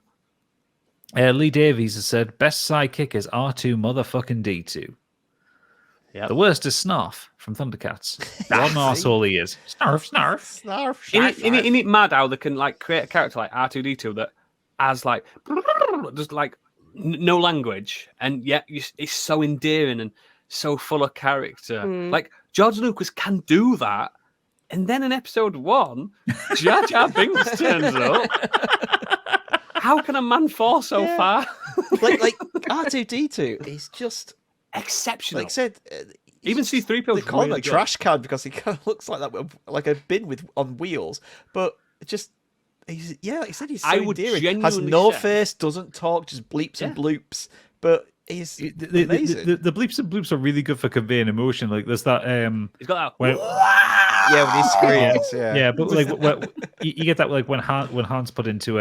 Lee Davies has said best sidekick is R2 motherfucking D2. Yeah. The worst is Snarf from Thundercats. What an arsehole he is. Snarf. Isn't it mad how they can like create a character like R2D2 that has like just like no language, and yet it's so endearing and so full of character. Like George Lucas can do that, and then in episode 1, Jar Jar Binks turns up. How can a man fall so far? like R2D2 is just exceptional. Like I said, even C-3PO. They call him a trash can because he kind of looks like that, like a bin on wheels. But just he's like I said, he's so endearing. Has no face, doesn't talk, just bleeps and bloops. But he's amazing. The bleeps and bloops are really good for conveying emotion. Like there's that. He's got that. When he screams. Yeah, but like you get that like when Han's put into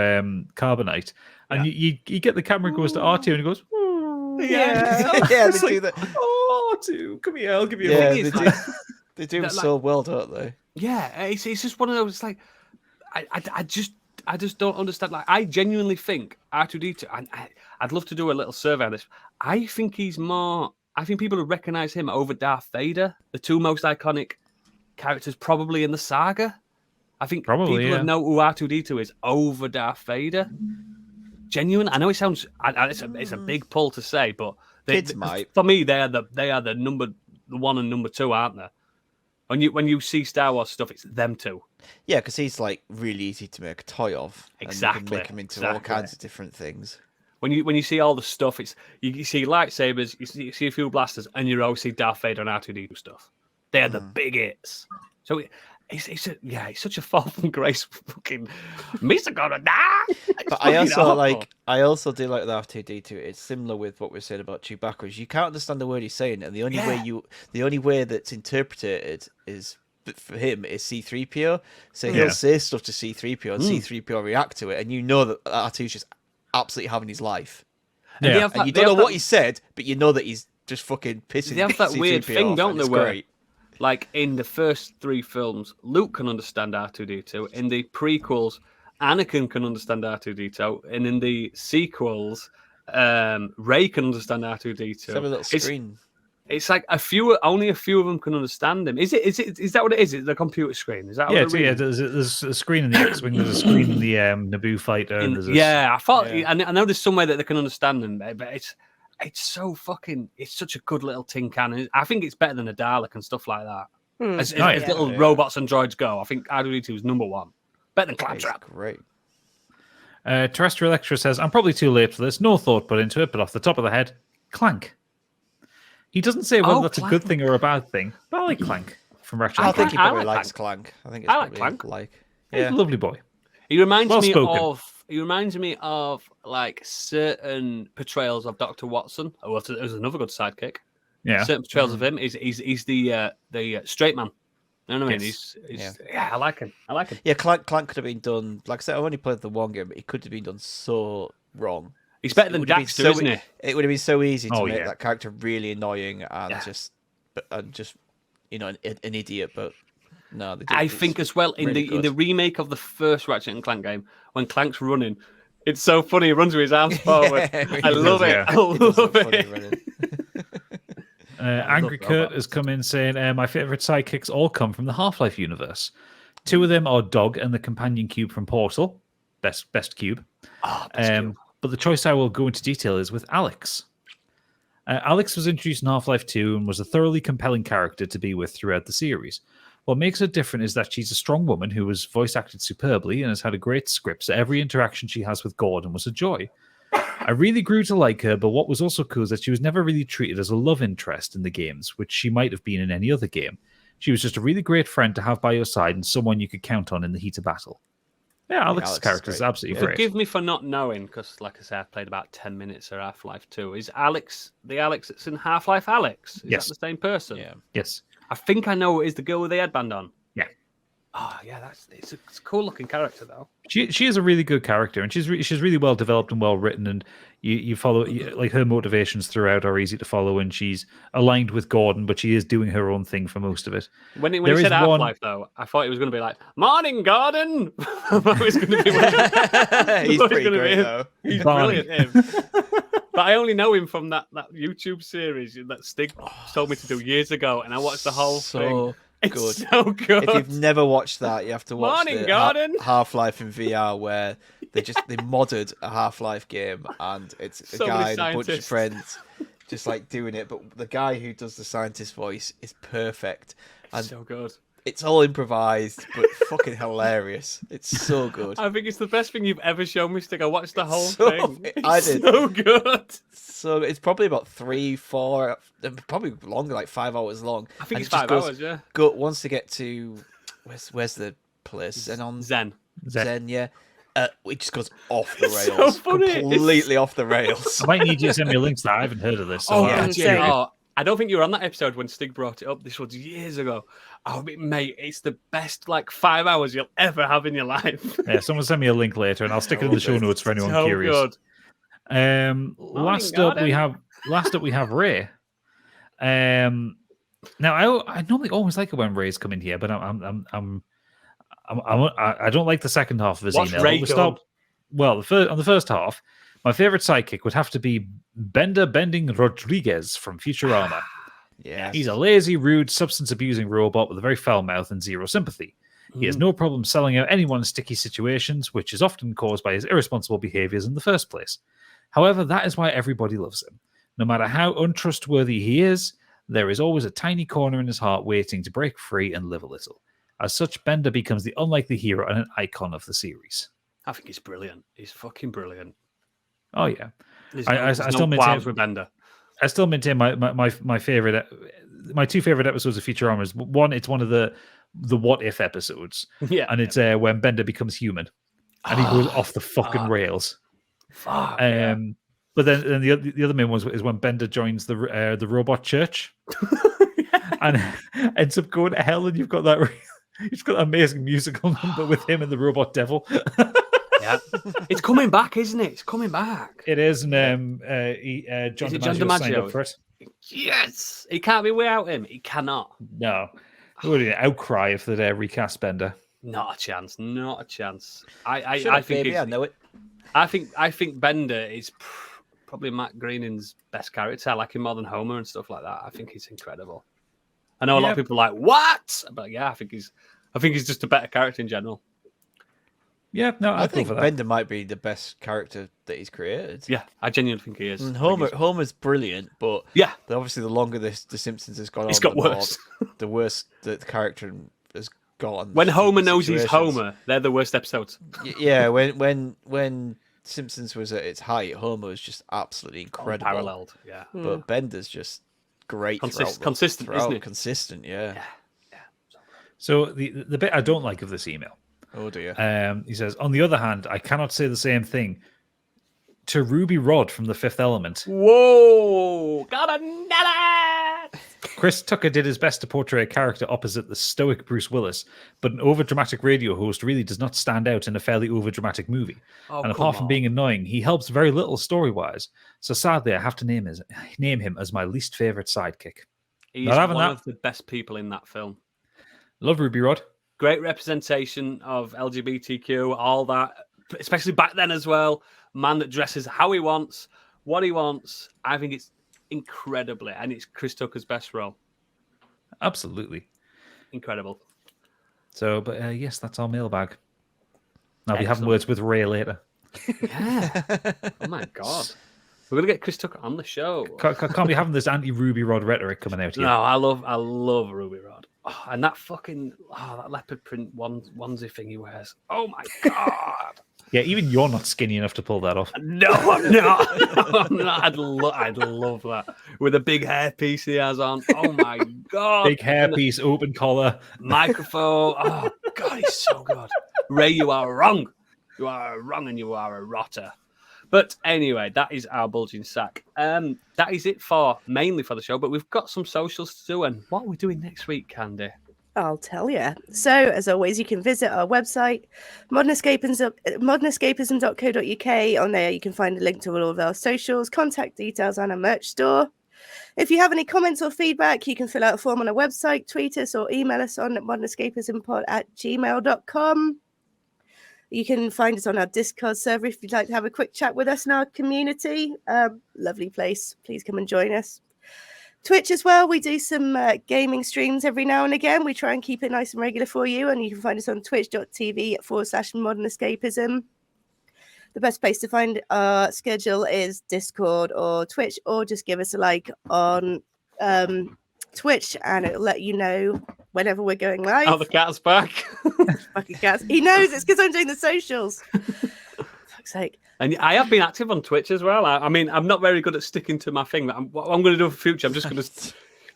carbonite, and you get the camera goes to R2 and he goes. They do that. Oh, R2, come here, I'll give you a they do it so well, don't they? Yeah, it's just one of those. It's like I just don't understand. Like I genuinely think R2D2. I'd love to do a little survey on this. I think he's more. I think people would recognize him over Darth Vader, the two most iconic characters probably in the saga. I think people would know who R2D2 is over Darth Vader. Genuine. I know it sounds. It's a big pull to say, but kids might. For me, they are the number 1 and number 2, aren't they? When you see Star Wars stuff, it's them two. Yeah, because he's like really easy to make a toy of. Exactly. And you can make him into all kinds of different things. When you see all the stuff, it's you see lightsabers, you see a few blasters, and you always see Darth Vader and R2D2 stuff. They are the big hits. So it's such a fall from grace. Fucking Misa gonna die. But I also do like the R2D2. It's similar with what we're saying about Chewbacca. Is you can't understand the word he's saying, and the only way that's interpreted is for him is C-3PO. So he'll say stuff to C-3PO, and C-3PO react to it, and you know that R2's just absolutely having his life. Yeah. And you don't know what he said, but you know that he's just fucking pissing. They have that weird thing, don't they? Where, like in the first 3 films, Luke can understand R2D2. In the prequels, Anakin can understand R2D2, and in the sequels, Rey can understand R2D2. Have a little screen. It's like only a few of them can understand him. Is that what it is? It's the computer screen. Is that what there's a screen in the X-wing. There's a screen in the Naboo fighter. I thought. I know there's somewhere that they can understand them, but it's so fucking. It's such a good little tin can. I think it's better than a Dalek and stuff like that. As little robots and droids go, I think R2D2 is number 1. Better than Claptrap. Great. Terrestrial Extra says, I'm probably too late for this. No thought put into it, but off the top of the head, Clank. He doesn't say whether that's Clank. a good thing or a bad thing, but I like Clank from Ratchet. I think he I probably like likes Clank. I think it's I like probably Clank. He's a lovely boy. He reminds me Well-spoken. of. He reminds me of like certain portrayals of Dr. Watson. Oh, well, there's another good sidekick. Yeah. Certain portrayals of him. He's the straight man. You know what I mean? Yes. I like him. Yeah, Clank could have been done. Like I said, I only played the one game, but he could have been done so wrong. He's better It than would have been Daxter, so isn't he? It would have been so easy to Oh, make yeah. that character really annoying and just an idiot. But no, they did. I think as well in really the good. remake of the first Ratchet and Clank game, when Clank's running, it's so funny. He runs with his arms forward. Yeah, I love it. yeah. I He does love look funny it. running. Angry love Kurt that. has come in saying, my favorite sidekicks all come from the Half-Life universe. 2 of them are Dog and the companion cube from Portal. Best cube. Oh, that's cute. But the choice I will go into detail is with Alex. Alex was introduced in Half-Life 2 and was a thoroughly compelling character to be with throughout the series. What makes her different is that she's a strong woman who was voice acted superbly and has had a great script, so every interaction she has with Gordon was a joy. I really grew to like her, but what was also cool is that she was never really treated as a love interest in the games, which she might have been in any other game. She was just a really great friend to have by your side and someone you could count on in the heat of battle. Yeah, Alex's Alex is character is great. absolutely Yeah. great. Forgive me for not knowing, because like I said, I've played about 10 minutes of Half-Life 2. Is Alex the Alex that's in Half-Life Alex? Is Yes. that the same person? Yeah. Yes. I think I know it is the girl with the headband on. Yeah. Oh, yeah, it's a cool looking character, though. She is a really good character, and she's really well developed and well written, and you follow like her motivations throughout are easy to follow, and she's aligned with Gordon, but she is doing her own thing for most of it. When he There said is one- Half-Life, though, I thought it was going to be like, "Morning, Gordon." I thought it was going to be. He's He's pretty gonna great be- though. He's Barney. brilliant, him. But I only know him from that YouTube series that Stig told me to do years ago, and I watched the whole thing. So It's good. so good. If you've never watched that, you have to watch Morning, the Gordon. Half-Life in VR, where they modded a Half-Life game, and it's a So many guy and a bunch of scientists. friends just like doing it. But the guy who does the scientist voice is perfect, and so good. it's all improvised, but fucking hilarious. It's so good. I think it's the best thing you've ever shown me, Stig. I watched the whole So- thing. I It's did. so good. So it's probably about 3, 4, probably longer, like 5 hours long. I think And it's it just 5 goes- hours, yeah. Once they get to where's the place? Xenon. Zen. Zen, yeah. It just goes off the It's so rails, funny. It's- completely off the rails. I might need you to send me a link to that. I haven't heard of this. So Oh, yeah, God, check it. oh, I don't think you were on that episode when Stig brought it up. This was years ago. Oh, mate, it's the best 5 hours you'll ever have in your life. yeah, someone send me a link later, and I'll stick it in the show notes for anyone so curious. good. Last up we have Ray. Now I normally always like it when Ray's come in here, but I don't like the second half of his What's email. Ray But done? Well, on the first half, my favorite sidekick would have to be Bender Bending Rodriguez from Futurama. Yeah, He's a lazy, rude, substance-abusing robot with a very foul mouth and zero sympathy. He has no problem selling out anyone in sticky situations, which is often caused by his irresponsible behaviors in the first place. However, that is why everybody loves him. No matter how untrustworthy he is, there is always a tiny corner in his heart waiting to break free and live a little. As such, Bender becomes the unlikely hero and an icon of the series. I think he's brilliant. He's fucking brilliant. Oh, yeah. There's I no still maintain- qualms with Bender. I still maintain my favorite, my 2 favorite episodes of Futurama is one. It's one of the what if episodes, Yeah. and it's when Bender becomes human, and he goes off the fucking rails. Fuck, But then the other main one is when Bender joins the robot church, and ends up going to hell, and you've got that amazing musical number with him and the robot devil. yeah. It's coming back, isn't it? It's coming back. It is, and John Is it John DiMaggio signed DiMaggio? up for it. Yes. He can't be without him. He cannot. No, it would be an outcry if they'd recast Bender. Not a chance. Not a chance. I Shut up, think baby, I know it. I think Bender is probably Matt Groening's best character. I like him more than Homer and stuff like that. I think he's incredible. I know a lot of people are like, what? But yeah, I think he's just a better character in general. Yeah, no, I I'd go think for that. Bender might be the best character that he's created. Yeah, I genuinely think he is. And I think he's- Homer's brilliant, but Yeah, obviously the longer the Simpsons has gone on, it's got the more- worse. the worse the character has gotten. When Homer in knows he's situations. Homer, they're the worst episodes. Yeah, when Simpsons was at its height, Homer was just absolutely incredible. Unparalleled. Yeah. But Bender's just great. Consistent, isn't it? Consistent, yeah. So the bit I don't like of this email. Oh dear. He says, on the other hand, I cannot say the same thing to Ruby Rod from The Fifth Element. Whoa! Gotta nail it! Chris Tucker did his best to portray a character opposite the stoic Bruce Willis, but an overdramatic radio host really does not stand out in a fairly overdramatic movie. And apart from being annoying, he helps very little story-wise. So sadly, I have to name him as my least favorite sidekick. He's one of the best people in that film. Love Ruby Rod. Great representation of LGBTQ, all that, especially back then as well. Man that dresses how he wants, what he wants. I think it's incredibly, and it's Chris Tucker's best role. Absolutely. Incredible. So, but yes, that's our mailbag. I'll be having words with Ray later. Yeah. Oh my God. We're going to get Chris Tucker on the show. Can't be having this anti-Ruby Rod rhetoric coming out here. No, I love Ruby Rod. Oh, and that fucking, that leopard print onesie thing he wears. Oh my God. Yeah, even you're not skinny enough to pull that off. No, I'm not. I'd love that. With a big hairpiece he has on. Oh my God. Big hairpiece, open collar. Microphone. Oh God, he's so good. Ray, you are wrong. You are wrong and you are a rotter. But anyway, that is our bulging sack. That is it mainly for the show, but we've got some socials to do. And what are we doing next week, Candy? I'll tell you. So, as always, you can visit our website, modernescapism.co.uk. On there, you can find a link to all of our socials, contact details, and a merch store. If you have any comments or feedback, you can fill out a form on our website, tweet us, or email us on modernescapismpod@gmail.com. You can find us on our Discord server if you'd like to have a quick chat with us in our community. Lovely place. Please come and join us. Twitch as well. We do some gaming streams every now and again. We try and keep it nice and regular for you. And you can find us on twitch.tv/modernescapism. The best place to find our schedule is Discord or Twitch, or just give us a like on Twitch and it'll let you know whenever we're going live. Oh, the cat's back. Fucking cats. He knows it's because I'm doing the socials. Fuck's sake. And I have been active on Twitch as well. I mean, I'm not very good at sticking to my thing. But what I'm going to do for future, I'm just going to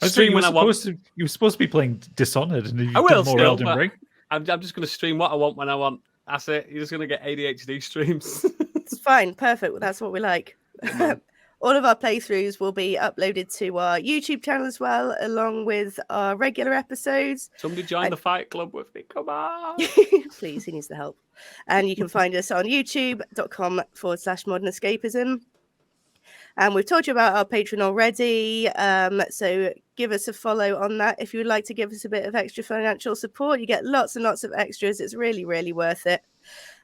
stream when I want. You were supposed to be playing Dishonored, and you've I will done more still, Elden Ring. I'm just going to stream what I want when I want. That's it. You're just going to get ADHD streams. It's fine. Perfect. That's what we like. All of our playthroughs will be uploaded to our YouTube channel as well, along with our regular episodes. Somebody join the Fight Club with me. Come on. Please, he needs the help. And you can find us on youtube.com/modernescapism. And we've told you about our Patreon already. So give us a follow on that. If you would like to give us a bit of extra financial support, you get lots and lots of extras. It's really, really worth it.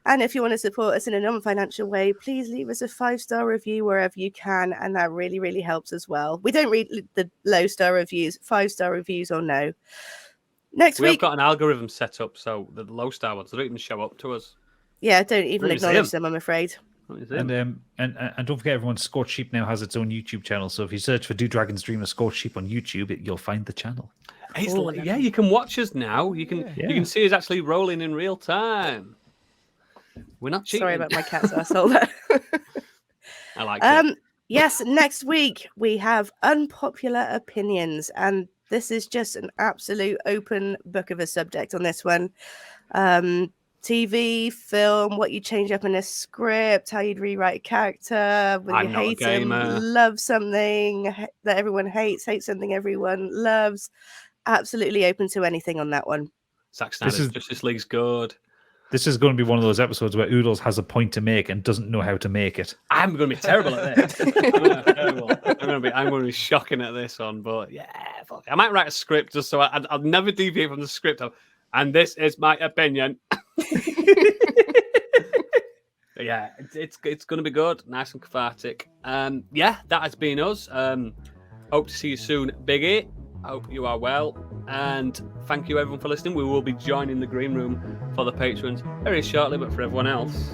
And if you want to support us in a non-financial way, please leave us a 5-star review wherever you can. And that really, really helps as well. We don't read the low-star reviews, 5-star reviews or no. Next week... We've got an algorithm set up, so the low-star ones, they don't even show up to us. Yeah, don't even acknowledge them, I'm afraid. And don't forget, everyone, Scorched Sheep now has its own YouTube channel. So if you search for Do Dragons Dream of Scorched Sheep on YouTube, you'll find the channel. Yeah, you can watch us now. You can see us actually rolling in real time. We're not cheating. Sorry about my cat's asshole there. I like it. Yes, next week we have unpopular opinions, and this is just an absolute open book of a subject on this one. TV, film, what you change up in a script, how you'd rewrite a character, whether you hate them, love something that everyone hates, hate something everyone loves. Absolutely open to anything on that one. Zack Snyder's Justice League's good. This is going to be one of those episodes where Oodles has a point to make and doesn't know how to make it. I'm going to be terrible at this. I'm going to be shocking at this one, but yeah, fuck. I might write a script just so I'll never deviate from the script. And this is my opinion. Yeah, it's going to be good, nice and cathartic. Yeah, that has been us. Hope to see you soon, Biggie. Hope you are well, and thank you everyone for listening. We will be joining the green room for the patrons very shortly, but for everyone else,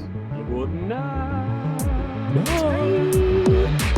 good night. Bye.